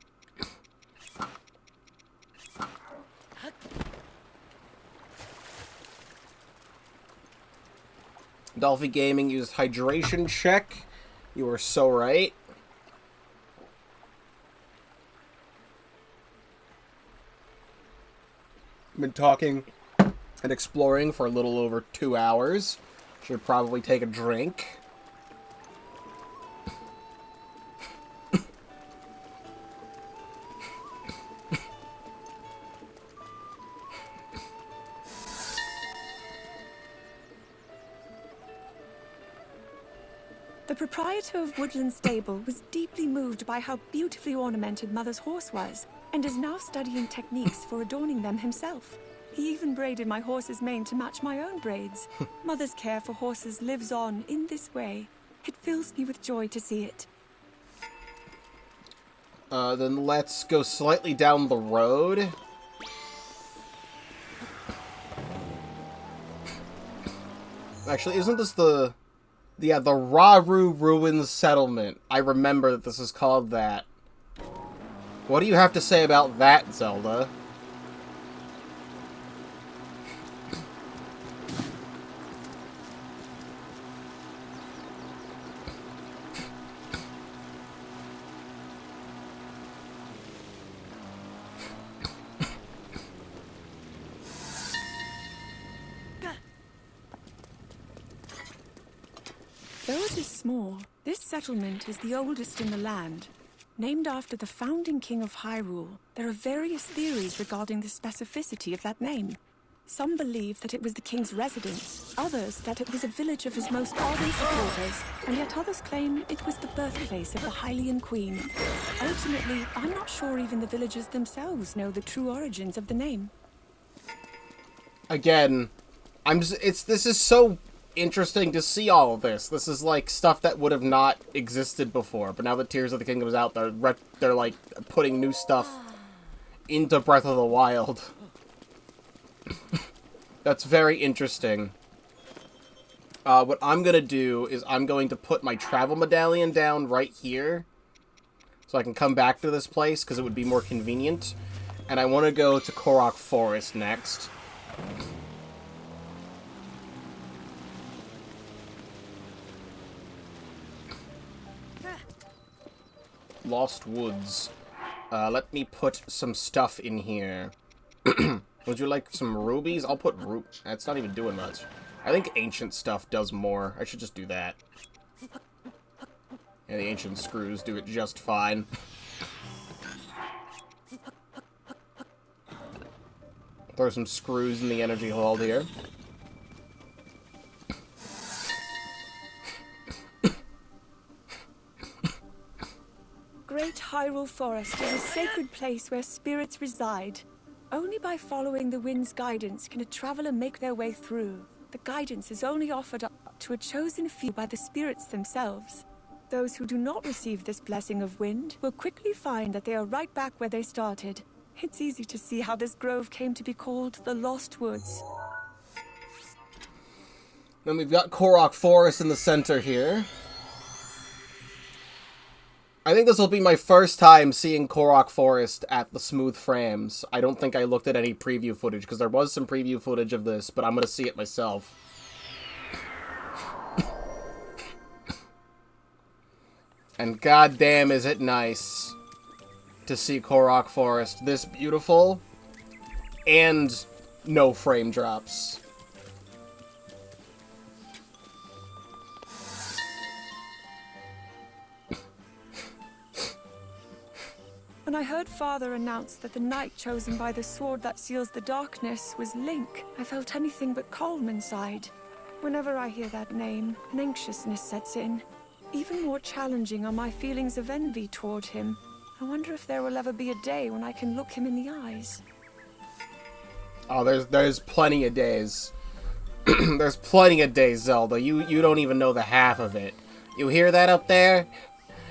Dolphy Gaming used hydration check. You were so right. Been talking and exploring for a little over 2 hours. Should probably take a drink. The proprietor of Woodland Stable was deeply moved by how beautifully ornamented Mother's horse was, and is now studying techniques for adorning them himself. He even braided my horse's mane to match my own braids. Mother's care for horses lives on in this way. It fills me with joy to see it. Then let's go slightly down the road. Actually, isn't this the... Yeah, the Raru Ruins Settlement. I remember that this is called that. What do you have to say about that, Zelda? Though it is small, this settlement is the oldest in the land. Named after the founding king of Hyrule, there are various theories regarding the specificity of that name. Some believe that it was the king's residence, others that it was a village of his most ardent supporters, and yet others claim it was the birthplace of the Hylian queen. Ultimately, I'm not sure even the villagers themselves know the true origins of the name. Again, this is so interesting to see all of this. This is like stuff that would have not existed before, but now that Tears of the Kingdom is out, they're like putting new stuff into Breath of the Wild. That's very interesting. What I'm gonna do is I'm going to put my travel medallion down right here, so I can come back to this place, because it would be more convenient. And I want to go to Korok Forest next. Lost Woods. Let me put some stuff in here. Would you like some rubies? I'll put That's not even doing much. I think ancient stuff does more. I should just do that. Yeah, the ancient screws do it just fine. Throw some screws in the energy hold here. Great Hyrule Forest is a sacred place where spirits reside. Only by following the wind's guidance can a traveler make their way through. The guidance is only offered up to a chosen few by the spirits themselves. Those who do not receive this blessing of wind will quickly find that they are right back where they started. It's easy to see how this grove came to be called the Lost Woods. Then we've got Korok Forest in the center here. I think this will be my first time seeing Korok Forest at the Smooth Frames. I don't think I looked at any preview footage, because there was some preview footage of this, but I'm going to see it myself. And goddamn is it nice to see Korok Forest this beautiful and no frame drops. When I heard Father announce that the knight chosen by the sword that seals the darkness was Link, I felt anything but calm inside. Whenever I hear that name, an anxiousness sets in. Even more challenging are my feelings of envy toward him. I wonder if there will ever be a day when I can look him in the eyes. Oh, there's plenty of days. There's plenty of days, Zelda. You don't even know the half of it. You hear that up there?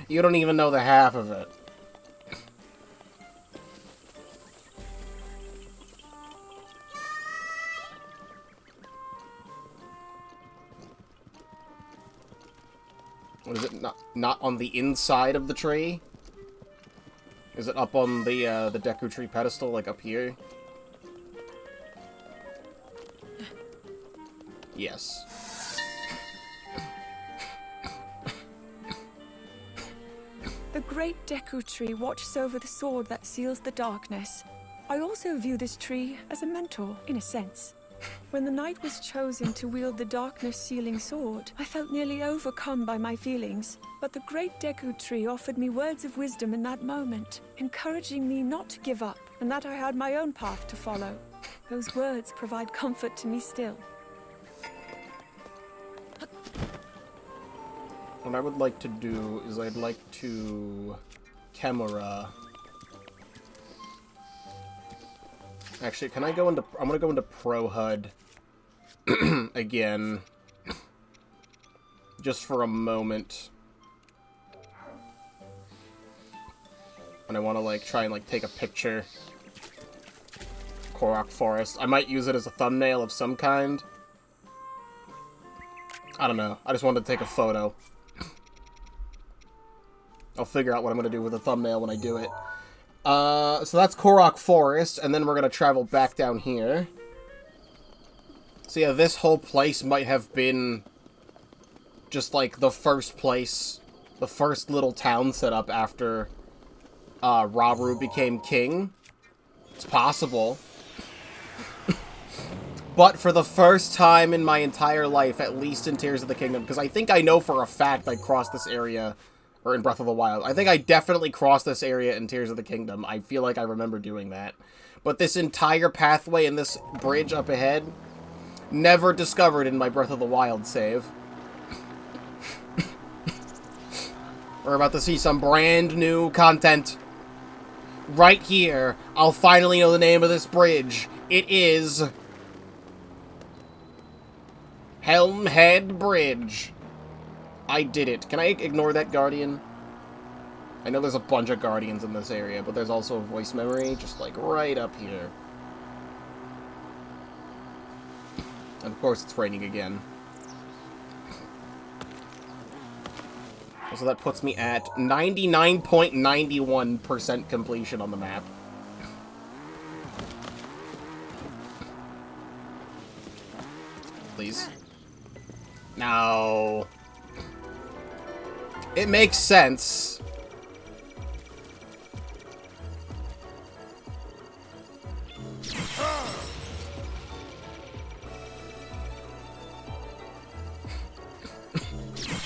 You don't even know the half of it. What is it? Not on the inside of the tree? Is it up on the Deku Tree pedestal, like up here? Yes. The great Deku Tree watches over the sword that seals the darkness. I also view this tree as a mentor, in a sense. When the knight was chosen to wield the darkness-sealing sword, I felt nearly overcome by my feelings. But the great Deku tree offered me words of wisdom in that moment, encouraging me not to give up, and that I had my own path to follow. Those words provide comfort to me still. What I would like to do is I'd like to... Camera... Actually, can I go into... I'm gonna go into Pro HUD again. Just for a moment. And I want to, like, try and, like, take a picture. Korok Forest. I might use it as a thumbnail of some kind. I don't know. I just wanted to take a photo. I'll figure out what I'm going to do with a thumbnail when I do it. So that's Korok Forest, and then we're going to travel back down here. So yeah, this whole place might have been just, like, the first place, the first little town set up after Rauru became king. It's possible. But for the first time in my entire life, at least in Tears of the Kingdom, because I think I know for a fact I crossed this area... Or in Breath of the Wild. I think I definitely crossed this area in Tears of the Kingdom. I feel like I remember doing that. But this entire pathway and this bridge up ahead, never discovered in my Breath of the Wild save. We're about to see some brand new content. Right here, I'll finally know the name of this bridge. It is... Helmhead Bridge. I did it. Can I ignore that Guardian? I know there's a bunch of Guardians in this area, but there's also a voice memory, just like right up here. And of course it's raining again. So that puts me at 99.91% completion on the map. Please. No. It makes sense.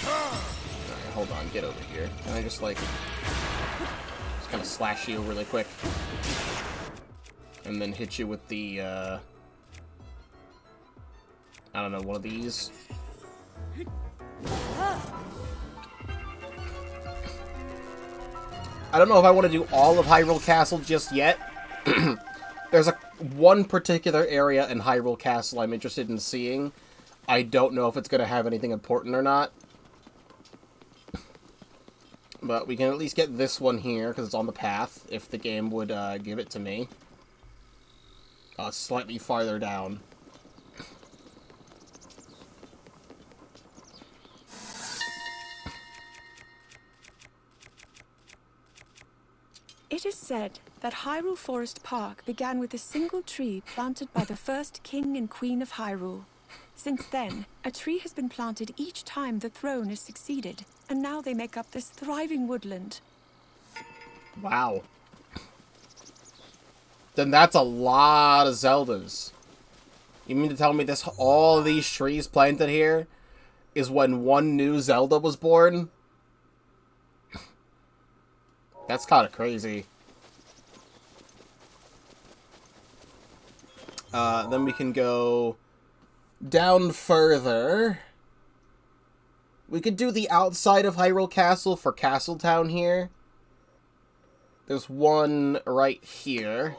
Alright, hold on, get over here. Can I just, like, just kind of slash you really quick? And then hit you with the, I don't know, one of these? I don't know if I want to do all of Hyrule Castle just yet. There's one particular area in Hyrule Castle I'm interested in seeing. I don't know if it's going to have anything important or not. But we can at least get this one here, because it's on the path, if the game would give it to me. Slightly farther down. It is said that Hyrule Forest Park began with a single tree planted by the first king and queen of Hyrule. Since then, a tree has been planted each time the throne has succeeded, and now they make up this thriving woodland. Wow. Then that's a lot of Zeldas. You mean to tell me this all these trees planted here is when one new Zelda was born? That's kind of crazy. Then we can go down further. We could do the outside of Hyrule Castle for Castletown here. There's one right here.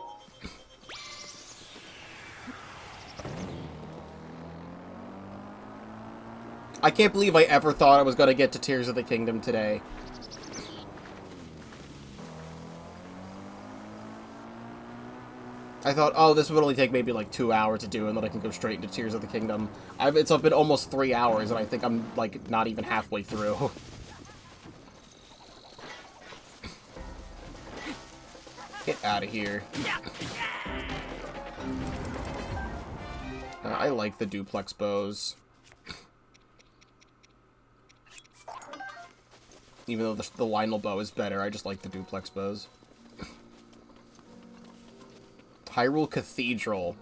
I can't believe I ever thought I was going to get to Tears of the Kingdom today. I thought, oh, this would only take maybe like 2 hours to do, and then I can go straight into Tears of the Kingdom. It's been almost 3 hours, and I think I'm, like, not even halfway through. Get out of here. I like the duplex bows. Even though the Lionel bow is better, I just like the duplex bows. Hyrule Cathedral.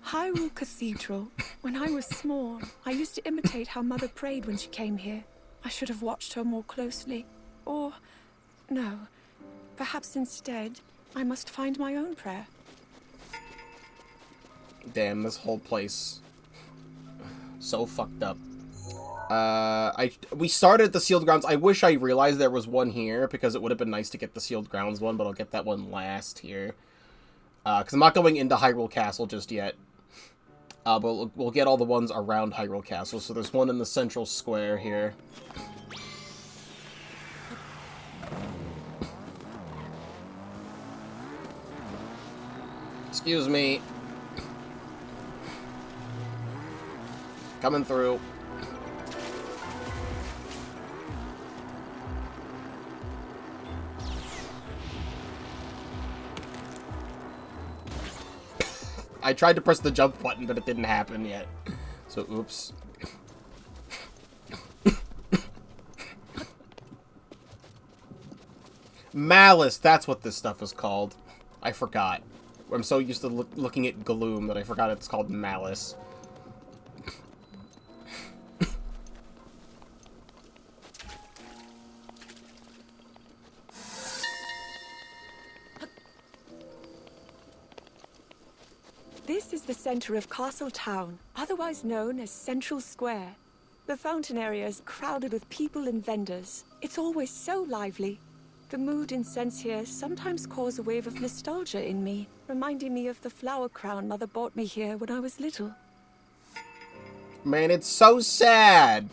Hyrule Cathedral. When I was small, I used to imitate how Mother prayed when she came here. I should have watched her more closely. Or, no. Perhaps instead, I must find my own prayer. Damn, this whole place. So fucked up. We started the Sealed Grounds. I wish I realized there was one here, because it would have been nice to get the Sealed Grounds one, but I'll get that one last here. Because I'm not going into Hyrule Castle just yet. But we'll get all the ones around Hyrule Castle. So there's one in the central square here. Excuse me. Coming through. I tried to press the jump button, but it didn't happen yet. So, oops. Malice, that's what this stuff is called. I forgot. I'm so used to looking at Gloom that I forgot it's called Malice. This is the center of Castle Town, otherwise known as Central Square. The fountain area is crowded with people and vendors. It's always so lively. The mood and scents here sometimes cause a wave of nostalgia in me, reminding me of the flower crown Mother bought me here when I was little. Man, it's so sad.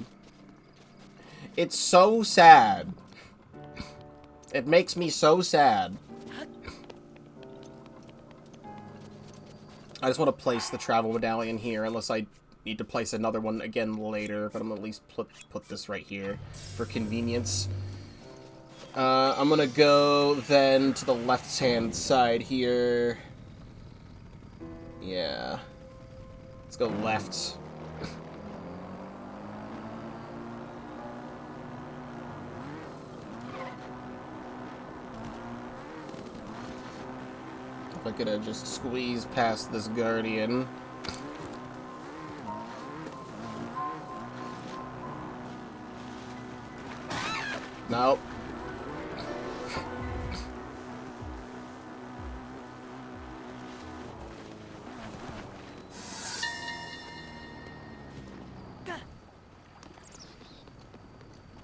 It's so sad. It makes me so sad. I just want to place the travel medallion here, unless I need to place another one again later, but I'm going to at least put this right here for convenience. I'm going to go then to the left-hand side here. Yeah. Let's go left. If I could have just squeezed past this guardian. Nope.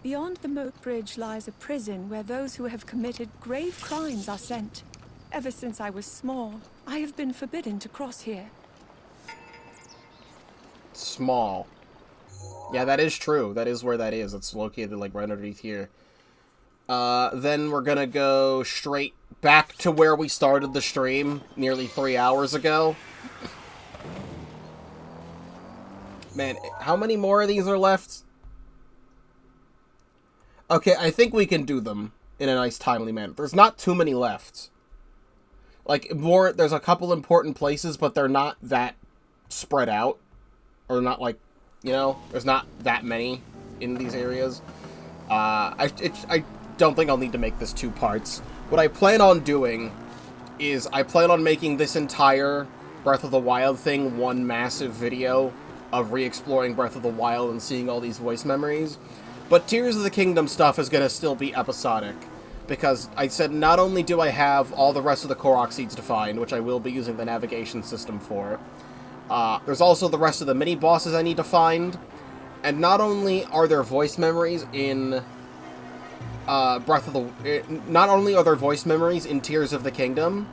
Beyond the moat bridge lies a prison where those who have committed grave crimes are sent. Ever since I was small, I have been forbidden to cross here. Small. Yeah, that is true. That is where that is. It's located, like, right underneath here. Then we're gonna go straight back to where we started the stream nearly 3 hours ago. Man, how many more of these are left? Okay, I think we can do them in a nice, timely manner. There's not too many left. Like, there's a couple important places, but they're not that spread out. Or not, like, you know, there's not that many in these areas. I don't think I'll need to make this 2 parts. What I plan on doing is I plan on making this entire Breath of the Wild thing one massive video of re-exploring Breath of the Wild and seeing all these voice memories. But Tears of the Kingdom stuff is going to still be episodic. Because I said not only do I have all the rest of the Korok Seeds to find, which I will be using the navigation system for, there's also the rest of the mini-bosses I need to find. And not only are there voice memories in not only are there voice memories in Tears of the Kingdom,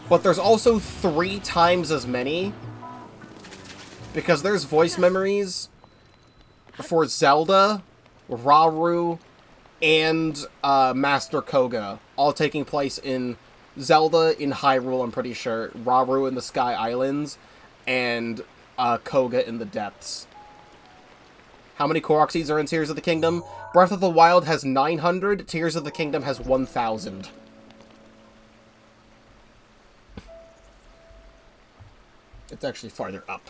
but there's also 3 times as many. Because there's voice memories for Zelda, Rauru, and Master Koga, all taking place in Zelda in Hyrule, I'm pretty sure, Rauru in the Sky Islands, and Koga in the Depths. How many Korok Seeds are in Tears of the Kingdom? Breath of the Wild has 900, Tears of the Kingdom has 1,000. It's actually farther up.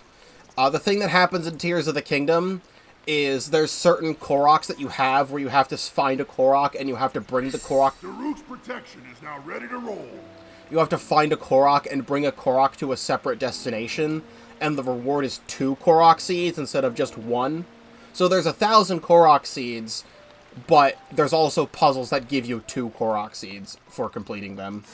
The thing that happens in Tears of the Kingdom is there's certain Koroks that you have where you have to find a Korok and you have to bring the Korok. Daruk's protection is now ready to roll. You have to find a Korok and bring a Korok to a separate destination, and the reward is 2 Korok seeds instead of just 1. So there's 1,000 Korok seeds, but there's also puzzles that give you 2 Korok seeds for completing them.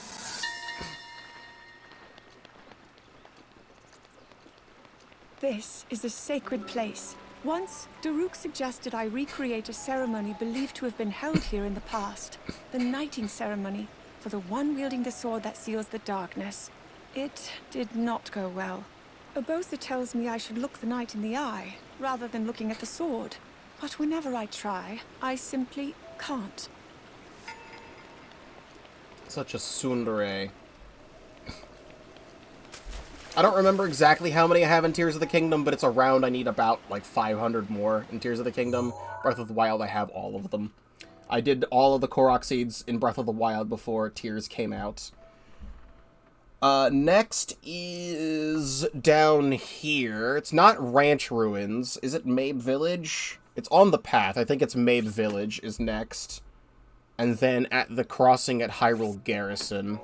This is a sacred place. Once, Daruk suggested I recreate a ceremony believed to have been held here in the past. The knighting ceremony for the one wielding the sword that seals the darkness. It did not go well. Urbosa tells me I should look the knight in the eye, rather than looking at the sword. But whenever I try, I simply can't. Such a tsundere. I don't remember exactly how many I have in Tears of the Kingdom, but it's around, I need about, like, 500 more in Tears of the Kingdom. Breath of the Wild, I have all of them. I did all of the Korok seeds in Breath of the Wild before Tears came out. Next is down here. It's not Ranch Ruins. Is it Mabe Village? It's on the path. I think it's Mabe Village is next. And then at the crossing at Hyrule Garrison.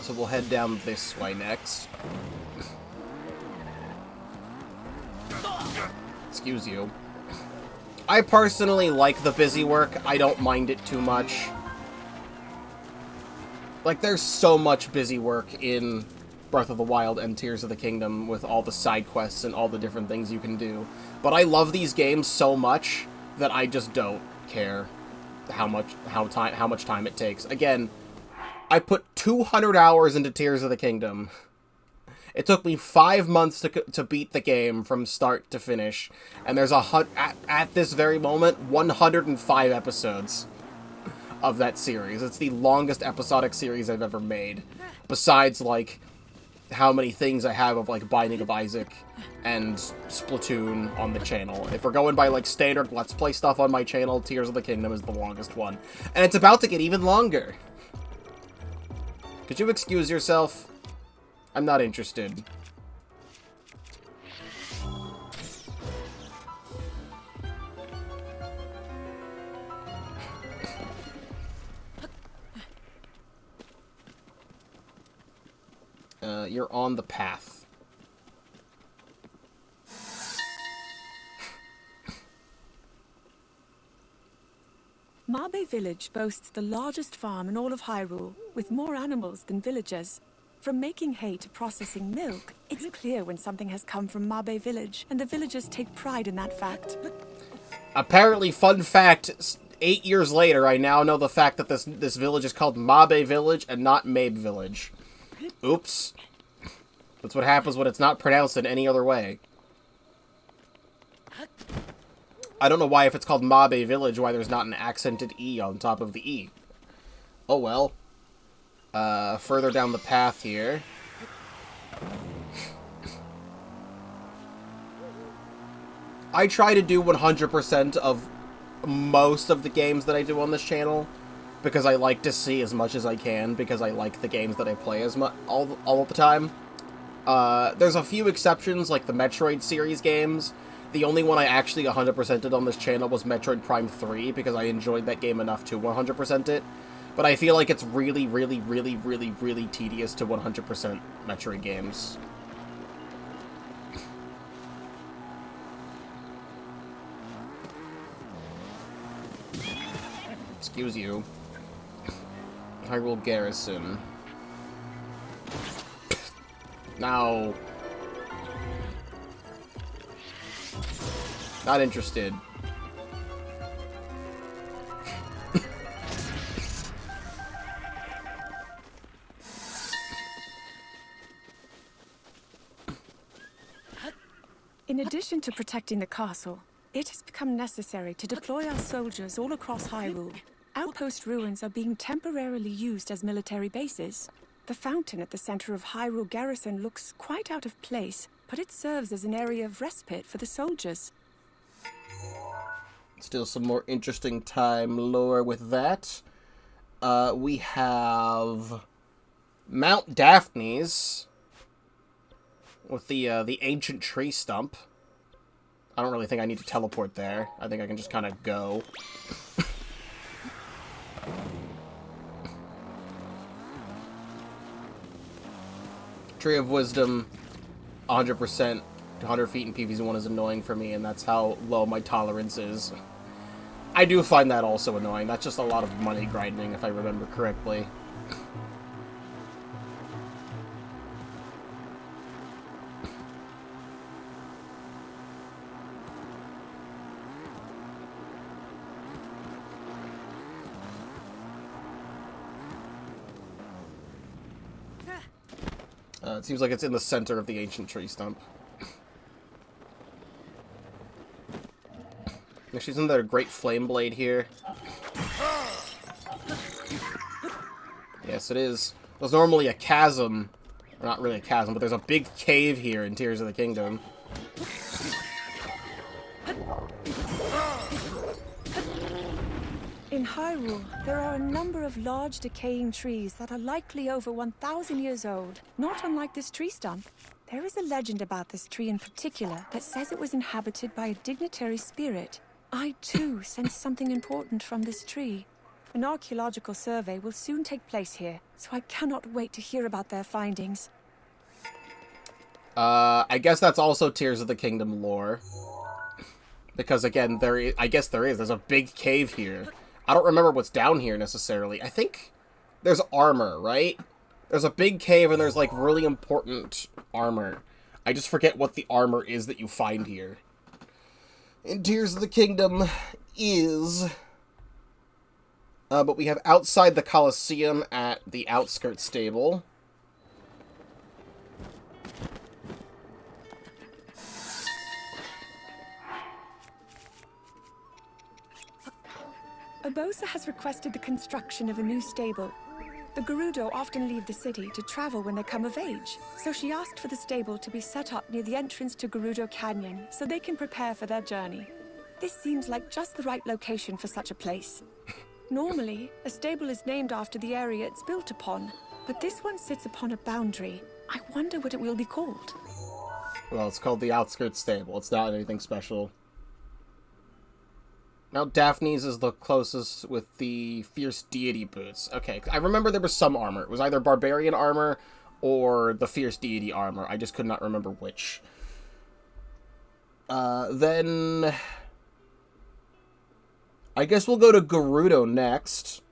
So we'll head down this way next. Excuse you. I personally like the busy work. I don't mind it too much. Like, there's so much busy work in Breath of the Wild and Tears of the Kingdom with all the side quests and all the different things you can do. But I love these games so much that I just don't care how much time it takes. Again, I put 200 hours into Tears of the Kingdom. It took me 5 months to beat the game from start to finish, and there's at this very moment 105 episodes of that series. It's the longest episodic series I've ever made, besides like how many things I have of like Binding of Isaac and Splatoon on the channel. If we're going by like standard Let's Play stuff on my channel, Tears of the Kingdom is the longest one, and it's about to get even longer. Could you excuse yourself? I'm not interested. You're on the path. Mabe Village boasts the largest farm in all of Hyrule, with more animals than villagers. From making hay to processing milk, it's clear when something has come from Mabe Village, and the villagers take pride in that fact. Apparently, fun fact, 8 years later, I now know the fact that this village is called Mabe Village and not Mabe Village. Oops. That's what happens when it's not pronounced in any other way. I don't know why, if it's called Mabe Village, why there's not an accented E on top of the E. Oh well. Further down the path here. I try to do 100% of most of the games that I do on this channel, because I like to see as much as I can, because I like the games that I play as much all the time. There's a few exceptions, like the Metroid series games. The only one I actually 100%ed on this channel was Metroid Prime 3, because I enjoyed that game enough to 100% it. But I feel like it's really, really, really, really, really tedious to 100% Metroid games. Excuse you. Hyrule Garrison. No. Not interested. In addition to protecting the castle, it has become necessary to deploy our soldiers all across Hyrule. Outpost ruins are being temporarily used as military bases. The fountain at the center of Hyrule Garrison looks quite out of place, but it serves as an area of respite for the soldiers. Still some more interesting time lore with that. We have Mount Daphne's with the ancient tree stump. I don't really think I need to teleport there. I think I can just kind of go. Tree of Wisdom, 100%, 100 feet in PvZ1 is annoying for me, and that's how low my tolerance is. I do find that also annoying. That's just a lot of money grinding, if I remember correctly. It seems like it's in the center of the ancient tree stump. She's in their great flame blade here. Yes, it is. There's normally a chasm. Or not really a chasm, but there's a big cave here in Tears of the Kingdom. In Hyrule, there are a number of large decaying trees that are likely over 1,000 years old, not unlike this tree stump. There is a legend about this tree in particular that says it was inhabited by a dignitary spirit. I, too, sense something important from this tree. An archaeological survey will soon take place here, so I cannot wait to hear about their findings. I guess that's also Tears of the Kingdom lore. Because, again, I guess there is. There's a big cave here. I don't remember what's down here, necessarily. I think there's armor, right? There's a big cave, and there's, like, really important armor. I just forget what the armor is that you find here. In Tears of the Kingdom is... but we have outside the Colosseum at the Outskirts Stable. Urbosa has requested the construction of a new stable. The Gerudo often leave the city to travel when they come of age, so she asked for the stable to be set up near the entrance to Gerudo Canyon so they can prepare for their journey. This seems like just the right location for such a place. Normally, a stable is named after the area it's built upon, but this one sits upon a boundary. I wonder what it will be called. Well, it's called the Outskirts Stable. It's not anything special. Now, Daphne's is the closest with the Fierce Deity boots. Okay, I remember there was some armor. It was either Barbarian armor or the Fierce Deity armor. I just could not remember which. Then... I guess we'll go to Gerudo next.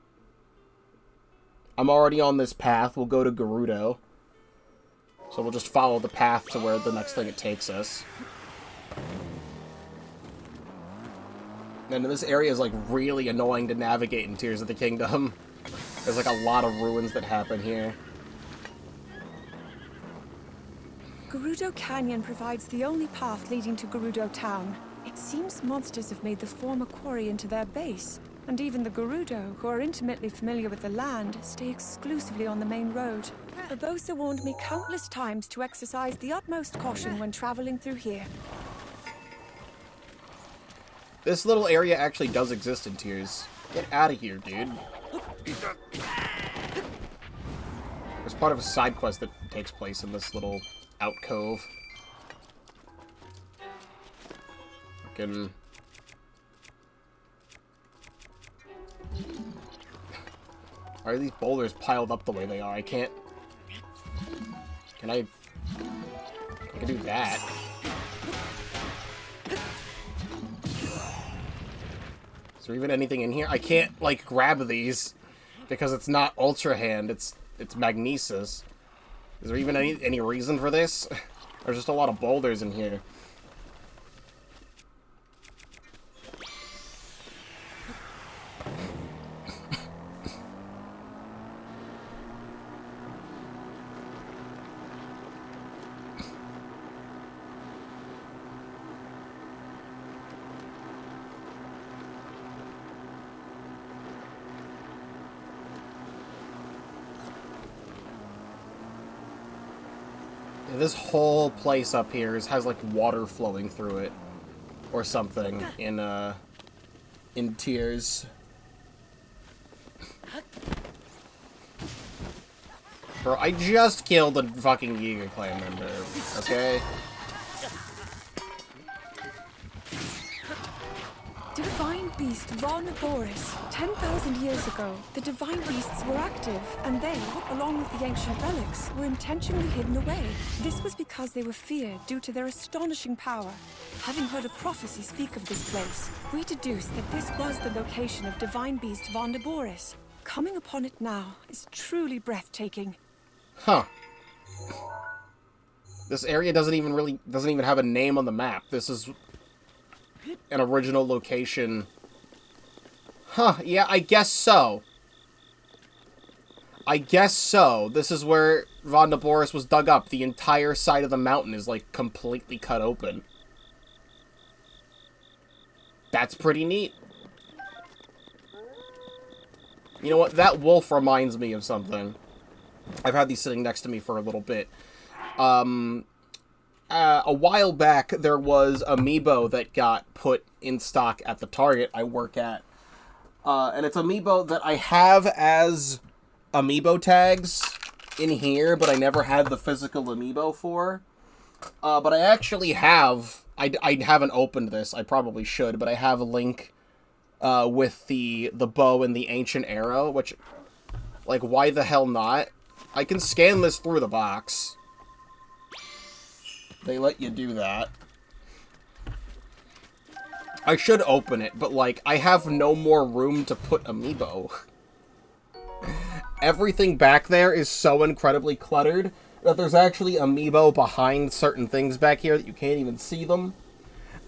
I'm already on this path. We'll go to Gerudo. So we'll just follow the path to where the next thing it takes us. And this area is, like, really annoying to navigate in Tears of the Kingdom. There's, like, a lot of ruins that happen here. Gerudo Canyon provides the only path leading to Gerudo Town. It seems monsters have made the former quarry into their base, and even the Gerudo, who are intimately familiar with the land, stay exclusively on the main road. Urbosa warned me countless times to exercise the utmost caution when traveling through here. This little area actually does exist in Tears. Get out of here, dude. There's part of a side quest that takes place in this little alcove. Fucking... Why are these boulders piled up the way they are? I can't... Can I can do that. Is there even anything in here? I can't, like, grab these because it's not Ultra Hand, it's Magnesis. Is there even any reason for this? There's just a lot of boulders in here. This whole place up here has like water flowing through it, or something in Tears. Bro, I just killed a fucking Yiga clan member, okay? beast Von Boris. 10,000 years ago, the divine beasts were active, and they, along with the ancient relics, were intentionally hidden away. This was because they were feared due to their astonishing power. Having heard a prophecy speak of this place, we deduced that this was the location of divine beast Von Boris. Coming upon it now is truly breathtaking. Huh. This area doesn't even have a name on the map. This is an original location. Huh, yeah, I guess so. I guess so. This is where Von Boris was dug up. The entire side of the mountain is, like, completely cut open. That's pretty neat. You know what? That wolf reminds me of something. I've had these sitting next to me for a little bit. A while back, there was Amiibo that got put in stock at the Target I work at. And it's Amiibo that I have as Amiibo tags in here, but I never had the physical Amiibo for. But I actually have... I haven't opened this. I probably should, but I have a link with the bow and the ancient arrow, which... Like, why the hell not? I can scan this through the box. They let you do that. I should open it, but, like, I have no more room to put Amiibo. Everything back there is so incredibly cluttered that there's actually Amiibo behind certain things back here that you can't even see them.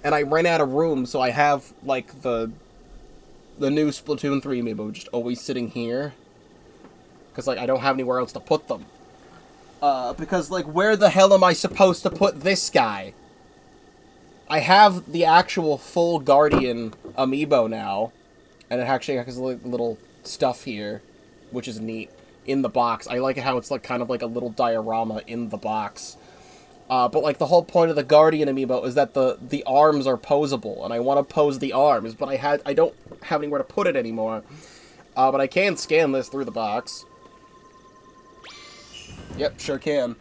And I ran out of room, so I have, like, the new Splatoon 3 Amiibo just always sitting here. Because, like, I don't have anywhere else to put them. Because, like, where the hell am I supposed to put this guy? I have the actual full Guardian Amiibo now. And it actually has little stuff here, which is neat, in the box. I like how it's, like, kind of like a little diorama in the box. But, like, the whole point of the Guardian Amiibo is that the arms are posable, and I want to pose the arms, but I don't have anywhere to put it anymore. But I can scan this through the box. Yep, sure can.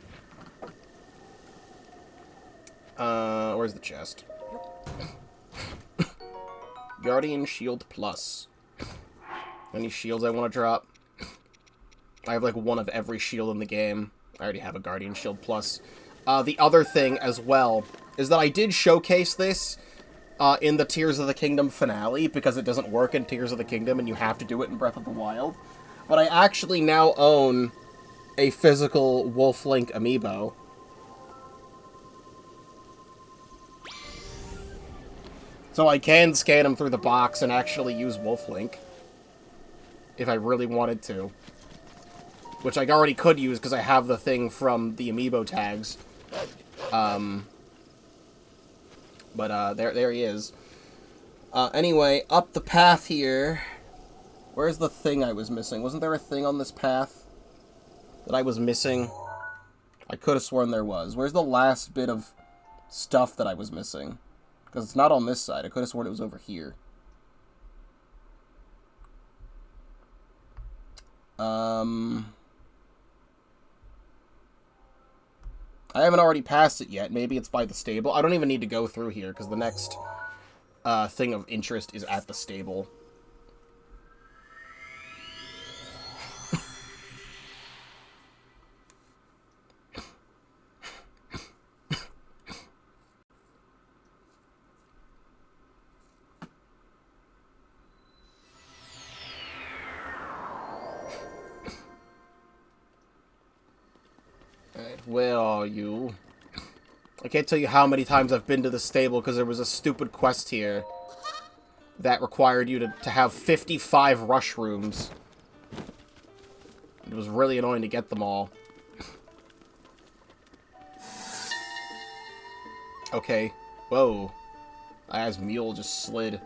Where's the chest? Guardian Shield Plus. Any shields I want to drop? I have, like, one of every shield in the game. I already have a Guardian Shield Plus. The other thing, as well, is that I did showcase this in the Tears of the Kingdom finale, because it doesn't work in Tears of the Kingdom, and you have to do it in Breath of the Wild. But I actually now own a physical Wolf Link Amiibo. So I can scan him through the box and actually use Wolf Link. If I really wanted to. Which I already could use because I have the thing from the Amiibo tags. There he is. Anyway, up the path here. Where's the thing I was missing? Wasn't there a thing on this path that I was missing? I could have sworn there was. Where's the last bit of stuff that I was missing? Because it's not on this side. I could have sworn it was over here. I haven't already passed it yet. Maybe it's by the stable. I don't even need to go through here, because the next thing of interest is at the stable. Where are you? I can't tell you how many times I've been to the stable because there was a stupid quest here that required you to have 55 rush rooms. It was really annoying to get them all. Okay. Whoa. As mule just slid.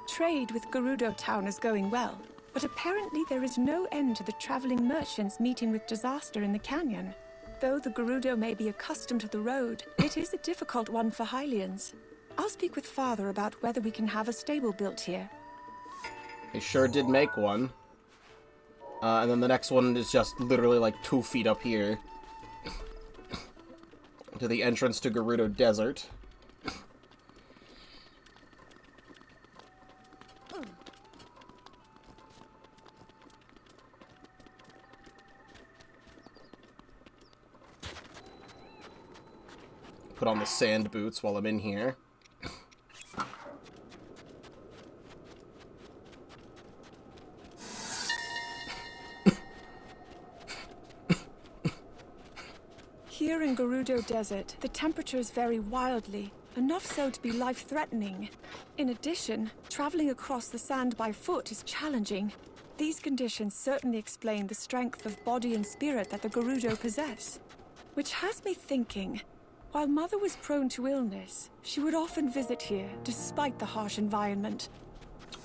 Trade with Gerudo Town is going well, but apparently there is no end to the traveling merchants meeting with disaster in the canyon. Though the Gerudo may be accustomed to the road, it is a difficult one for Hylians. I'll speak with Father about whether we can have a stable built here. They sure did make one. And then the next one is just literally like 2 feet up here. To the entrance to Gerudo Desert. put on the sand boots while I'm in here. Here in Gerudo Desert, the temperatures vary wildly, enough so to be life-threatening. In addition, traveling across the sand by foot is challenging. These conditions certainly explain the strength of body and spirit that the Gerudo possess. Which has me thinking, while Mother was prone to illness, she would often visit here, despite the harsh environment.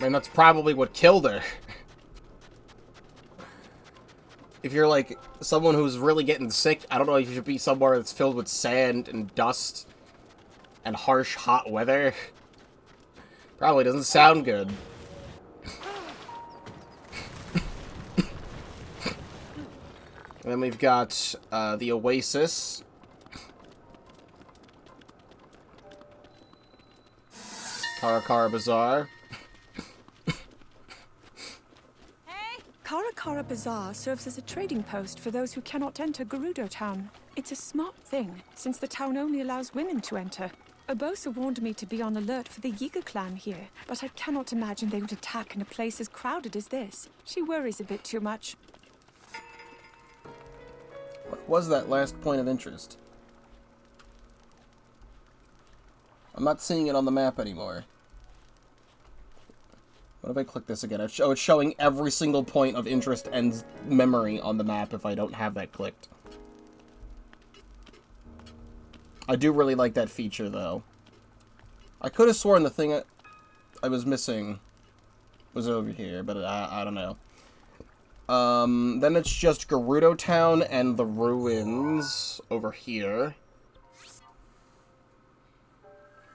And that's probably what killed her. If you're, like, someone who's really getting sick, I don't know if you should be somewhere that's filled with sand and dust and harsh, hot weather. Probably doesn't sound good. And then we've got the Oasis. Karakara Bazaar. Karakara Bazaar serves as a trading post for those who cannot enter Gerudo Town. It's a smart thing, since the town only allows women to enter. Urbosa warned me to be on alert for the Yiga clan here, but I cannot imagine they would attack in a place as crowded as this. She worries a bit too much. What was that last point of interest? I'm not seeing it on the map anymore. What if I click this again? Oh, it's showing every single point of interest and memory on the map if I don't have that clicked. I do really like that feature, though. I could have sworn the thing I was missing was over here, but I don't know. Then it's just Gerudo Town and the ruins over here.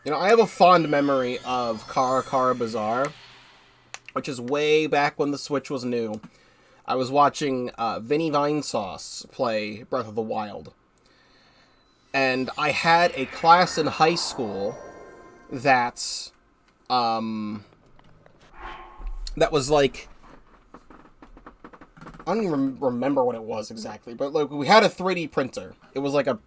You know, I have a fond memory of Karakara Bazaar, which is way back when the Switch was new. I was watching Vinny Vinesauce play Breath of the Wild. And I had a class in high school that was like, I don't even remember what it was exactly, but like we had a 3D printer. It was like a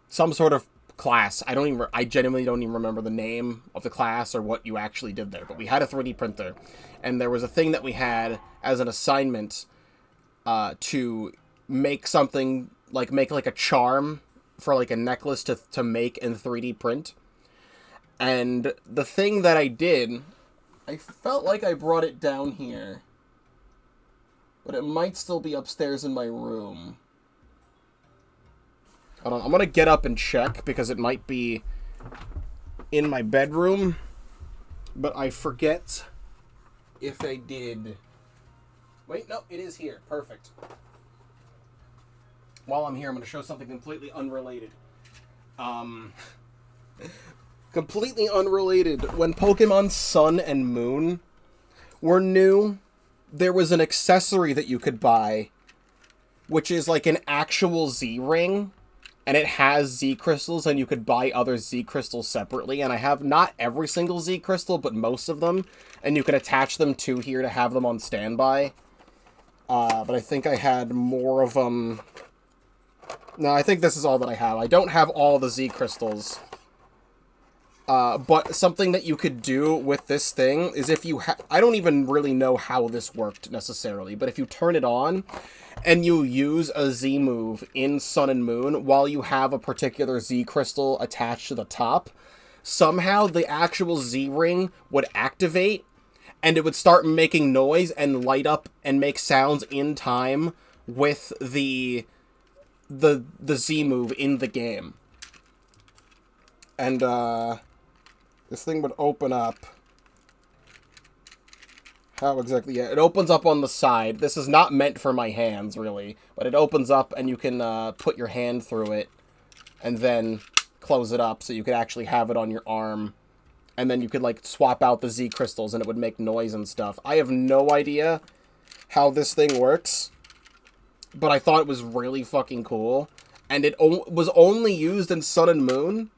some sort of class. I genuinely don't even remember the name of the class or what you actually did there, but we had a 3D printer, and there was a thing that we had as an assignment to make something, like make like a charm for like a necklace to make in 3D print. And the thing that I did, I felt like I brought it down here, but it might still be upstairs in my room. Hold on, I'm gonna get up and check, because it might be in my bedroom, but I forget if I did. Wait, no, it is here. Perfect. While I'm here, I'm gonna show something completely unrelated. Completely unrelated. When Pokemon Sun and Moon were new, there was an accessory that you could buy, which is like an actual Z-ring. And it has Z crystals, and you could buy other Z crystals separately. And I have not every single Z crystal, but most of them. And you can attach them to here to have them on standby. But I think I had more of them. No, I think this is all that I have. I don't have all the Z crystals. But something that you could do with this thing is if you I don't even really know how this worked necessarily, but if you turn it on and you use a Z move in Sun and Moon while you have a particular Z crystal attached to the top, somehow the actual Z ring would activate and it would start making noise and light up and make sounds in time with the Z move in the game. And this thing would open up. How exactly? Yeah, it opens up on the side. This is not meant for my hands, really. But it opens up, and you can put your hand through it, and then close it up, so you could actually have it on your arm. And then you could, like, swap out the Z crystals, and it would make noise and stuff. I have no idea how this thing works, but I thought it was really fucking cool. And it was only used in Sun and Moon,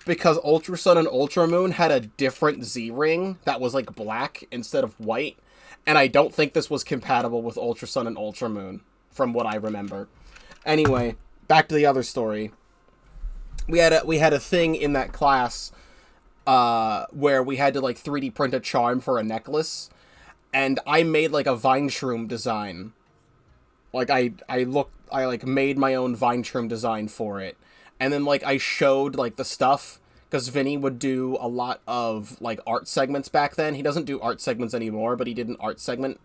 because Ultra Sun and Ultra Moon had a different Z-ring that was, like, black instead of white. And I don't think this was compatible with Ultra Sun and Ultra Moon, from what I remember. Anyway, back to the other story. we had a thing in that class where we had to like 3D print a charm for a necklace, and I made like a vine shroom design. Like I like made my own vine shroom design for it, and then like I showed like the stuff, because Vinny would do a lot of like art segments back then. He doesn't do art segments anymore, but he did an art segment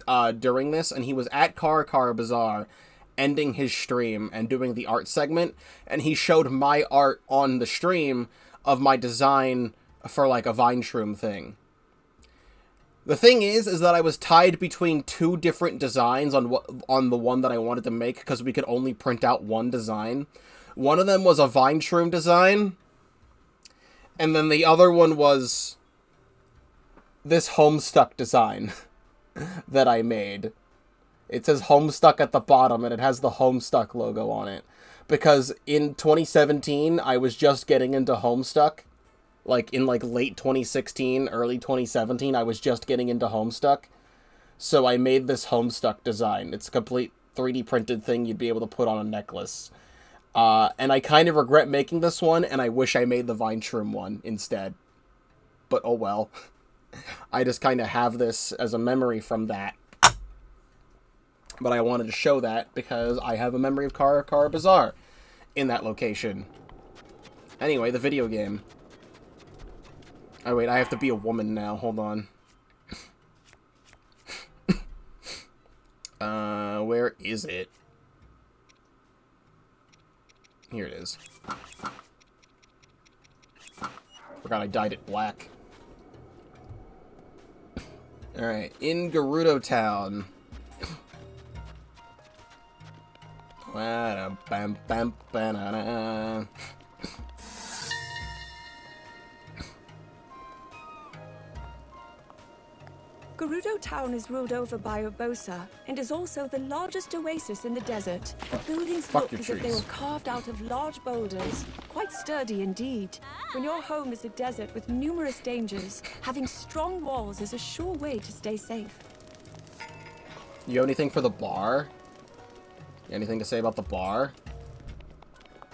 during this, and he was at Car Bazaar ending his stream and doing the art segment, and he showed my art on the stream of my design for like a vine shroom thing. The thing is that I was tied between two different designs on the one that I wanted to make, because we could only print out one design. One of them was a vine shroom design, and then the other one was this Homestuck design that I made. It says Homestuck at the bottom, and it has the Homestuck logo on it. Because in 2017, I was just getting into Homestuck. Like, in, like, late 2016, early 2017, I was just getting into Homestuck. So I made this Homestuck design. It's a complete 3D printed thing you'd be able to put on a necklace. And I kind of regret making this one, and I wish I made the Vine Shroom one instead. But oh well. I just kind of have this as a memory from that. But I wanted to show that because I have a memory of Car Bazaar in that location. Anyway, the video game. Oh wait, I have to be a woman now. Hold on. Where is it? Here it is. Forgot I dyed it black. Alright, in Gerudo Town. Gerudo Town is ruled over by Urbosa, and is also the largest oasis in the desert. The buildings look as if they were carved out of large boulders. Quite sturdy indeed. When your home is a desert with numerous dangers, having strong walls is a sure way to stay safe. You have anything for the bar? Anything to say about the bar?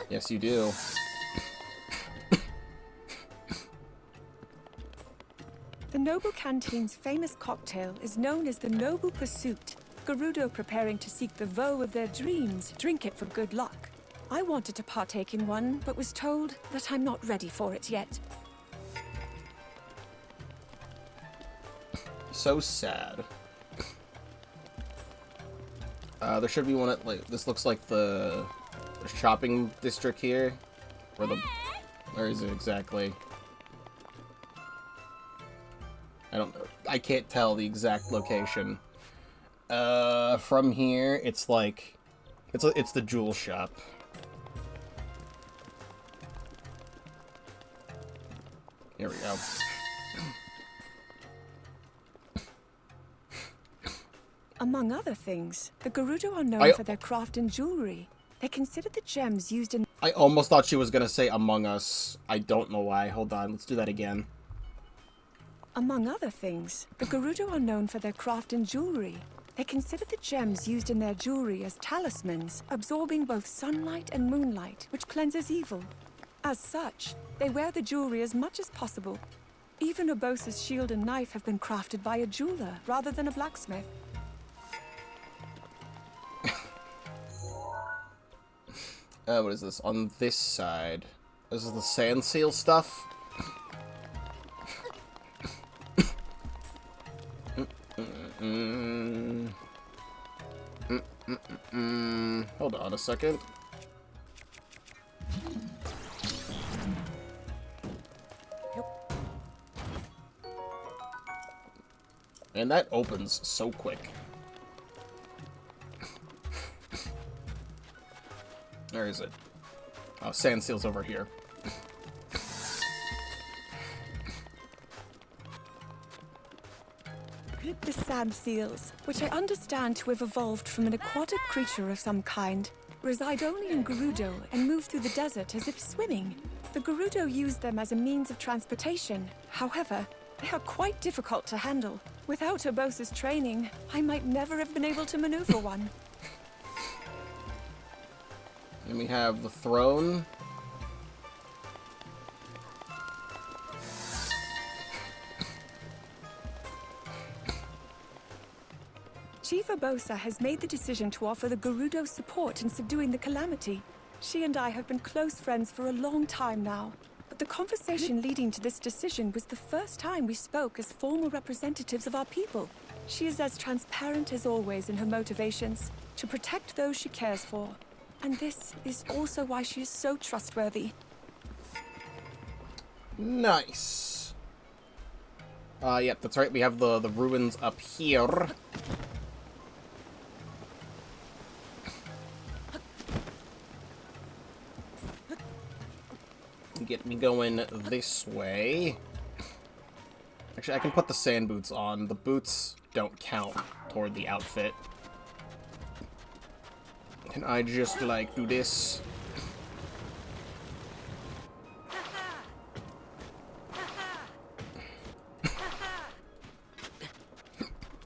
Yes, you do. The Noble Canteen's famous cocktail is known as the Noble Pursuit. Gerudo preparing to seek the voe of their dreams drink it for good luck. I wanted to partake in one, but was told that I'm not ready for it yet. So sad. There should be one at, like, this looks like the shopping district here. Where is it exactly? I don't know. I can't tell the exact location. From here, it's like, it's the jewel shop. Here we go. Among other things, the Gerudo are known for their craft and jewelry. They consider the gems used in... I almost thought she was gonna say Among Us. I don't know why. Hold on, let's do that again. Among other things, the Gerudo are known for their craft and jewelry. They consider the gems used in their jewelry as talismans, absorbing both sunlight and moonlight, which cleanses evil. As such, they wear the jewelry as much as possible. Even Urbosa's shield and knife have been crafted by a jeweler rather than a blacksmith. What is this? On this side. This is the sand seal stuff. Hold on a second. And that opens so quick. Where is it? Oh, sand seal's over here. The sand seals, which I understand to have evolved from an aquatic creature of some kind, reside only in Gerudo and move through the desert as if swimming. The Gerudo use them as a means of transportation. However, they are quite difficult to handle. Without Urbosa's training, I might never have been able to maneuver one. And we have the throne. Chief Urbosa has made the decision to offer the Gerudo support in subduing the calamity. She and I have been close friends for a long time now, but the conversation leading to this decision was the first time we spoke as formal representatives of our people. She is as transparent as always in her motivations, to protect those she cares for. And this is also why she is so trustworthy. Nice. Yep, that's right. We have the ruins up here. Get me going this way. Actually, I can put the sand boots on. The boots don't count toward the outfit. Can I just, like, do this?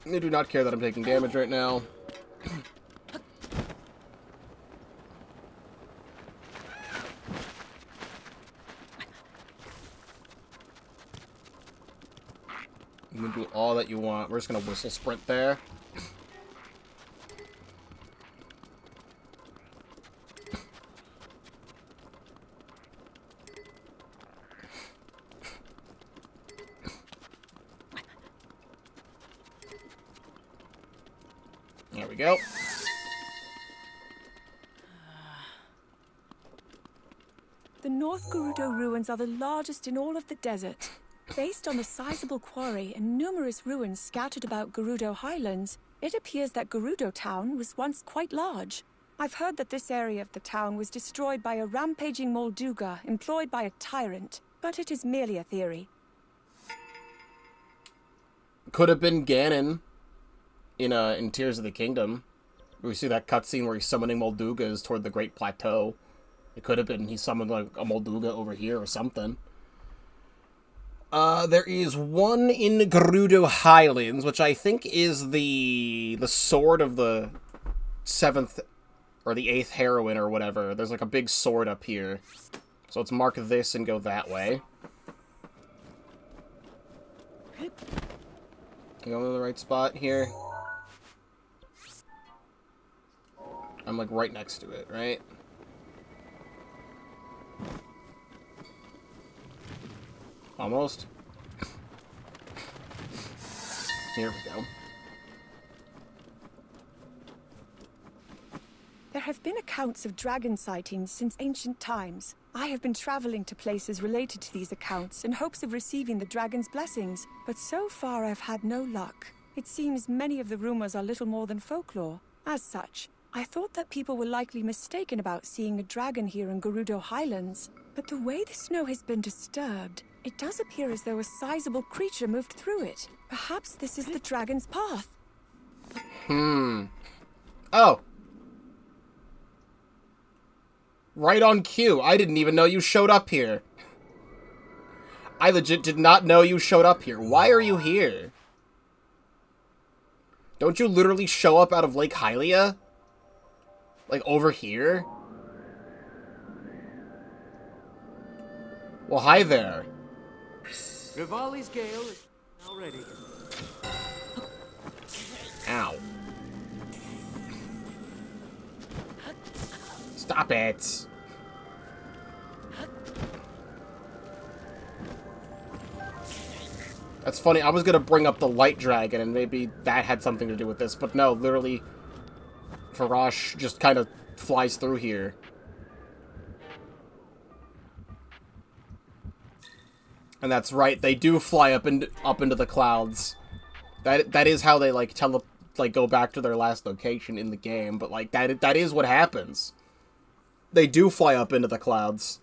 I do not care that I'm taking damage right now. You can do all that you want. We're just gonna whistle sprint there. There we go. The North Gerudo ruins are the largest in all of the desert. Based on the sizable quarry and numerous ruins scattered about Gerudo Highlands, it appears that Gerudo Town was once quite large. I've heard that this area of the town was destroyed by a rampaging Molduga employed by a tyrant, but it is merely a theory. Could have been Ganon in Tears of the Kingdom. We see that cutscene where he's summoning Moldugas toward the Great Plateau. It could have been he summoned like a Molduga over here or something. There is one in Gerudo Highlands, which I think is the sword of the 7th or the 8th heroine or whatever. There's like a big sword up here. So let's mark this and go that way. Go to the right spot here. I'm like right next to it, right? Almost. Here we go. There have been accounts of dragon sightings since ancient times. I have been traveling to places related to these accounts in hopes of receiving the dragon's blessings, but so far I've had no luck. It seems many of the rumors are little more than folklore. As such, I thought that people were likely mistaken about seeing a dragon here in Gerudo Highlands. But the way the snow has been disturbed, it does appear as though a sizable creature moved through it. Perhaps this is the dragon's path. Oh. Right on cue. I didn't even know you showed up here. I legit did not know you showed up here. Why are you here? Don't you literally show up out of Lake Hylia? Like, over here? Well, hi there. Rivali's gale is now ready. Ow. Stop it. That's funny. I was gonna bring up the light dragon, and maybe that had something to do with this, but no, literally, Farash just kind of flies through here. And that's right, they do fly up into the clouds. That is how they like go back to their last location in the game. But like that is what happens. They do fly up into the clouds.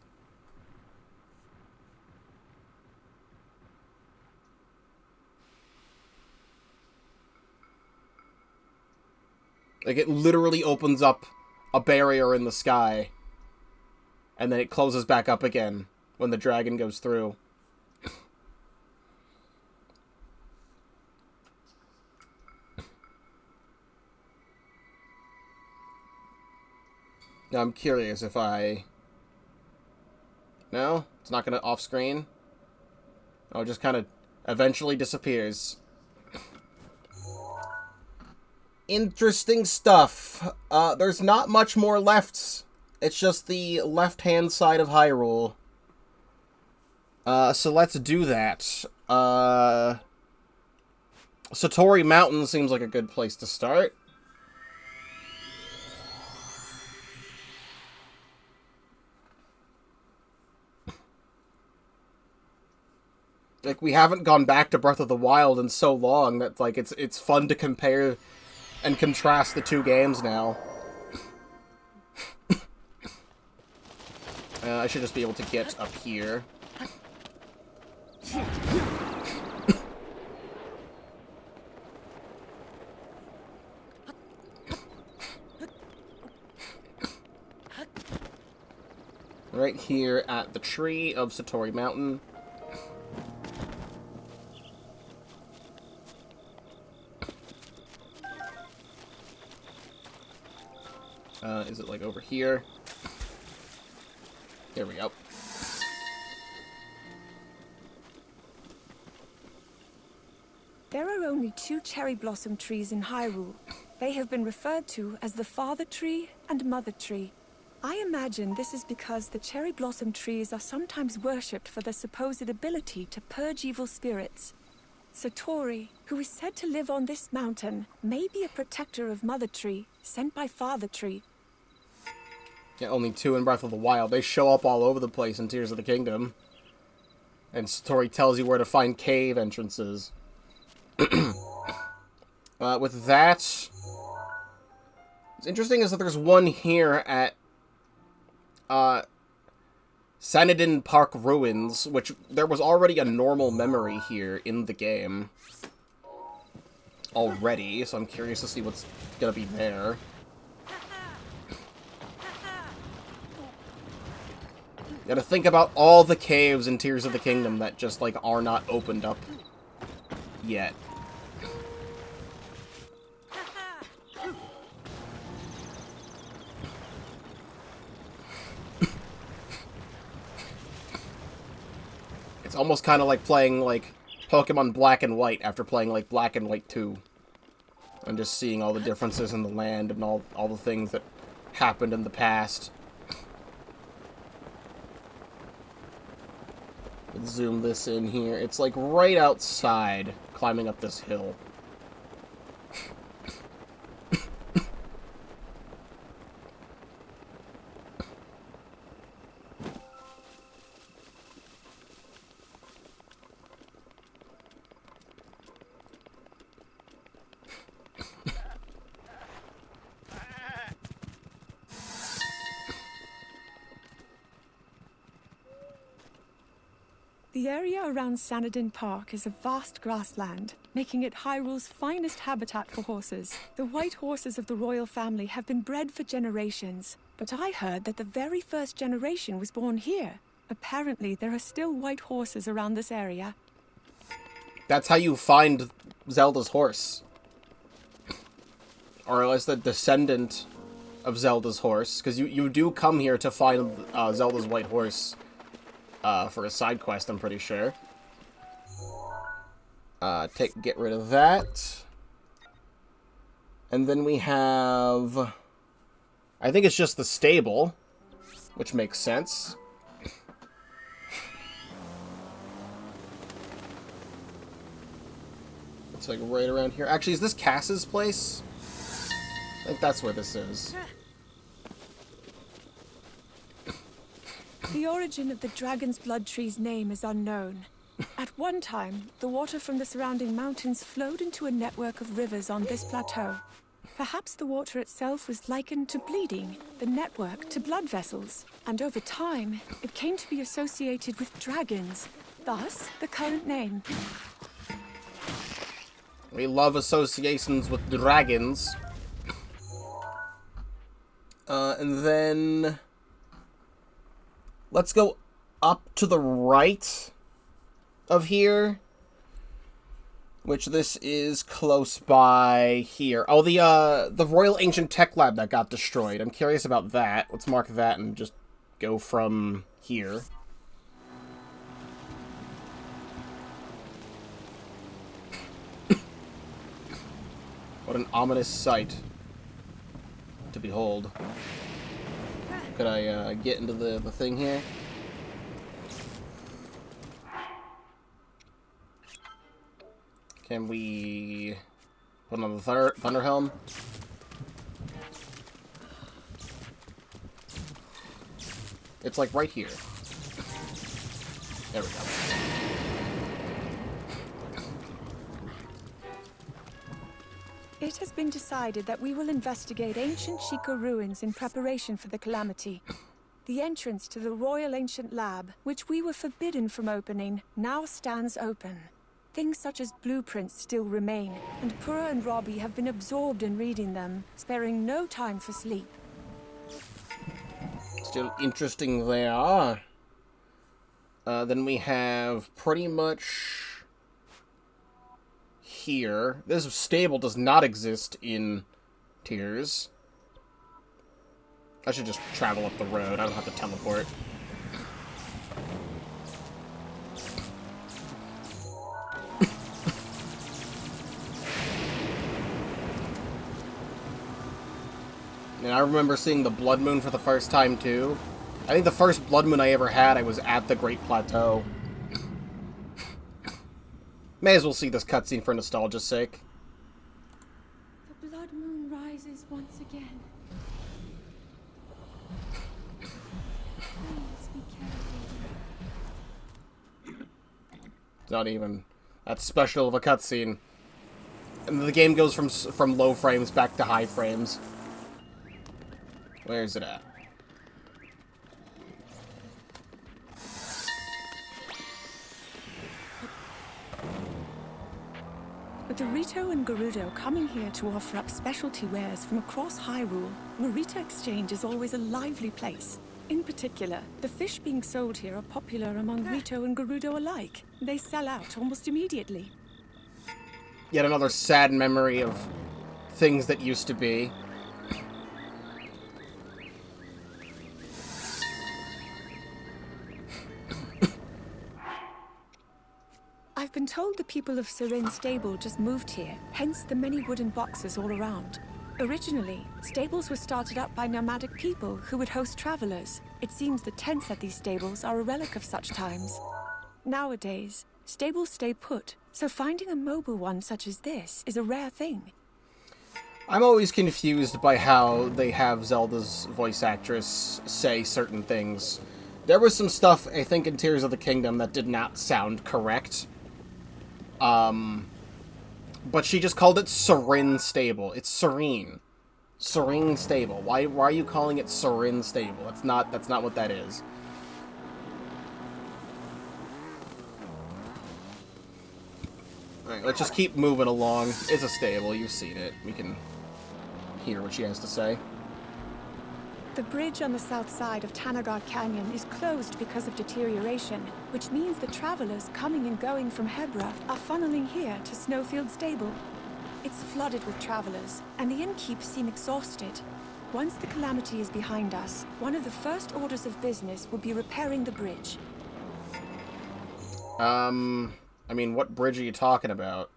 Like it literally opens up a barrier in the sky, and then it closes back up again when the dragon goes through. Now I'm curious if I... No? It's not going to off-screen? Oh, it just kind of eventually disappears. Interesting stuff. There's not much more left. It's just the left-hand side of Hyrule. So let's do that. Satori Mountain seems like a good place to start. Like, we haven't gone back to Breath of the Wild in so long that, like, it's fun to compare and contrast the two games now. I should just be able to get up here. Right here at the tree of Satori Mountain. Is it, like, over here? There we go. There are only 2 cherry blossom trees in Hyrule. They have been referred to as the Father Tree and Mother Tree. I imagine this is because the cherry blossom trees are sometimes worshipped for their supposed ability to purge evil spirits. Satori, who is said to live on this mountain, may be a protector of Mother Tree, sent by Father Tree. Yeah, only 2 in Breath of the Wild. They show up all over the place in Tears of the Kingdom. And Satori tells you where to find cave entrances. With that, what's interesting is that there's one here at Sanadin Park Ruins, which there was already a normal memory here in the game already, so I'm curious to see what's gonna be there. Gotta think about all the caves in Tears of the Kingdom that just, like, are not opened up yet. It's almost kind of like playing, like, Pokemon Black and White after playing, like, Black and White 2. And just seeing all the differences in the land and all the things that happened in the past. Let's zoom this in here. It's, like, right outside, climbing up this hill. The area around Sanadin Park is a vast grassland, making it Hyrule's finest habitat for horses. The white horses of the royal family have been bred for generations, but I heard that the very first generation was born here. Apparently, there are still white horses around this area. That's how you find Zelda's horse. Or at least the descendant of Zelda's horse, because you do come here to find Zelda's white horse. For a side quest, I'm pretty sure. Get rid of that. And then we have... I think it's just the stable, which makes sense. It's like right around here. Actually, is this Cass's place? I think that's where this is. The origin of the Dragon's Blood Tree's name is unknown. At one time, the water from the surrounding mountains flowed into a network of rivers on this plateau. Perhaps the water itself was likened to bleeding, the network to blood vessels. And over time, it came to be associated with dragons, thus the current name. We love associations with dragons. And then... let's go up to the right of here. Which this is close by here. Oh, the Royal Ancient Tech Lab that got destroyed. I'm curious about that. Let's mark that and just go from here. What an ominous sight to behold. Could I get into the thing here? Can we put on the thunder helm? It's like right here. There we go. It has been decided that we will investigate ancient Sheikah ruins in preparation for the calamity. The entrance to the Royal Ancient Lab, which we were forbidden from opening, now stands open. Things such as blueprints still remain, and Pura and Robbie have been absorbed in reading them, sparing no time for sleep. Still interesting there. Then we have pretty much here. This stable does not exist in Tears. I should just travel up the road. I don't have to teleport. And I remember seeing the Blood Moon for the first time, too. I think the first Blood Moon I ever had, I was at the Great Plateau. May as well see this cutscene for nostalgia's sake. The Blood Moon rises once again. Please be careful. Not even that special of a cutscene. And the game goes from low frames back to high frames. Where is it at? With Dorito and Gerudo coming here to offer up specialty wares from across Hyrule, Narita Exchange is always a lively place. In particular, the fish being sold here are popular among Rito and Gerudo alike. They sell out almost immediately. Yet another sad memory of things that used to be. I've been told the people of Serin Stable just moved here, hence the many wooden boxes all around. Originally, stables were started up by nomadic people who would host travelers. It seems the tents at these stables are a relic of such times. Nowadays, stables stay put, so finding a mobile one such as this is a rare thing. I'm always confused by how they have Zelda's voice actress say certain things. There was some stuff, I think, in Tears of the Kingdom that did not sound correct. But she just called it Serin Stable. It's Serene. Serene Stable. Why are you calling it Serin Stable? That's not what that is. Alright, let's just keep moving along. It's a stable, you've seen it. We can hear what she has to say. The bridge on the south side of Tanagar Canyon is closed because of deterioration, which means the travelers coming and going from Hebra are funneling here to Snowfield Stable. It's flooded with travelers, and the innkeeps seem exhausted. Once the calamity is behind us, one of the first orders of business will be repairing the bridge. I mean, what bridge are you talking about?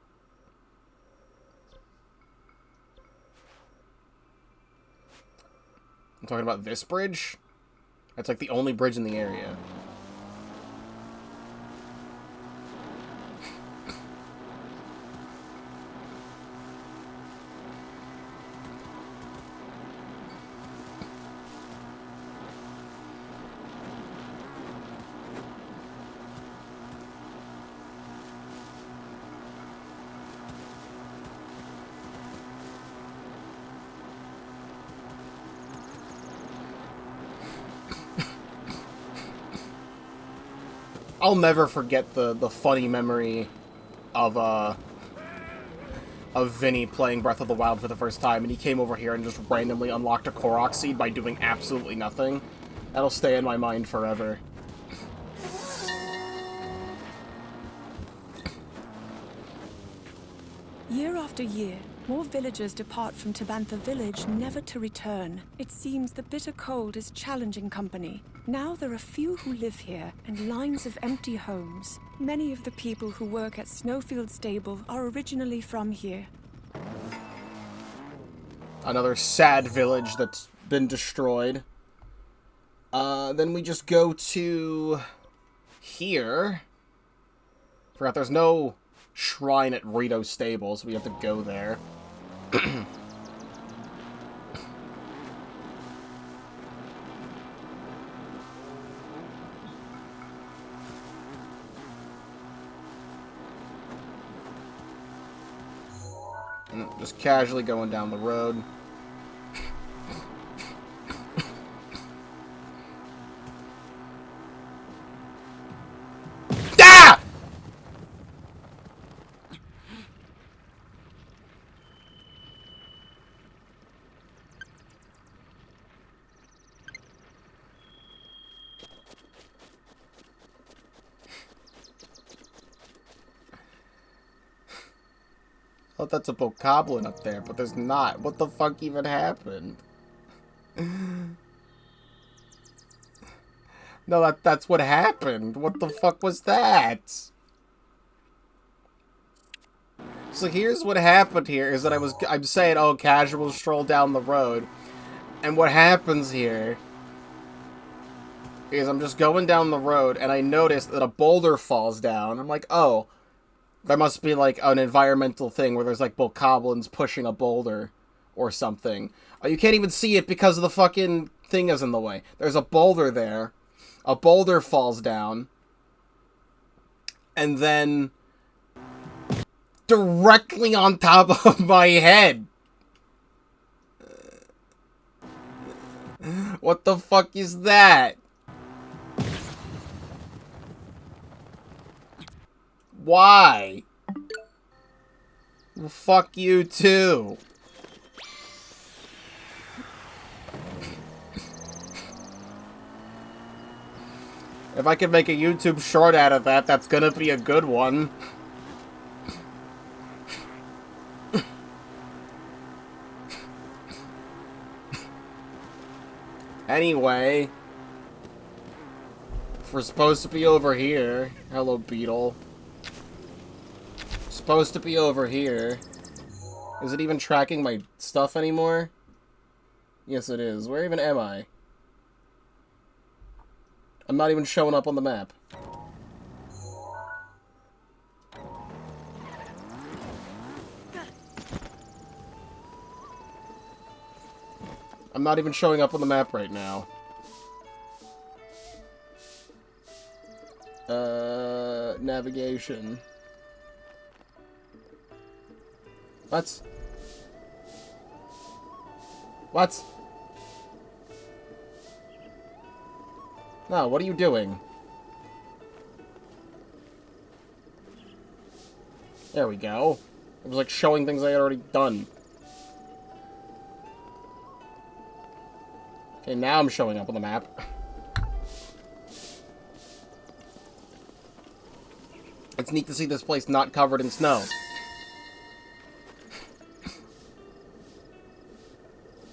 I'm talking about this bridge? That's like the only bridge in the area. I'll never forget the funny memory of Vinny playing Breath of the Wild for the first time, and he came over here and just randomly unlocked a Korok seed by doing absolutely nothing. That'll stay in my mind forever. Year after year, more villagers depart from Tabantha village, never to return. It seems the bitter cold is challenging company. Now there are few who live here, and lines of empty homes. Many of the people who work at Snowfield Stable are originally from here. Another sad village that's been destroyed. Then we just go to here. Forgot there's no shrine at Rito Stable, so we have to go there. Just casually going down the road. Ah! I thought that's a bokoblin up there, but there's not. What the fuck even happened? No, that's what happened. What the fuck was that? So here's what happened here, is that I'm saying, oh, casual stroll down the road. And what happens here is I'm just going down the road, and I notice that a boulder falls down. I'm like, oh, there must be, like, an environmental thing where there's, like, bokoblins pushing a boulder or something. Oh, you can't even see it because the fucking thing is in the way. There's a boulder there. A boulder falls down. And then directly on top of my head. What the fuck is that? Why? Well, fuck you too. If I could make a YouTube short out of that, that's gonna be a good one. Anyway, if we're supposed to be over here. Hello, beetle. Supposed to be over here. Is it even tracking my stuff anymore? Yes, it is. Where even am I? I'm not even showing up on the map. I'm not even showing up on the map right now. Navigation. What? What? No, what are you doing? There we go. It was like showing things I had already done. Okay, now I'm showing up on the map. It's neat to see this place not covered in snow.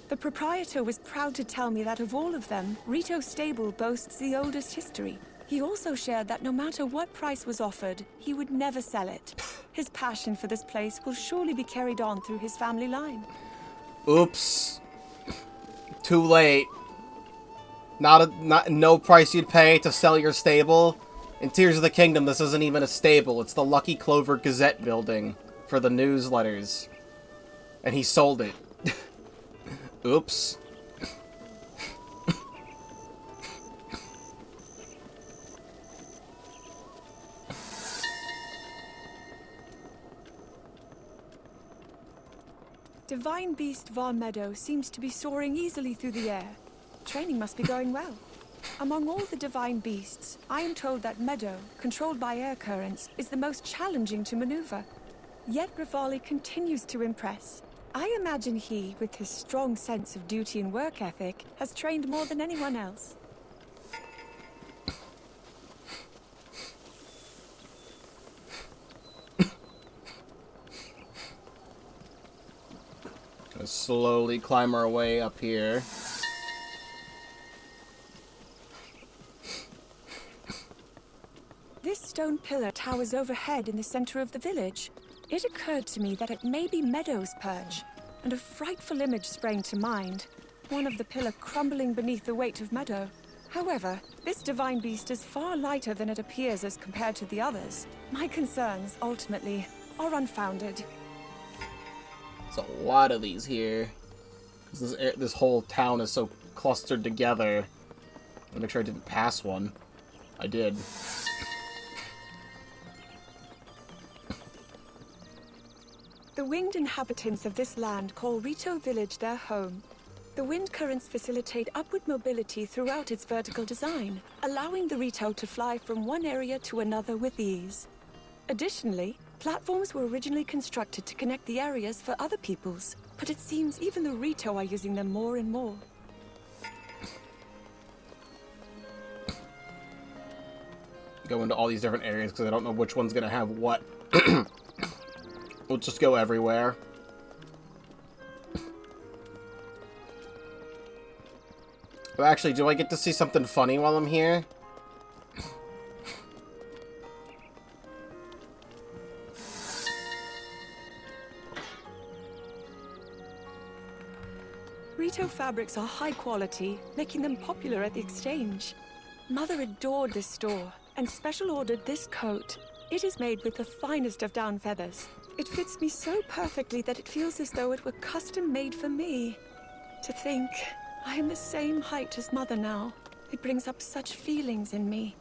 The proprietor was proud to tell me that of all of them, Rito Stable boasts the oldest history. He also shared that no matter what price was offered, he would never sell it. His passion for this place will surely be carried on through his family line. Oops. Too late. No price you'd pay to sell your stable. In Tears of the Kingdom, this isn't even a stable. It's the Lucky Clover Gazette building for the newsletters. And he sold it. Oops. Divine Beast Var Meadow seems to be soaring easily through the air. Training must be going well. Among all the divine beasts, I am told that Meadow, controlled by air currents, is the most challenging to maneuver. Yet Rivali continues to impress. I imagine he, with his strong sense of duty and work ethic, has trained more than anyone else. Gonna slowly climb our way up here. This stone pillar towers overhead in the center of the village. It occurred to me that it may be Meadow's perch. and a frightful image sprang to mind. One of the pillar crumbling beneath the weight of Meadow. However, this divine beast is far lighter than it appears as compared to the others. My concerns, ultimately, are unfounded. There's a lot of these here. This whole town is so clustered together. I'll make sure I didn't pass one. I did. The winged inhabitants of this land call Rito Village their home. The wind currents facilitate upward mobility throughout its vertical design, allowing the Rito to fly from one area to another with ease. Additionally, platforms were originally constructed to connect the areas for other peoples, but it seems even the Rito are using them more and more. Go into all these different areas because I don't know which one's gonna have what. We'll just go everywhere. But actually, do I get to see something funny while I'm here? Rito fabrics are high quality, making them popular at the exchange. Mother adored this store and special ordered this coat. It is made with the finest of down feathers. It fits me so perfectly that it feels as though it were custom made for me. To think, I am the same height as Mother now. It brings up such feelings in me.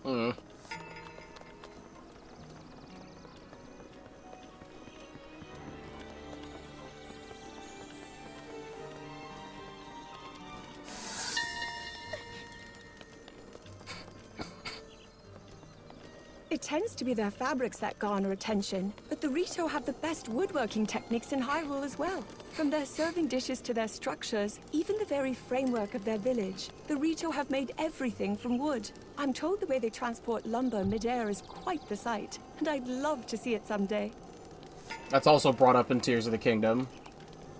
It tends to be their fabrics that garner attention, but the Rito have the best woodworking techniques in Hyrule as well. From their serving dishes to their structures, even the very framework of their village, the Rito have made everything from wood. I'm told the way they transport lumber mid-air is quite the sight, and I'd love to see it someday. That's also brought up in Tears of the Kingdom.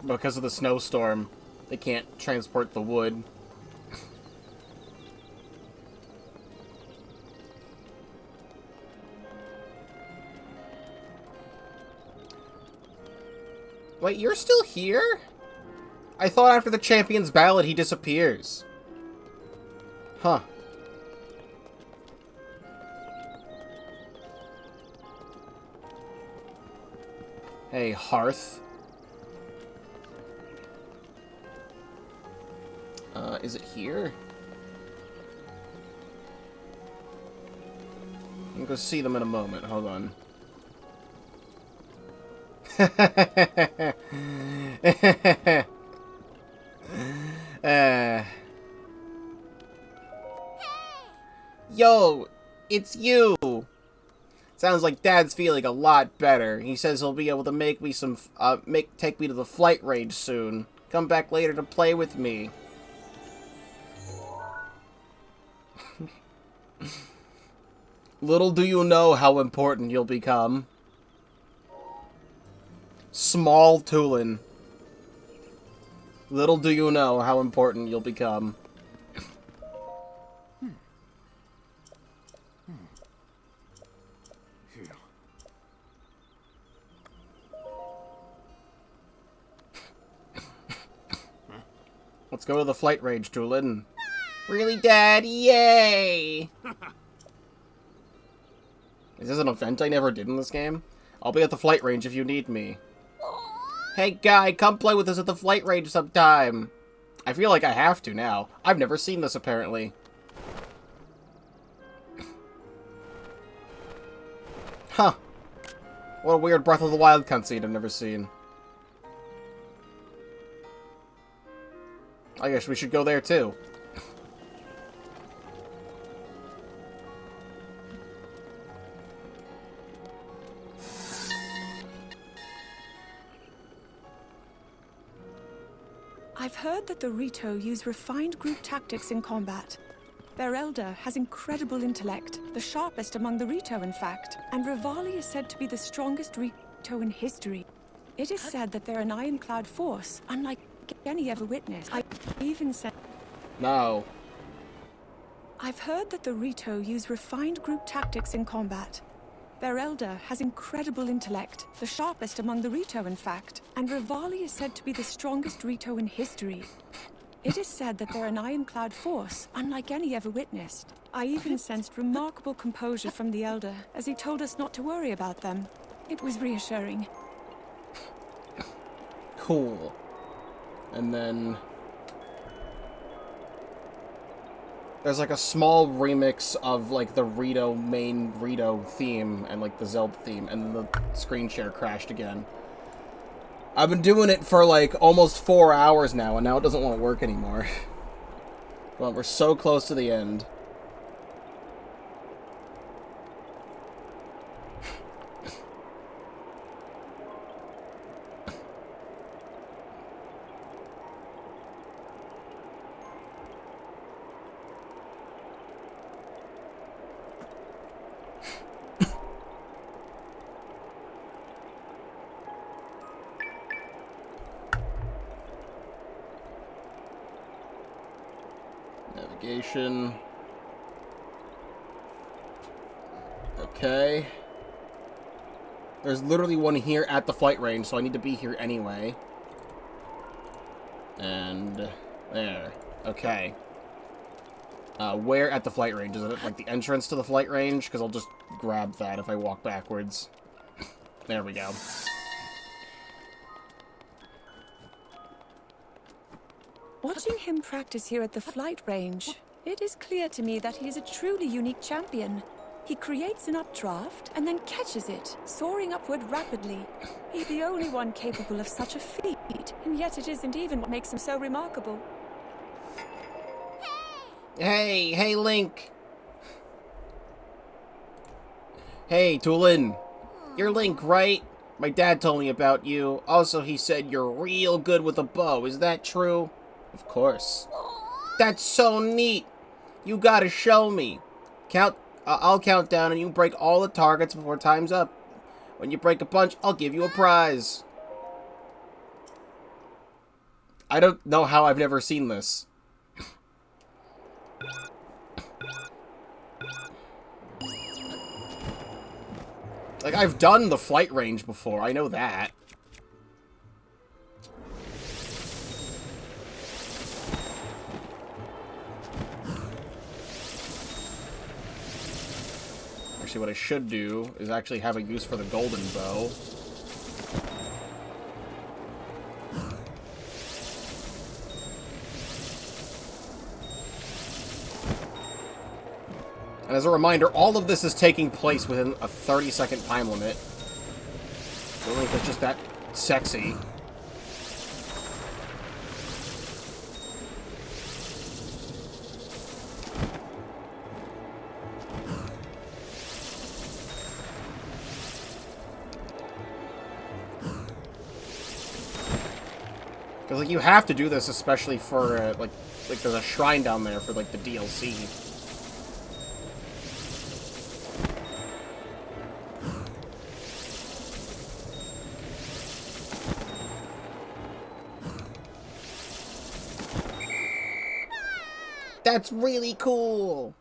Because of the snowstorm, they can't transport the wood. Wait, you're still here? I thought after the Champion's Ballad he disappears. Huh. Hey, Hearth. Is it here? I'm gonna see them in a moment. Hold on. Yo, it's you. Sounds like Dad's feeling a lot better. He says he'll be able to make me some, take me to the flight range soon. Come back later to play with me. Little do you know how important you'll become. Small Tulin. Little do you know how important you'll become. Let's go to the flight range, Tulin. Really, Dad? Yay! Is this an event I never did in this game? I'll be at the flight range if you need me. Hey, guy, come play with us at the flight range sometime. I feel like I have to now. I've never seen this, apparently. Huh. What a weird Breath of the Wild cutscene I've never seen. I guess we should go there, too. I've heard that the Rito use refined group tactics in combat. Their elder has incredible intellect, the sharpest among the Rito, in fact, and Rivali is said to be the strongest Rito in history. It is said that they're an ironclad force, unlike any ever witnessed. I even said... No. I've heard that the Rito use refined group tactics in combat. Their elder has incredible intellect, the sharpest among the Rito, in fact, and Rivali is said to be the strongest Rito in history. It is said that they're an ironclad force, unlike any ever witnessed. I even sensed remarkable composure from the elder, as he told us not to worry about them. It was reassuring. Cool. And then there's like a small remix of like the main Rito theme and like the Zelda theme, and then the screen share crashed again. I've been doing it for like almost 4 hours now, and now it doesn't want to work anymore. Well, we're so close to the end. Navigation. Okay. There's literally one here at the flight range, so I need to be here anyway. And there. Okay. Where at the flight range? Is it like the entrance to the flight range? Because I'll just grab that if I walk backwards. There we go. Watching him practice here at the flight range, it is clear to me that he is a truly unique champion. He creates an updraft and then catches it, soaring upward rapidly. He's the only one capable of such a feat, and yet it isn't even what makes him so remarkable. Hey, Link! Hey, Tulin! You're Link, right? My dad told me about you. Also, he said you're real good with a bow. Is that true? Of course. That's so neat! You gotta show me. I'll count down and you break all the targets before time's up. When you break a bunch, I'll give you a prize. I don't know how I've never seen this. Like, I've done the flight range before, I know that. Actually, what I should do is actually have a use for the golden bow. And as a reminder, all of this is taking place within a 30-second time limit. I don't think that's just that sexy. Because, like, you have to do this, especially for, like, there's a shrine down there for, like, the DLC. That's really cool!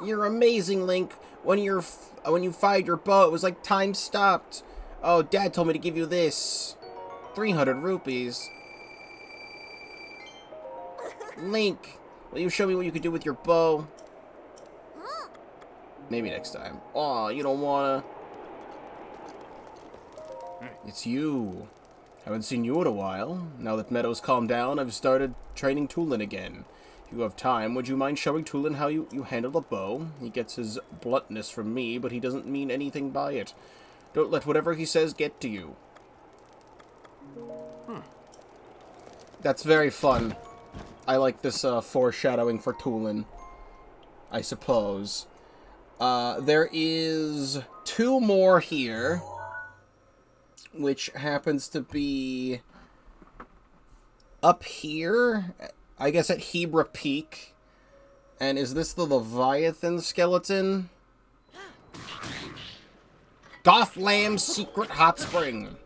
You're amazing, Link. When you fired your bow, it was like time stopped. Oh, Dad told me to give you this. 300 rupees. Link, will you show me what you can do with your bow? Maybe next time. Aw, you don't wanna... It's you. Haven't seen you in a while. Now that Meadow's calmed down, I've started training Tulin again. If you have time, would you mind showing Tulin how you handle a bow? He gets his bluntness from me, but he doesn't mean anything by it. Don't let whatever he says get to you. That's very fun. I like this foreshadowing for Tulin, I suppose. There is 2 more here, which happens to be up here, I guess at Hebra Peak. And is this the Leviathan skeleton? Goth Lamb's Secret Hot Spring.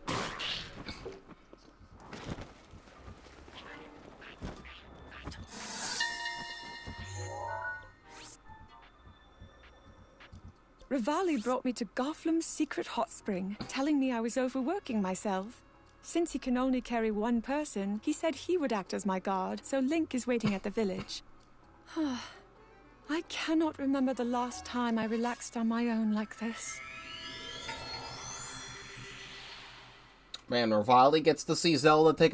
Rivali brought me to Garflam's secret hot spring, telling me I was overworking myself. Since he can only carry one person, he said he would act as my guard, so Link is waiting at the village. I cannot remember the last time I relaxed on my own like this. Man, Rivali gets to see Zelda take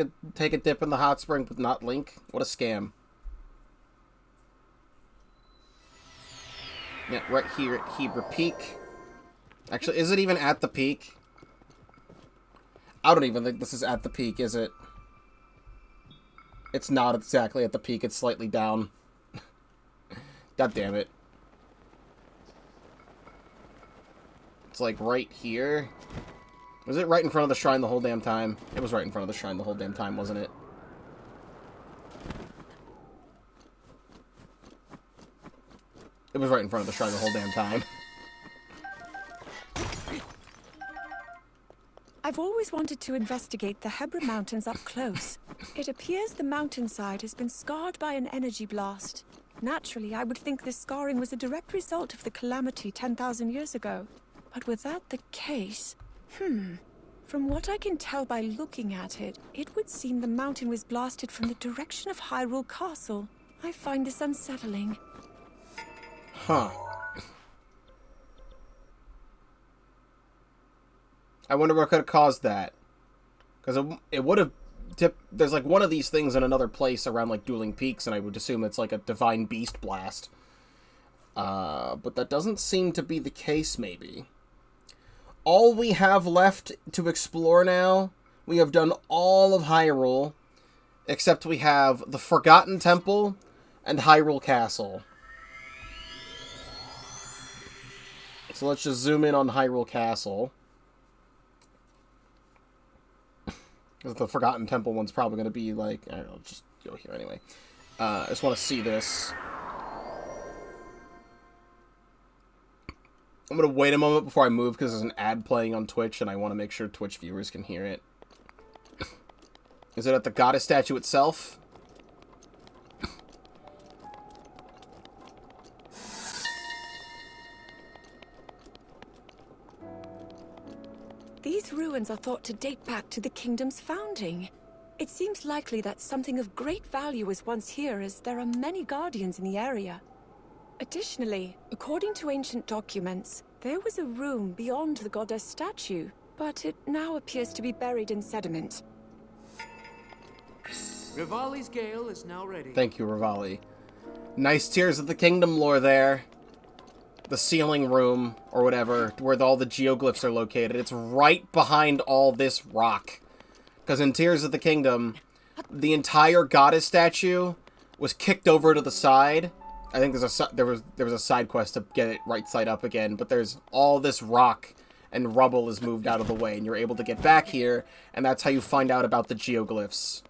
a dip in the hot spring, but not Link. What a scam. Yeah, right here at Hebra Peak. Actually, is it even at the peak? I don't even think this is at the peak, is it? It's not exactly at the peak, it's slightly down. God damn it. It's like right here. Was it right in front of the shrine the whole damn time? It was right in front of the shrine the whole damn time, wasn't it? It was right in front of the shrine the whole damn time. I've always wanted to investigate the Hebra Mountains up close. It appears the mountainside has been scarred by an energy blast. Naturally, I would think this scarring was a direct result of the calamity 10,000 years ago. But was that the case? From what I can tell by looking at it, it would seem the mountain was blasted from the direction of Hyrule Castle. I find this unsettling. Huh. I wonder what could have caused that. Because it would have tipped... There's like one of these things in another place around like Dueling Peaks, and I would assume it's like a Divine Beast blast. But that doesn't seem to be the case, maybe. All we have left to explore now, we have done all of Hyrule, except we have the Forgotten Temple and Hyrule Castle. So let's just zoom in on Hyrule Castle. Because the Forgotten Temple one's probably going to be like... I don't know, just go here anyway. I just want to see this. I'm going to wait a moment before I move because there's an ad playing on Twitch and I want to make sure Twitch viewers can hear it. Is it at the goddess statue itself? These ruins are thought to date back to the kingdom's founding. It seems likely that something of great value was once here, as there are many guardians in the area. Additionally, according to ancient documents, there was a room beyond the goddess statue, but it now appears to be buried in sediment. Rivali's gale is now ready. Thank you, Rivali. Nice Tears of the Kingdom lore there. The sealing room, or whatever, where all the geoglyphs are located. It's right behind all this rock. Because in Tears of the Kingdom, the entire goddess statue was kicked over to the side. I think there was a side quest to get it right side up again, but there's all this rock and rubble is moved out of the way, and you're able to get back here, and that's how you find out about the geoglyphs.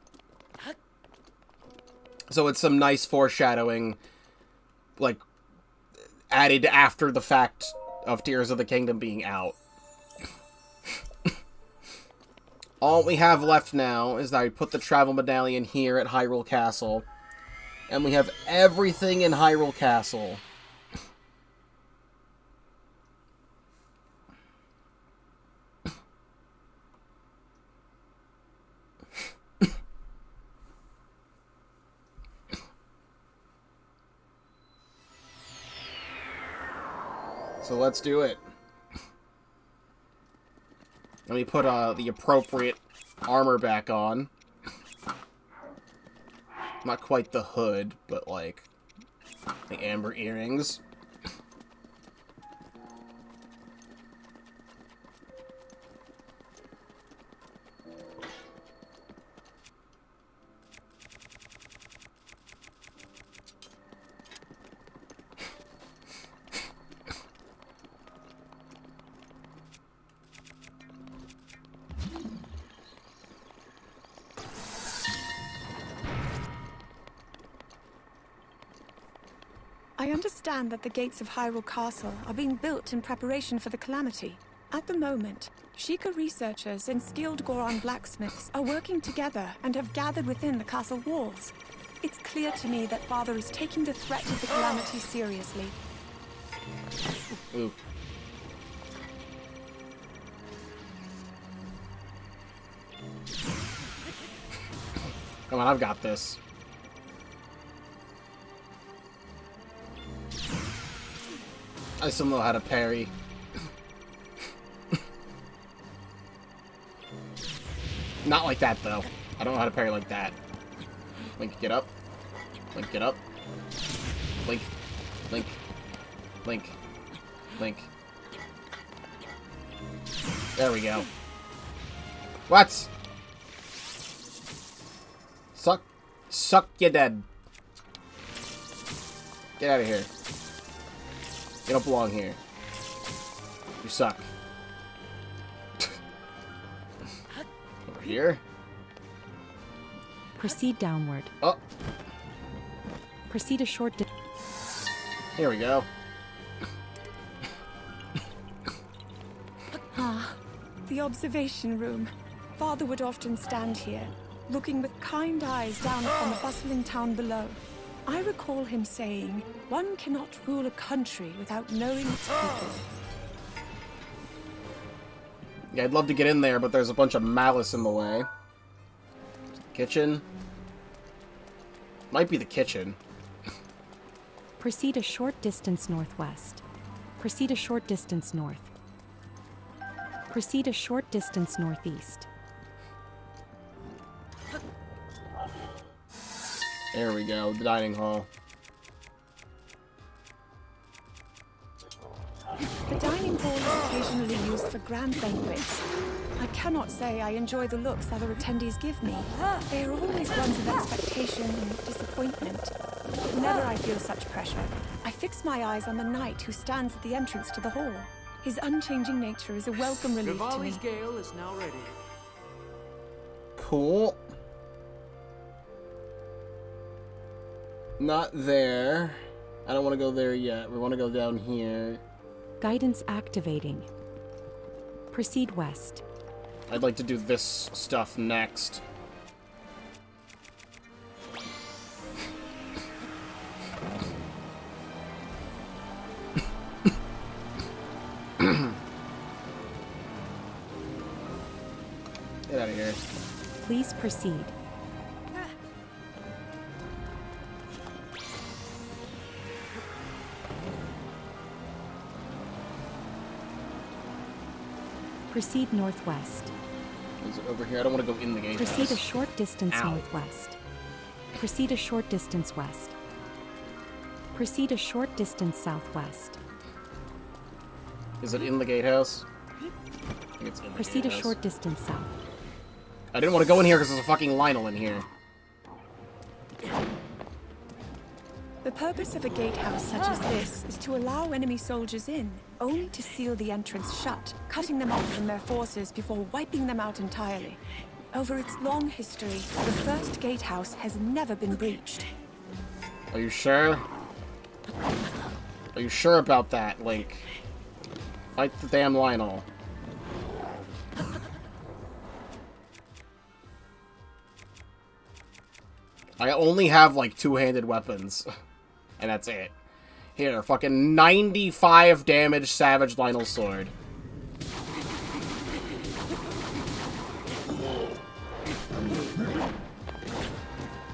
So it's some nice foreshadowing, like, added after the fact of Tears of the Kingdom being out. All we have left now is that I put the travel medallion here at Hyrule Castle. And we have everything in Hyrule Castle. So let's do it. Let me put the appropriate armor back on. Not quite the hood, but like the amber earrings. I understand that the gates of Hyrule Castle are being built in preparation for the calamity. At the moment, Sheikah researchers and skilled Goron blacksmiths are working together and have gathered within the castle walls. It's clear to me that Father is taking the threat of the calamity seriously. Ooh. Come on, I've got this. I still know how to parry. Not like that, though. I don't know how to parry like that. Link, get up. Link, get up. Link. Link. Link. Link. There we go. What? Suck, you dead. Get out of here. You don't belong here. You suck. Over here. Proceed downward. Oh. Proceed a short Here we go. The observation room. Father would often stand here, looking with kind eyes down upon the bustling town below. I recall him saying, "One cannot rule a country without knowing its people." Yeah, I'd love to get in there, but there's a bunch of malice in the way. Kitchen. Might be the kitchen. Proceed a short distance northwest. Proceed a short distance north. Proceed a short distance northeast. There we go, the dining hall. The dining hall is occasionally used for grand banquets. I cannot say I enjoy the looks other attendees give me. They are always ones of expectation and disappointment. Whenever I feel such pressure, I fix my eyes on the knight who stands at the entrance to the hall. His unchanging nature is a welcome relief to me. Rivali's gale is now ready. Cool. Not there. I don't want to go there yet. We want to go down here. Guidance activating. Proceed west. I'd like to do this stuff next. Get out of here. Please proceed. Proceed northwest. Is it over here? I don't want to go in the gatehouse. Proceed a short distance Ow. northwest. Proceed a short distance west. Proceed a short distance southwest. Is it in the gatehouse? I think it's in the Proceed a gatehouse. short distance south. I didn't want to go in here because there's a fucking Lionel in here. The purpose of a gatehouse such as this is to allow enemy soldiers in, only to seal the entrance shut, cutting them off from their forces before wiping them out entirely. Over its long history, the first gatehouse has never been breached. Are you sure? Are you sure about that, Link? Fight the damn Lionel. I only have, like, two-handed weapons. And that's it. Here, fucking 95 damage Savage Lionel Sword.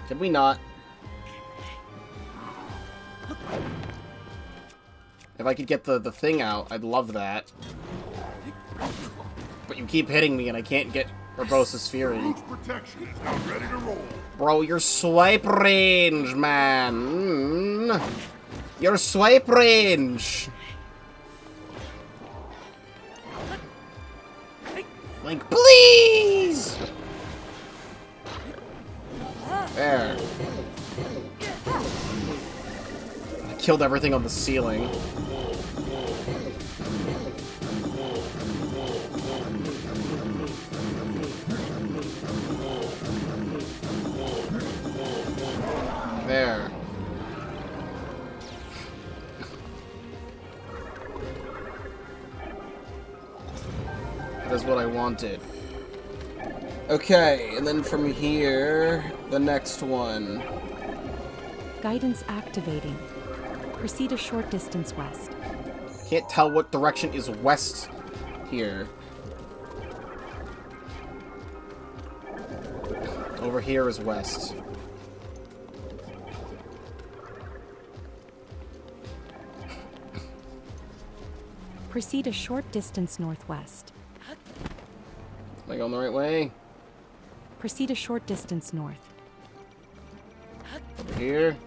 Can we not? If I could get the thing out, I'd love that. But you keep hitting me and I can't get Urbosa's Fury. Root protection is now ready to roll. Bro, your swipe range, man. Your swipe range. Like, please! There. I killed everything on the ceiling. There. That is what I wanted. Okay, and then from here, the next one. Guidance activating. Proceed a short distance west. Can't tell what direction is west here. Over here is west. Proceed a short distance northwest. Am I going the right way? Proceed a short distance north. Over here?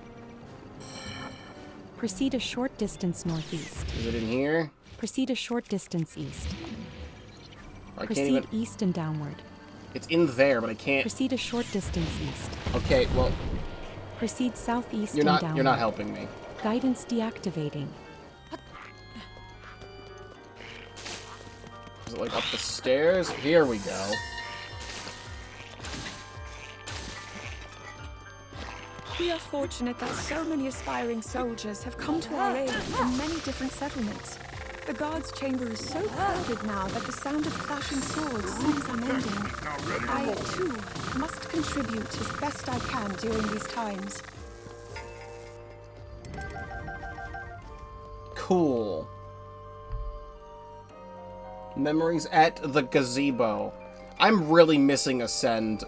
Proceed a short distance northeast. Is it in here? Proceed a short distance east. I can't Proceed even... east and downward. It's in there, but I can't... Proceed a short distance east. Okay, well... Proceed southeast You're and downward. not helping me. Guidance deactivating. Is it like up the stairs? Here we go. We are fortunate that so many aspiring soldiers have come to our aid from many different settlements. The guard's chamber is so crowded now that the sound of clashing swords seems unending. I, too, must contribute as best I can during these times. Cool. Memories at the gazebo. I'm really missing Ascend.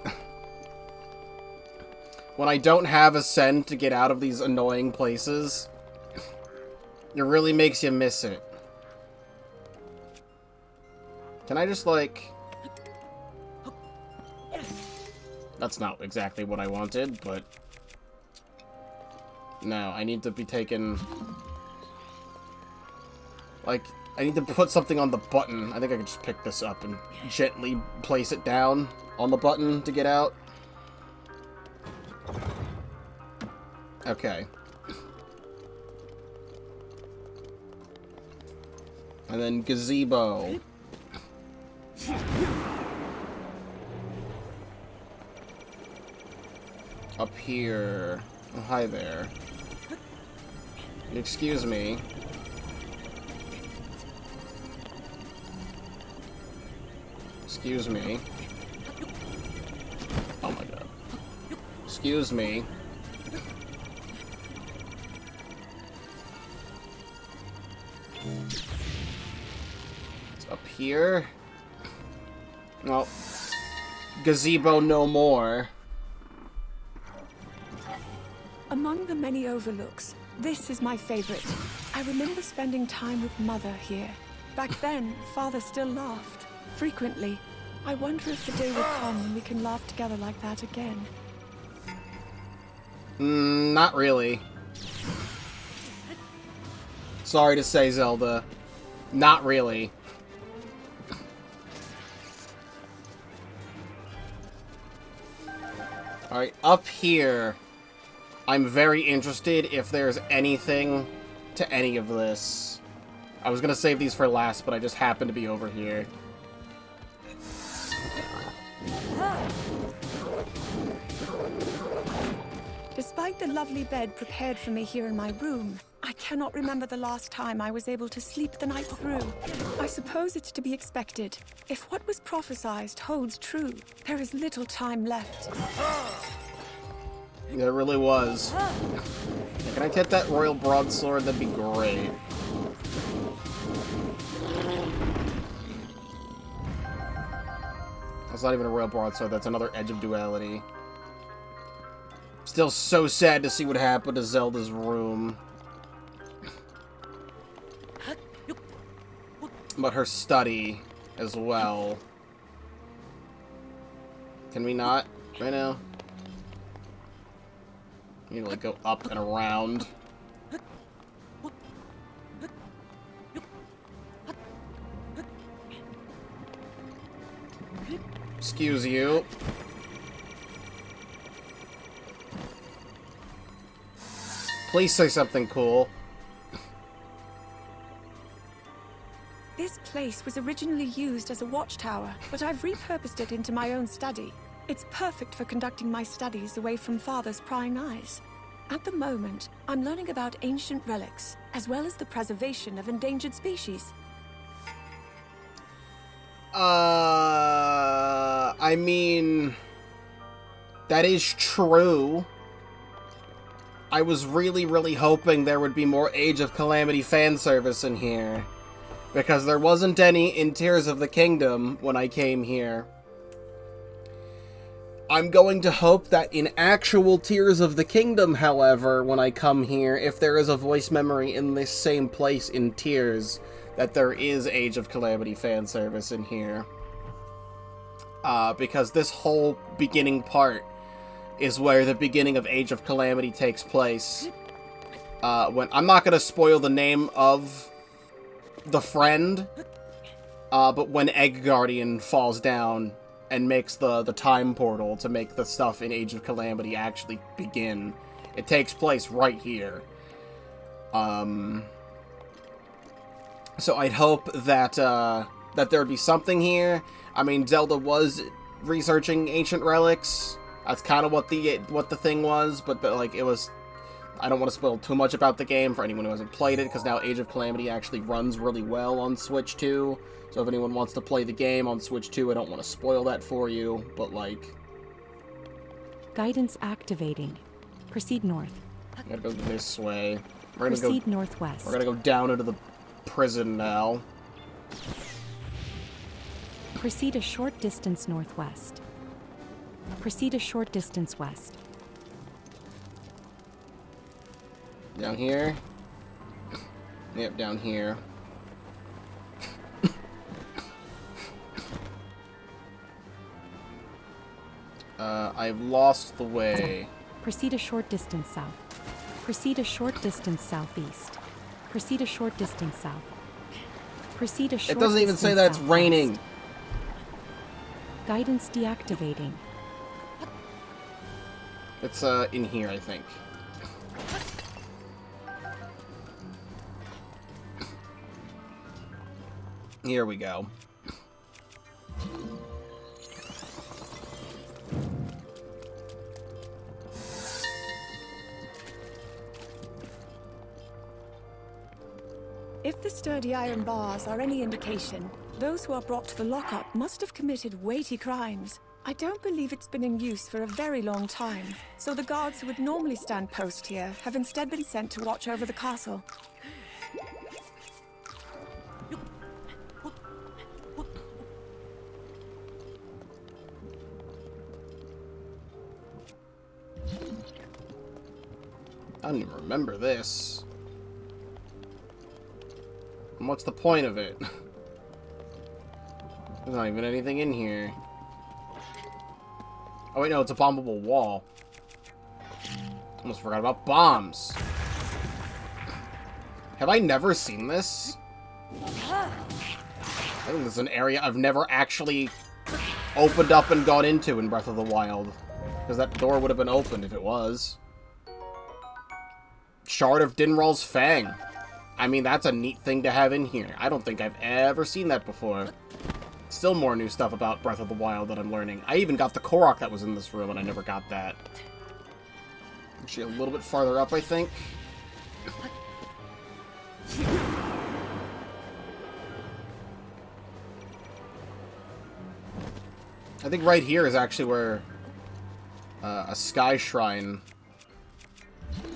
When I don't have Ascend to get out of these annoying places, it really makes you miss it. Can I just, like... That's not exactly what I wanted, but... No, I need to be taken... Like, I need to put something on the button. I think I can just pick this up and gently place it down on the button to get out. Okay. And then gazebo. Up here. Oh, hi there. Excuse me. Excuse me. Oh my god. Excuse me. It's up here. Well, gazebo no more. Among the many overlooks, this is my favorite. I remember spending time with Mother here. Back then, Father still laughed. Frequently. I wonder if the day will come when we can laugh together like that again. Not really. Sorry to say, Zelda. Not really. Alright, up here, I'm very interested if there's anything to any of this. I was gonna save these for last, but I just happened to be over here. Despite the lovely bed prepared for me here in my room, I cannot remember the last time I was able to sleep the night through. I suppose it's to be expected. If what was prophesied holds true, there is little time left. There really was. Can I get that royal broadsword? That'd be great. That's not even a royal broadsword, that's another Edge of Duality. Still so sad to see what happened to Zelda's room. But her study as well. Can we not right now? We need to like go up and around. Excuse you. Please say something cool. This place was originally used as a watchtower, but I've repurposed it into my own study. It's perfect for conducting my studies away from Father's prying eyes. At the moment, I'm learning about ancient relics, as well as the preservation of endangered species. I mean, that is true. I was really hoping there would be more Age of Calamity fan service in here. Because there wasn't any in Tears of the Kingdom when I came here. I'm going to hope that in actual Tears of the Kingdom, however, when I come here, if there is a voice memory in this same place in Tears, that there is Age of Calamity fan service in here. Because this whole beginning part is where the beginning of Age of Calamity takes place. When I'm not gonna spoil the name of the friend, but when Egg Guardian falls down and makes the time portal to make the stuff in Age of Calamity actually begin, it takes place right here. So I'd hope that that there'd be something here. I mean, Zelda was researching ancient relics. That's kind of what the thing was, but like, it was. I don't want to spoil too much about the game for anyone who hasn't played it, because now Age of Calamity actually runs really well on Switch 2. So if anyone wants to play the game on Switch 2, I don't want to spoil that for you, but like... Guidance activating. Proceed north. I gotta go this way. Proceed northwest. We're gonna go down into the prison now. Proceed a short distance northwest. Proceed a short distance west. Down here? Yep, down here. I've lost the way. Proceed a short distance south. Proceed a short distance southeast. Proceed a short distance south. Proceed a short It doesn't even say that it's raining. Guidance deactivating. It's, in here, I think. Here we go. If the sturdy iron bars are any indication, those who are brought to the lockup must have committed weighty crimes. I don't believe it's been in use for a very long time, so the guards who would normally stand post here have instead been sent to watch over the castle. I don't even remember this. And what's the point of it? There's not even anything in here. Oh wait, no, it's a bombable wall. Almost forgot about bombs. Have I never seen this? I think this is an area I've never actually opened up and gone into in Breath of the Wild. Because that door would have been opened if it was. Shard of Dinral's Fang. I mean, that's a neat thing to have in here. I don't think I've ever seen that before. Still more new stuff about Breath of the Wild that I'm learning. I even got the Korok that was in this room, and I never got that. Actually, a little bit farther up, I think. I think right here is actually where a Sky Shrine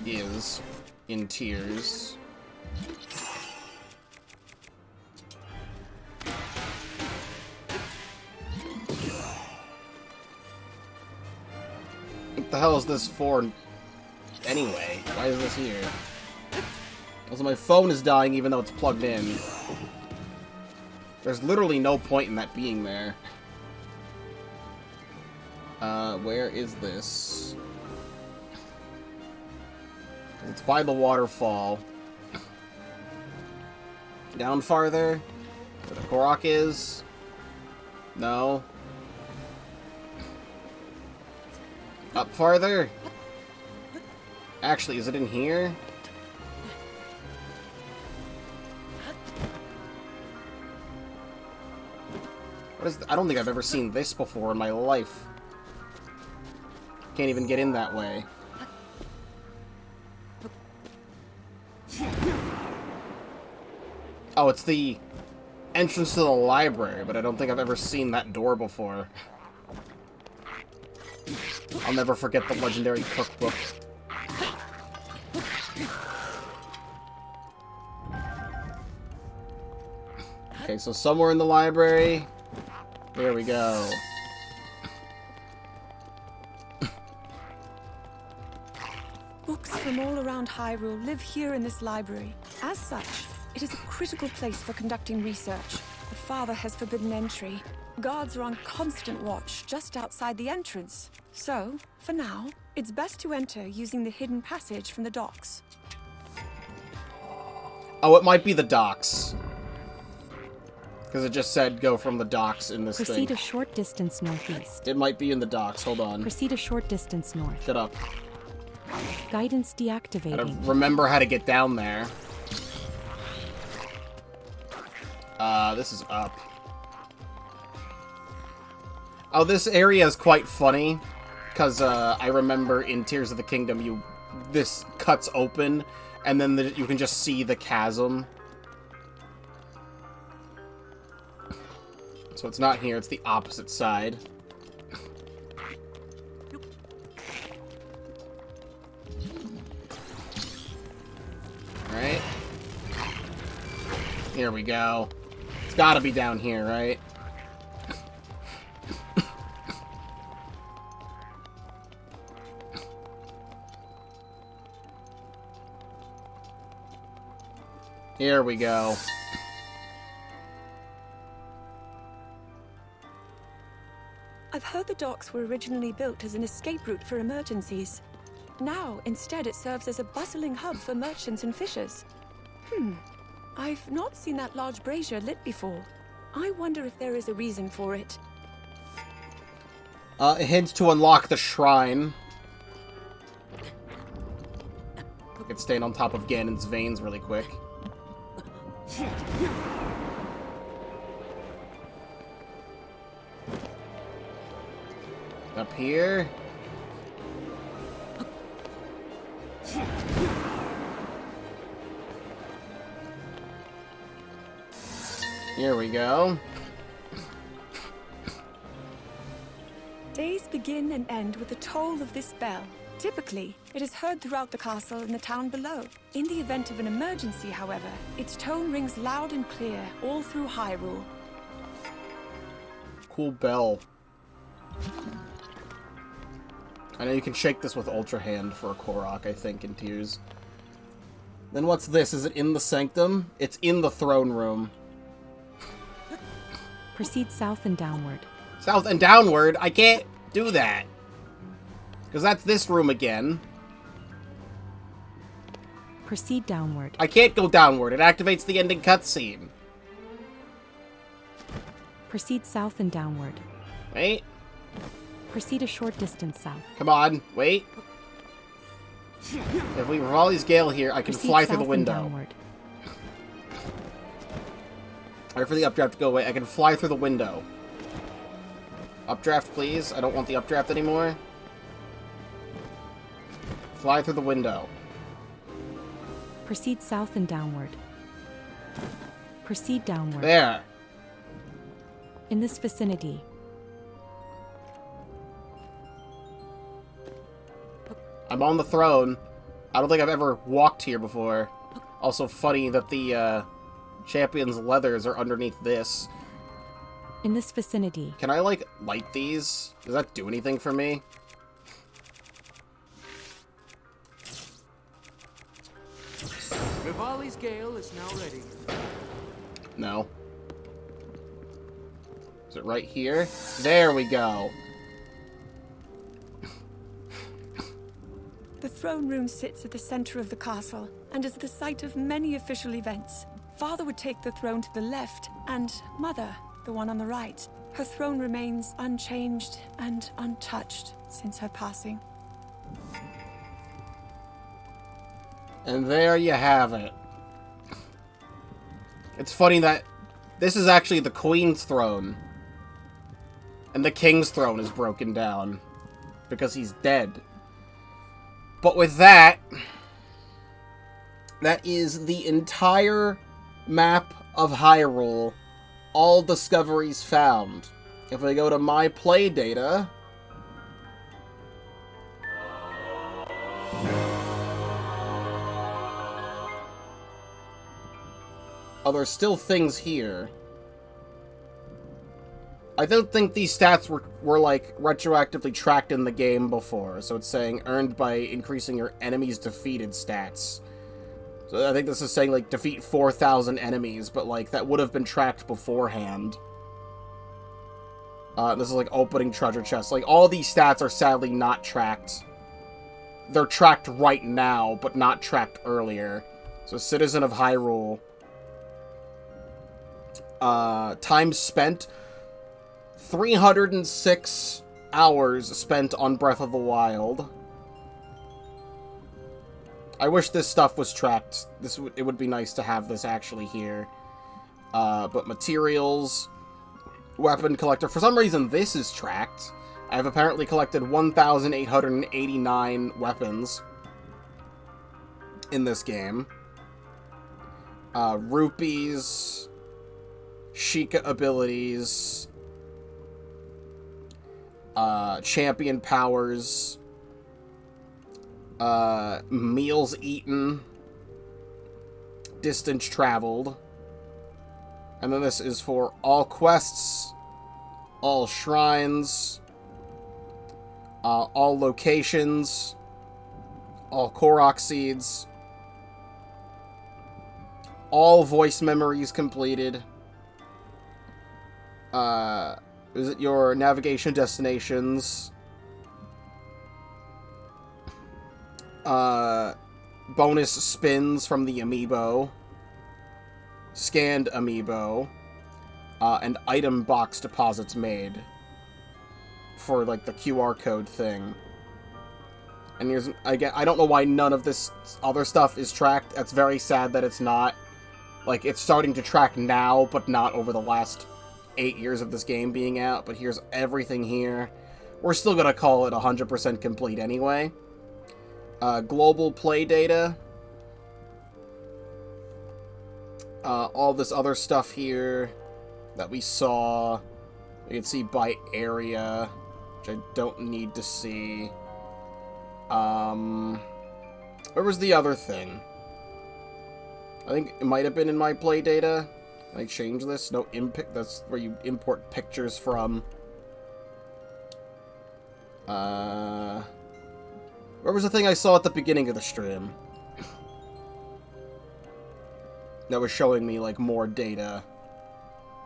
is in Tears. What the hell is this for anyway? Why is this here? Also, my phone is dying even though it's plugged in. There's literally no point in that being there. Where is this? It's by the waterfall. Down farther? Where the Korok is? No. Up farther? Actually, is it in here? What is I don't think I've ever seen this before in my life. Can't even get in that way. Oh, it's the entrance to the library, but I don't think I've ever seen that door before. I'll never forget the legendary cookbook. Okay, so somewhere in the library. There we go. books from all around Hyrule live here in this library. As such, it is a critical place for conducting research. The Father has forbidden entry. Guards are on constant watch just outside the entrance. So, for now, it's best to enter using the hidden passage from the docks. Oh, it might be the docks. Because it just said go from the docks in this thing. Proceed a short distance northeast. It might be in the docks. Hold on. Proceed a short distance north. Shut up. Guidance I deactivating. don't remember how to get down there. This is up. Oh, this area is quite funny. Because, I remember in Tears of the Kingdom, this cuts open, and then you can just see the chasm. So it's not here, it's the opposite side. Alright. Here we go. It's gotta be down here, right? Here we go. I've heard the docks were originally built as an escape route for emergencies. Now, instead, it serves as a bustling hub for merchants and fishers. I've not seen that large brazier lit before. I wonder if there is a reason for it. A hint to unlock the shrine. I could stand on top of Ganon's veins really quick. Up here. Here we go. Days begin and end with the toll of this bell. Typically, it is heard throughout the castle and the town below. In the event of an emergency, however, its tone rings loud and clear all through Hyrule. Cool bell. I know you can shake this with Ultra Hand for a Korok, I think, in Tears. Then what's this? Is it in the Sanctum? It's in the throne room. Proceed south and downward. South and downward? I can't do that. Because that's this room again. Proceed downward. I can't go downward. It activates the ending cutscene. Proceed south and downward. Wait. Proceed a short distance south. Come on. Wait. If we Rivali's Gale here, I can Proceed fly through the south and window. downward. Wait for the updraft to go away. I can fly through the window. Updraft, please. I don't want the updraft anymore. Fly through the window. Proceed south and downward. Proceed downward. There. In this vicinity. I'm on the throne. I don't think I've ever walked here before. Also funny that the champion's leathers are underneath this. In this vicinity. Can I, like, light these? Does that do anything for me? Rivali's Gale is now ready. No. Is it right here? There we go. The throne room sits at the center of the castle and is the site of many official events. Father would take the throne to the left, and Mother, the one on the right. Her throne remains unchanged and untouched since her passing. And there you have it. It's funny that this is actually the Queen's throne. And the King's throne is broken down. Because he's dead. But with that, that is the entire map of Hyrule. All discoveries found. If we go to my play data... Oh, there's still things here. I don't think these stats were like retroactively tracked in the game before, so it's saying earned by increasing your enemies defeated stats. So I think this is saying like defeat 4,000 enemies, but like that would have been tracked beforehand. This is like opening treasure chests. Like all these stats are sadly not tracked. They're tracked right now, but not tracked earlier. So Citizen of Hyrule. Time spent. 306 hours spent on Breath of the Wild. I wish this stuff was tracked. It would be nice to have this actually here. But materials, weapon collector. For some reason, this is tracked. I have apparently collected 1,889 weapons in this game. Rupees, Sheikah abilities, champion powers, meals eaten, distance traveled, and then this is for all quests, all shrines, all locations, all Korok seeds, all voice memories completed, visit your navigation destinations, bonus spins from the amiibo, scanned amiibo, and item box deposits made for like the QR code thing. And here's, again, I don't know why none of this other stuff is tracked. That's very sad that it's not. Like, it's starting to track now, but not over the last 8 years of this game being out. But here's everything here. We're still gonna call it 100% complete anyway. Global play data. All this other stuff here that we saw. You can see by area, which I don't need to see. Where was the other thing? I think it might have been in my play data. Can I change this? No, that's where you import pictures from. Where was the thing I saw at the beginning of the stream? That was showing me, like, more data.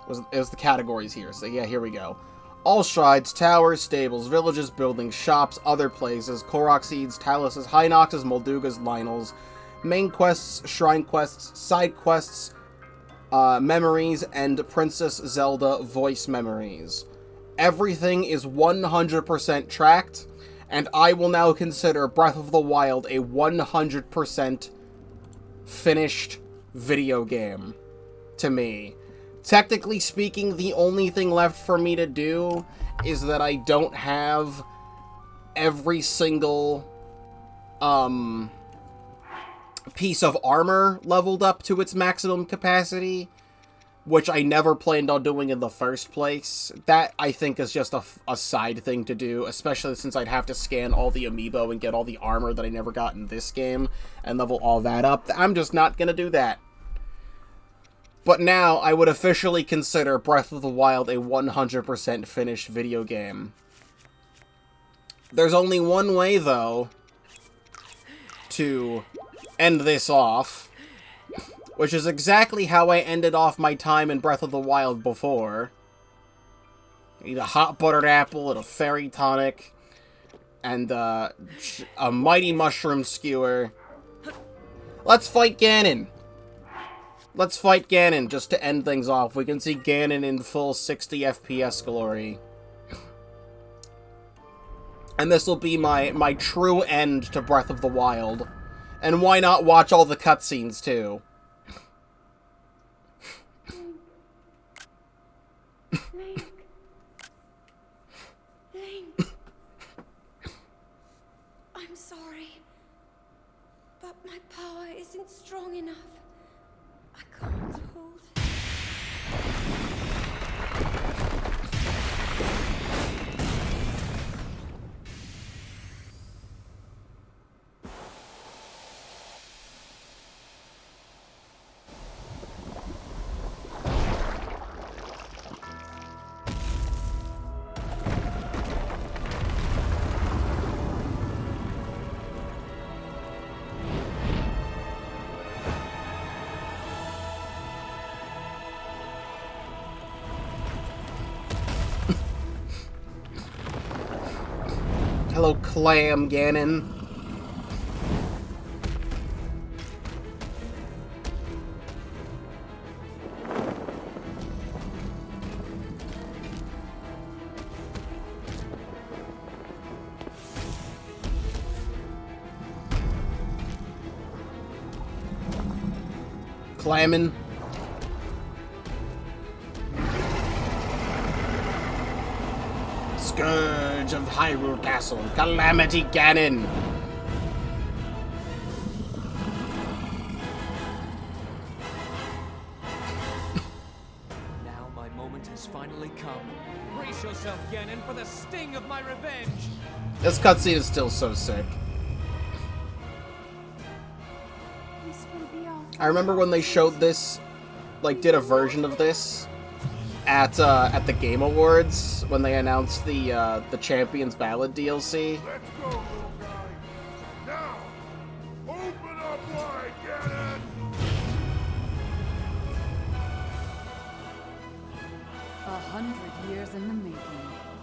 It was the categories here, so yeah, here we go. All shrines, towers, stables, villages, buildings, shops, other places, Korok seeds, Taluses, Hinoxes, Moldugas, Lynels, main quests, shrine quests, side quests, memories, and Princess Zelda voice memories. Everything is 100% tracked, and I will now consider Breath of the Wild a 100% finished video game to me. Technically speaking, the only thing left for me to do is that I don't have every single piece of armor leveled up to its maximum capacity, which I never planned on doing in the first place. That, I think, is just a side thing to do, especially since I'd have to scan all the amiibo and get all the armor that I never got in this game and level all that up. I'm just not gonna do that. But now, I would officially consider Breath of the Wild a 100% finished video game. There's only one way, though, to end this off, which is exactly how I ended off my time in Breath of the Wild before. Eat a hot buttered apple and a fairy tonic, and a mighty mushroom skewer. Let's fight Ganon! Let's fight Ganon, just to end things off. We can see Ganon in full 60 FPS glory. And this will be my true end to Breath of the Wild. And why not watch all the cutscenes, too? Link. Link. I'm sorry, but my power isn't strong enough. I can't hold. Hello, Clam Ganon. Clammin'. Scourge of Hyrule Castle, Calamity Ganon. Now my moment has finally come. Brace yourself, Ganon, for the sting of my revenge. This cutscene is still so sick. This will be our I remember when they showed this, like, did a version of this at the Game Awards when they announced the Champions Ballad DLC. Let's go, little guy. Now, open up wide, Ganon. 100 years in the making.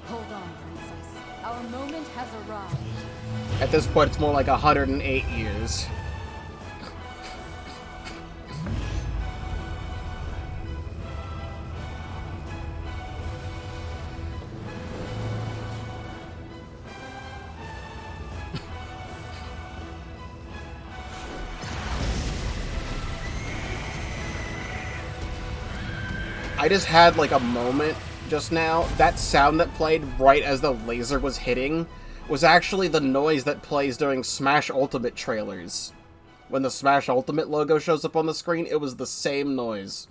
Hold on, princess. Our moment has arrived. At this point, it's more like 108 years. I just had, like, a moment just now. That sound that played right as the laser was hitting was actually the noise that plays during Smash Ultimate trailers. When the Smash Ultimate logo shows up on the screen, it was the same noise.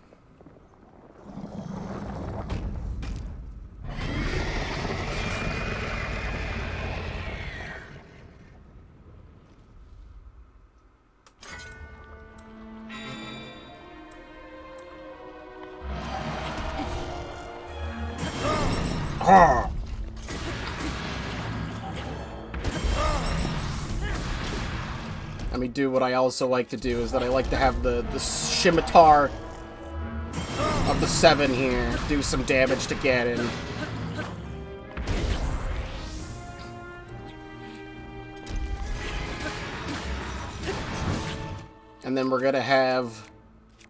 Let me do what I also like to do, is that I like to have the scimitar of the 7 here do some damage to Ganon. And then we're gonna have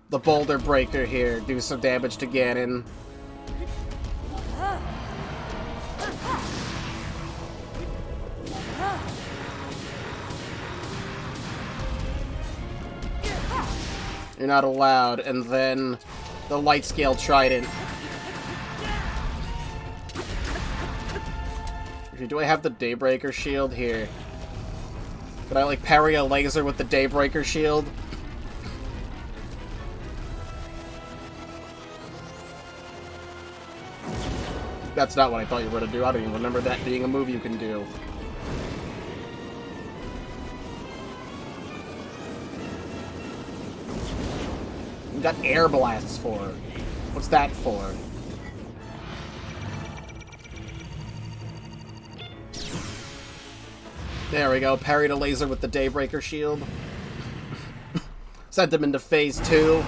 the Boulder Breaker here do some damage to Ganon. You're not allowed, and then the Light Scale Trident. Do I have the Daybreaker Shield here? Could I, like, parry a laser with the Daybreaker Shield? That's not what I thought you were going to do. I don't even remember that being a move you can do. You got air blasts for. What's that for? There we go. Parried a laser with the Daybreaker Shield. Sent him into phase 2.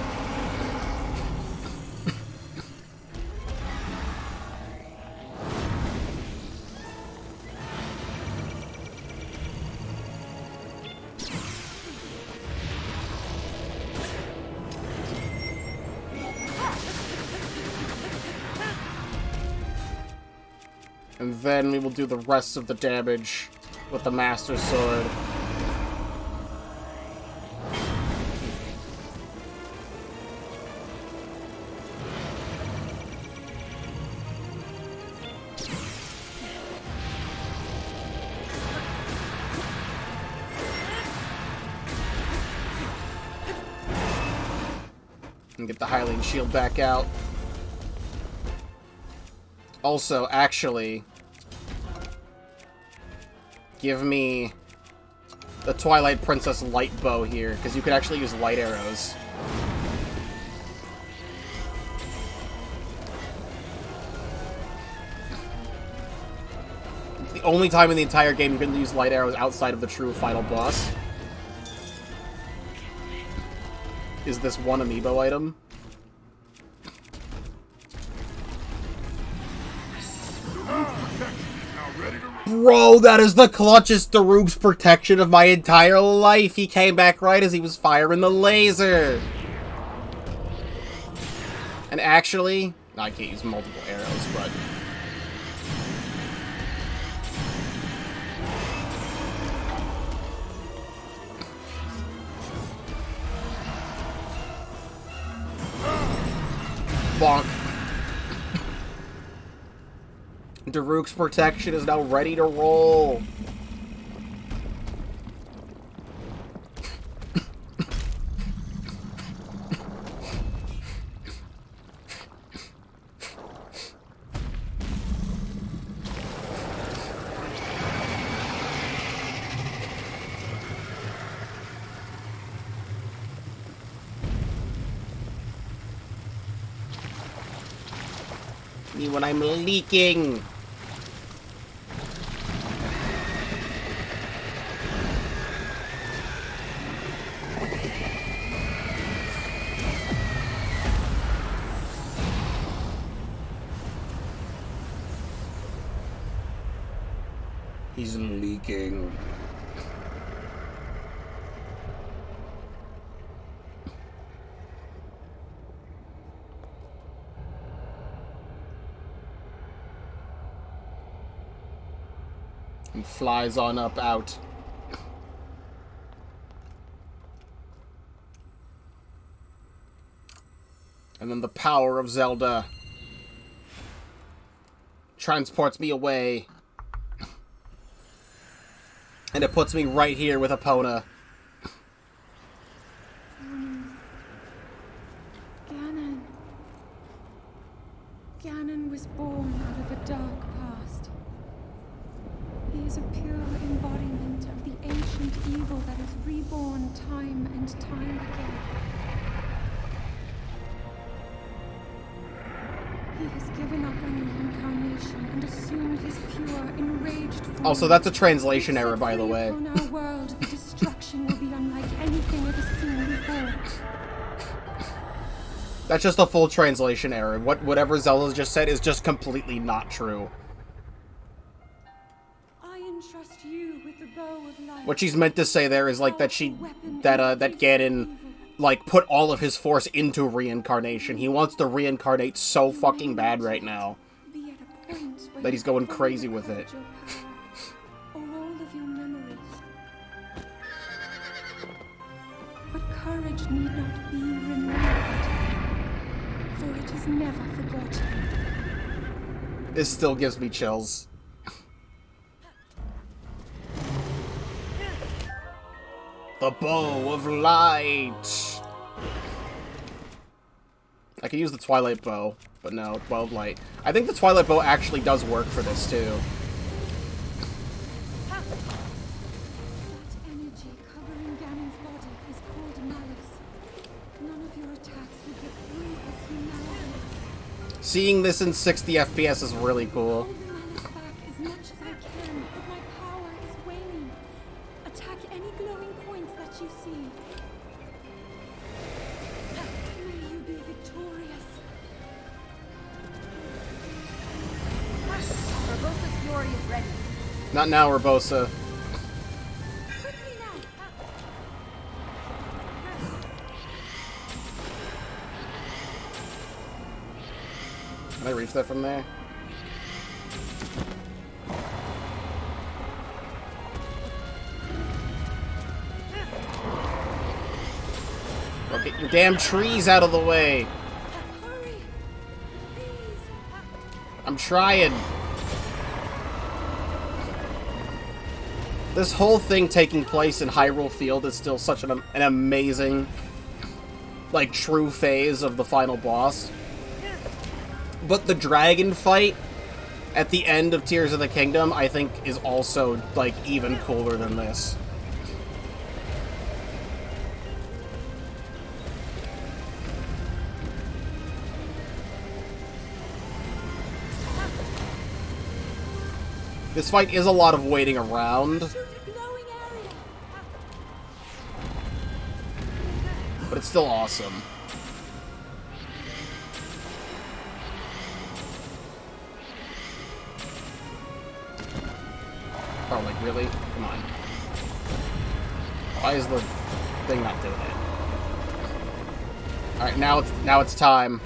And then we will do the rest of the damage with the Master Sword. And get the Hylian Shield back out. Also, actually, give me the Twilight Princess light bow here, because you could actually use light arrows. It's the only time in the entire game you can use light arrows outside of the true final boss. Is this one amiibo item? Now ready to roll. Bro, that is the clutchest Daruk's protection of my entire life. He came back right as he was firing the laser. And actually, no, I can't use multiple arrows, but... Bonk. Daruk's protection is now ready to roll. Me when I'm leaking. He's leaking. And flies on up out. And then the power of Zelda transports me away. And it puts me right here with Epona. Ganon was born out of a dark past. He is a pure embodiment of the ancient evil that is reborn time and time again. He has given up on reincarnation and assumed his pure, enraged form. Oh, so that's a translation error, by the way. On our world, the destruction will be unlike anything ever seen before. That's just a full translation error. Whatever Zelda just said is just completely not true. I entrust you with the bow of life. What she's meant to say there is like that that Ganon like put all of his force into reincarnation. He wants to reincarnate so fucking bad right now that he's going crazy with it. Or all of your memories. But courage need not be remembered, for it is never forgotten. This still gives me chills. The bow of light. I could use the Twilight bow, but no, bow of light. I think the Twilight bow actually does work for this too. That energy covering Ganon's body is called malice. None of your attacks will get through as he now is. Seeing this in 60 FPS is really cool. Hold the malice back as much as I can, but my power is waning. Attack any glowing points that you see. May you be victorious. Barbosa's fury is ready. Not now, Urbosa. Quickly now. Can I reach that from there? Well, get your damn trees out of the way. Hurry. Please. I'm trying. This whole thing taking place in Hyrule Field is still such an amazing, like, true phase of the final boss. But the dragon fight at the end of Tears of the Kingdom, I think, is also, like, even cooler than this. This fight is a lot of waiting around, but it's still awesome. Oh, like, really? Come on. Why is the thing not doing it? Alright, now it's time.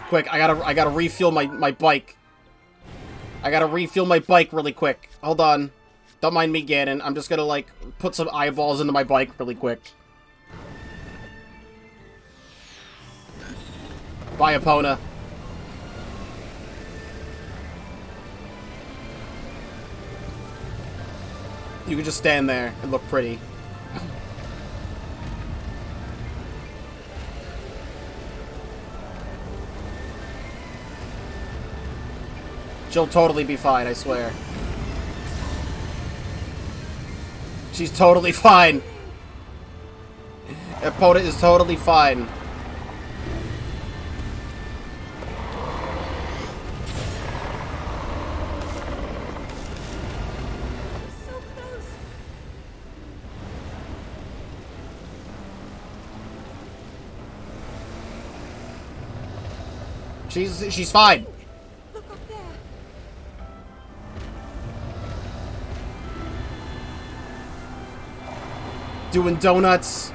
Quick, I gotta refuel my bike. I gotta refuel my bike really quick. Hold on. Don't mind me, Ganon. I'm just gonna, like, put some eyeballs into my bike really quick. Bye, Epona. You can just stand there and look pretty. She'll totally be fine, I swear. She's totally fine. Epona is totally fine. So close. She's fine. Look up there. Doing donuts.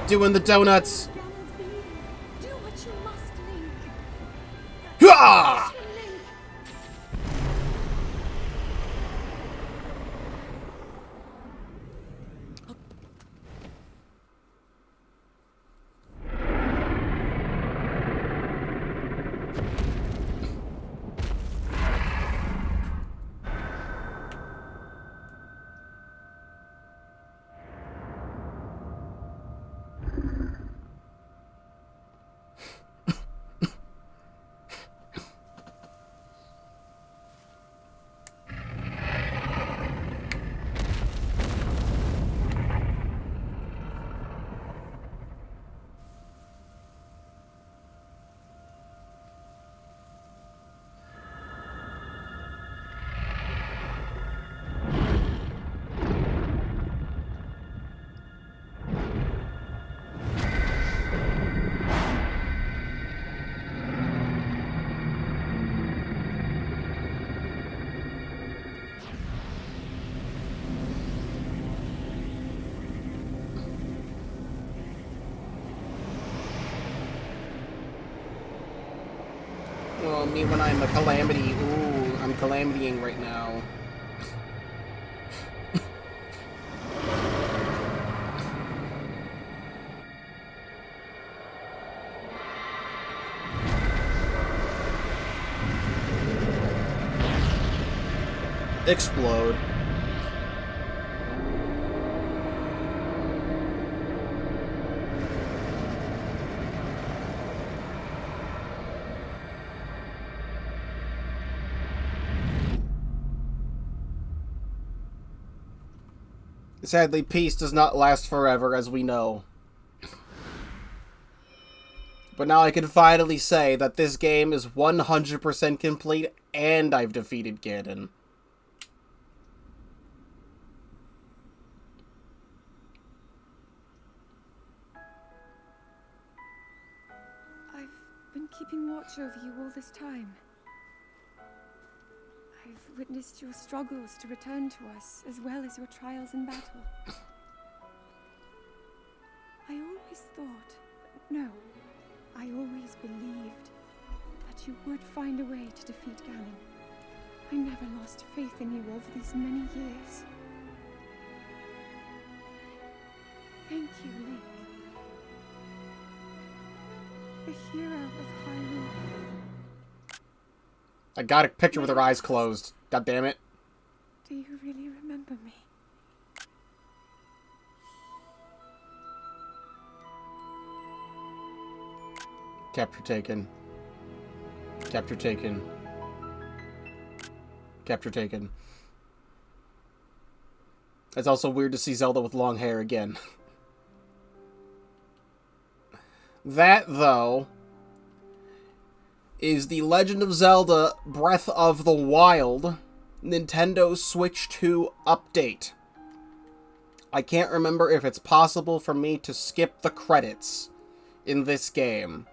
Doing the donuts. Ganon's bleeding. Do what you must, Link. Hah! Link. Oh, me when I'm a calamity. Ooh, I'm calamitying right now. Explode. Sadly, peace does not last forever, as we know. But now I can finally say that this game is 100% complete, and I've defeated Ganon. I've been keeping watch over you all this time. I've witnessed your struggles to return to us, as well as your trials in battle. I always thought, no, I always believed that you would find a way to defeat Ganon. I never lost faith in you over these many years. Thank you, Link. The hero of Hyrule. I got a picture with her eyes closed. God damn it. Do you really remember me? Capture taken. Capture taken. Capture taken. It's also weird to see Zelda with long hair again. That, though, is the Legend of Zelda Breath of the Wild Nintendo Switch 2 update. I can't remember if it's possible for me to skip the credits in this game.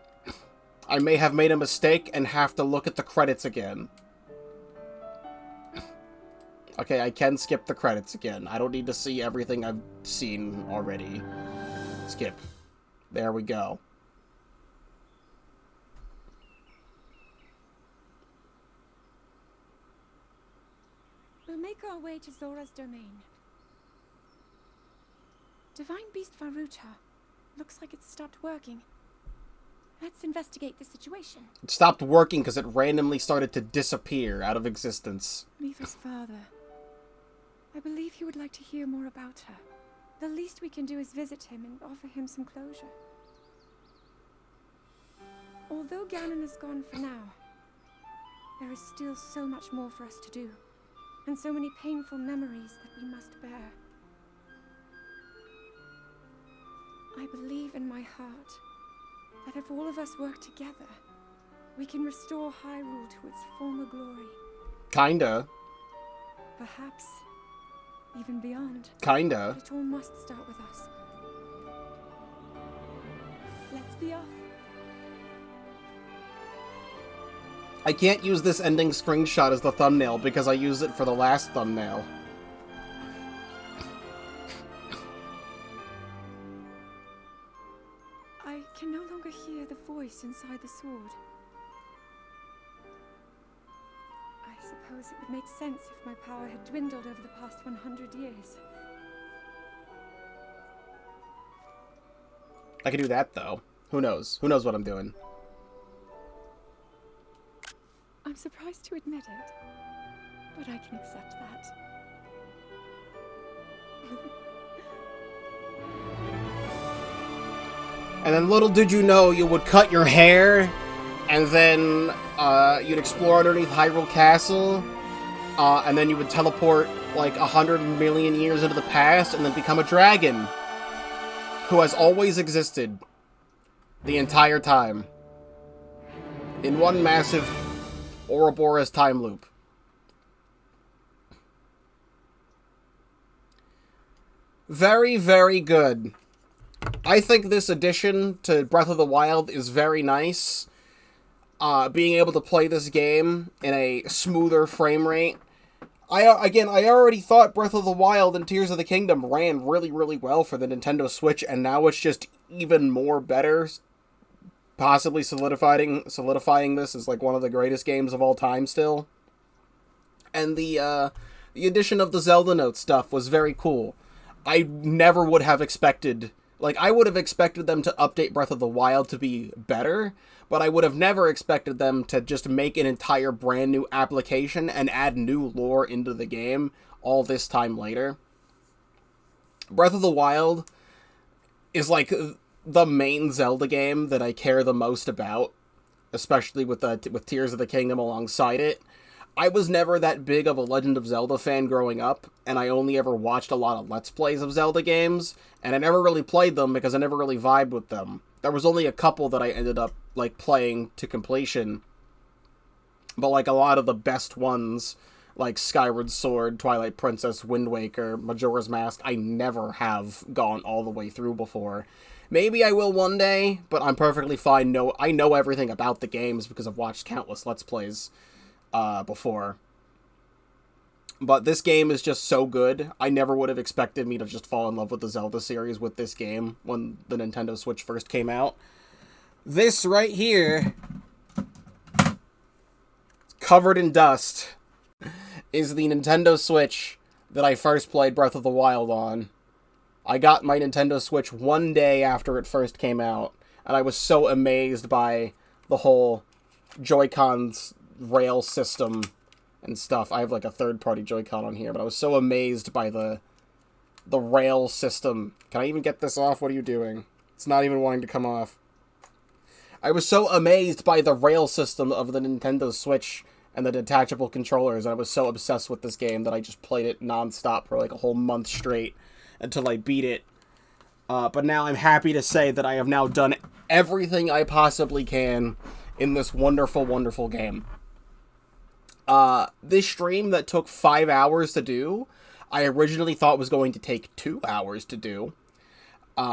I may have made a mistake and have to look at the credits again. Okay, I can skip the credits again. I don't need to see everything I've seen already. Skip. There we go. We'll make our way to Zora's domain. Divine Beast Varuta. Looks like it's stopped working. Let's investigate the situation. It stopped working because it randomly started to disappear out of existence. Mifa's father. I believe he would like to hear more about her. The least we can do is visit him and offer him some closure. Although Ganon is gone for now, there is still so much more for us to do, and so many painful memories that we must bear. I believe in my heart that if all of us work together, we can restore Hyrule to its former glory. Kinda. Perhaps even beyond. Kinda. But it all must start with us. Let's be off. I can't use this ending screenshot as the thumbnail because I used it for the last thumbnail. I can no longer hear the voice inside the sword. I suppose it would make sense if my power had dwindled over the past 100 years. I could do that, though. Who knows? Who knows what I'm doing? I'm surprised to admit it, but I can accept that. And then little did you know you would cut your hair, and then you'd explore underneath Hyrule Castle, and then you would teleport like 100 million years into the past, and then become a dragon who has always existed the entire time in one massive Ouroboros time loop. Very, very good. I think this addition to Breath of the Wild is very nice. Being able to play this game in a smoother frame rate. I already thought Breath of the Wild and Tears of the Kingdom ran really, really well for the Nintendo Switch, and now it's just even more better. Possibly solidifying this as like one of the greatest games of all time still. And the addition of the Zelda Notes stuff was very cool. I never would have expected... Like, I would have expected them to update Breath of the Wild to be better, but I would have never expected them to just make an entire brand new application and add new lore into the game all this time later. Breath of the Wild is, like, the main Zelda game that I care the most about, especially with Tears of the Kingdom alongside it. I was never that big of a Legend of Zelda fan growing up, and I only ever watched a lot of Let's Plays of Zelda games, and I never really played them because I never really vibed with them. There was only a couple that I ended up, like, playing to completion, but, like, a lot of the best ones, like Skyward Sword, Twilight Princess, Wind Waker, Majora's Mask, I never have gone all the way through before. Maybe I will one day, but I'm perfectly fine. I know everything about the games because I've watched countless Let's Plays before. But this game is just so good. I never would have expected me to just fall in love with the Zelda series with this game when the Nintendo Switch first came out. This right here, covered in dust, is the Nintendo Switch that I first played Breath of the Wild on. I got my Nintendo Switch one day after it first came out, and I was so amazed by the whole Joy-Cons rail system and stuff. I have like a third-party Joy-Con on here, but I was so amazed by the rail system. Can I even get this off? What are you doing? It's not even wanting to come off. I was so amazed by the rail system of the Nintendo Switch and the detachable controllers, and I was so obsessed with this game that I just played it non-stop for like a whole month straight until I beat it. But now I'm happy to say that I have now done everything I possibly can in this wonderful, wonderful game. This stream that took 5 hours to do, I originally thought was going to take 2 hours to do.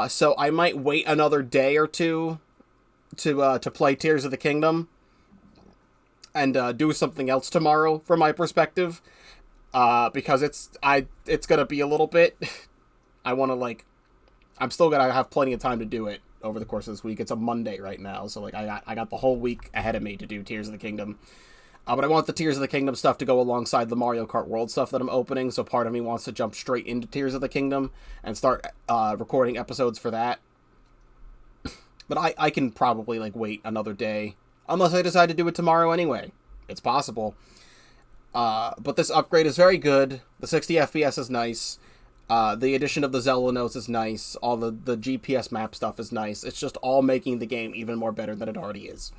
So I might wait another day or two to play Tears of the Kingdom and do something else tomorrow from my perspective, because it's gonna be a little bit. I want to, like, I'm still gonna have plenty of time to do it over the course of this week. It's a Monday right now, so like I got the whole week ahead of me to do Tears of the Kingdom. But I want the Tears of the Kingdom stuff to go alongside the Mario Kart World stuff that I'm opening, so part of me wants to jump straight into Tears of the Kingdom and start recording episodes for that. But I can probably, like, wait another day, unless I decide to do it tomorrow anyway. It's possible. But this upgrade is very good. The 60 FPS is nice. The addition of the Zelda Notes is nice. All the GPS map stuff is nice. It's just all making the game even more better than it already is.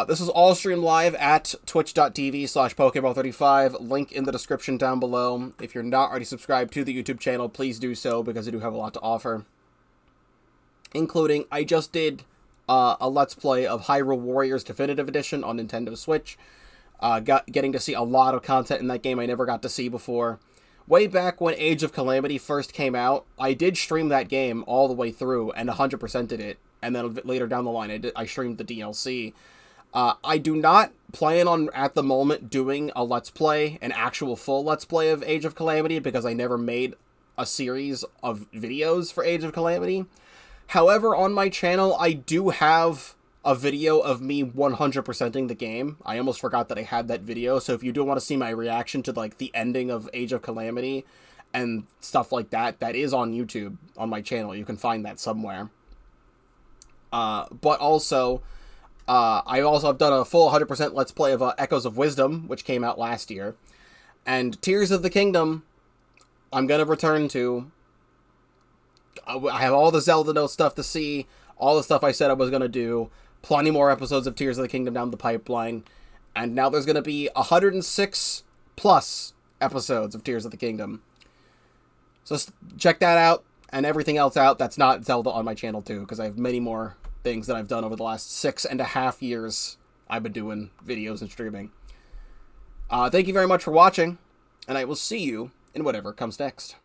This is all streamed live at twitch.tv/Pokeball35. Link in the description down below. If you're not already subscribed to the YouTube channel, please do so, because I do have a lot to offer. Including, I just did a Let's Play of Hyrule Warriors Definitive Edition on Nintendo Switch. Getting to see a lot of content in that game I never got to see before. Way back when Age of Calamity first came out, I did stream that game all the way through and 100%ed it. And then later down the line, I streamed the DLC. I do not plan on, at the moment, doing a Let's Play, an actual full Let's Play of Age of Calamity, because I never made a series of videos for Age of Calamity. However, on my channel, I do have a video of me 100%ing the game. I almost forgot that I had that video, so if you do want to see my reaction to, like, the ending of Age of Calamity and stuff like that, that is on YouTube, on my channel. You can find that somewhere. But also, I also have done a full 100% Let's Play of Echoes of Wisdom, which came out last year. And Tears of the Kingdom, I'm going to return to. I have all the Zelda Notes stuff to see, all the stuff I said I was going to do, plenty more episodes of Tears of the Kingdom down the pipeline, and now there's going to be 106 plus episodes of Tears of the Kingdom. So check that out, and everything else out that's not Zelda on my channel too, because I have many more things that I've done over the last 6.5 years I've been doing videos and streaming. Thank you very much for watching, and I will see you in whatever comes next.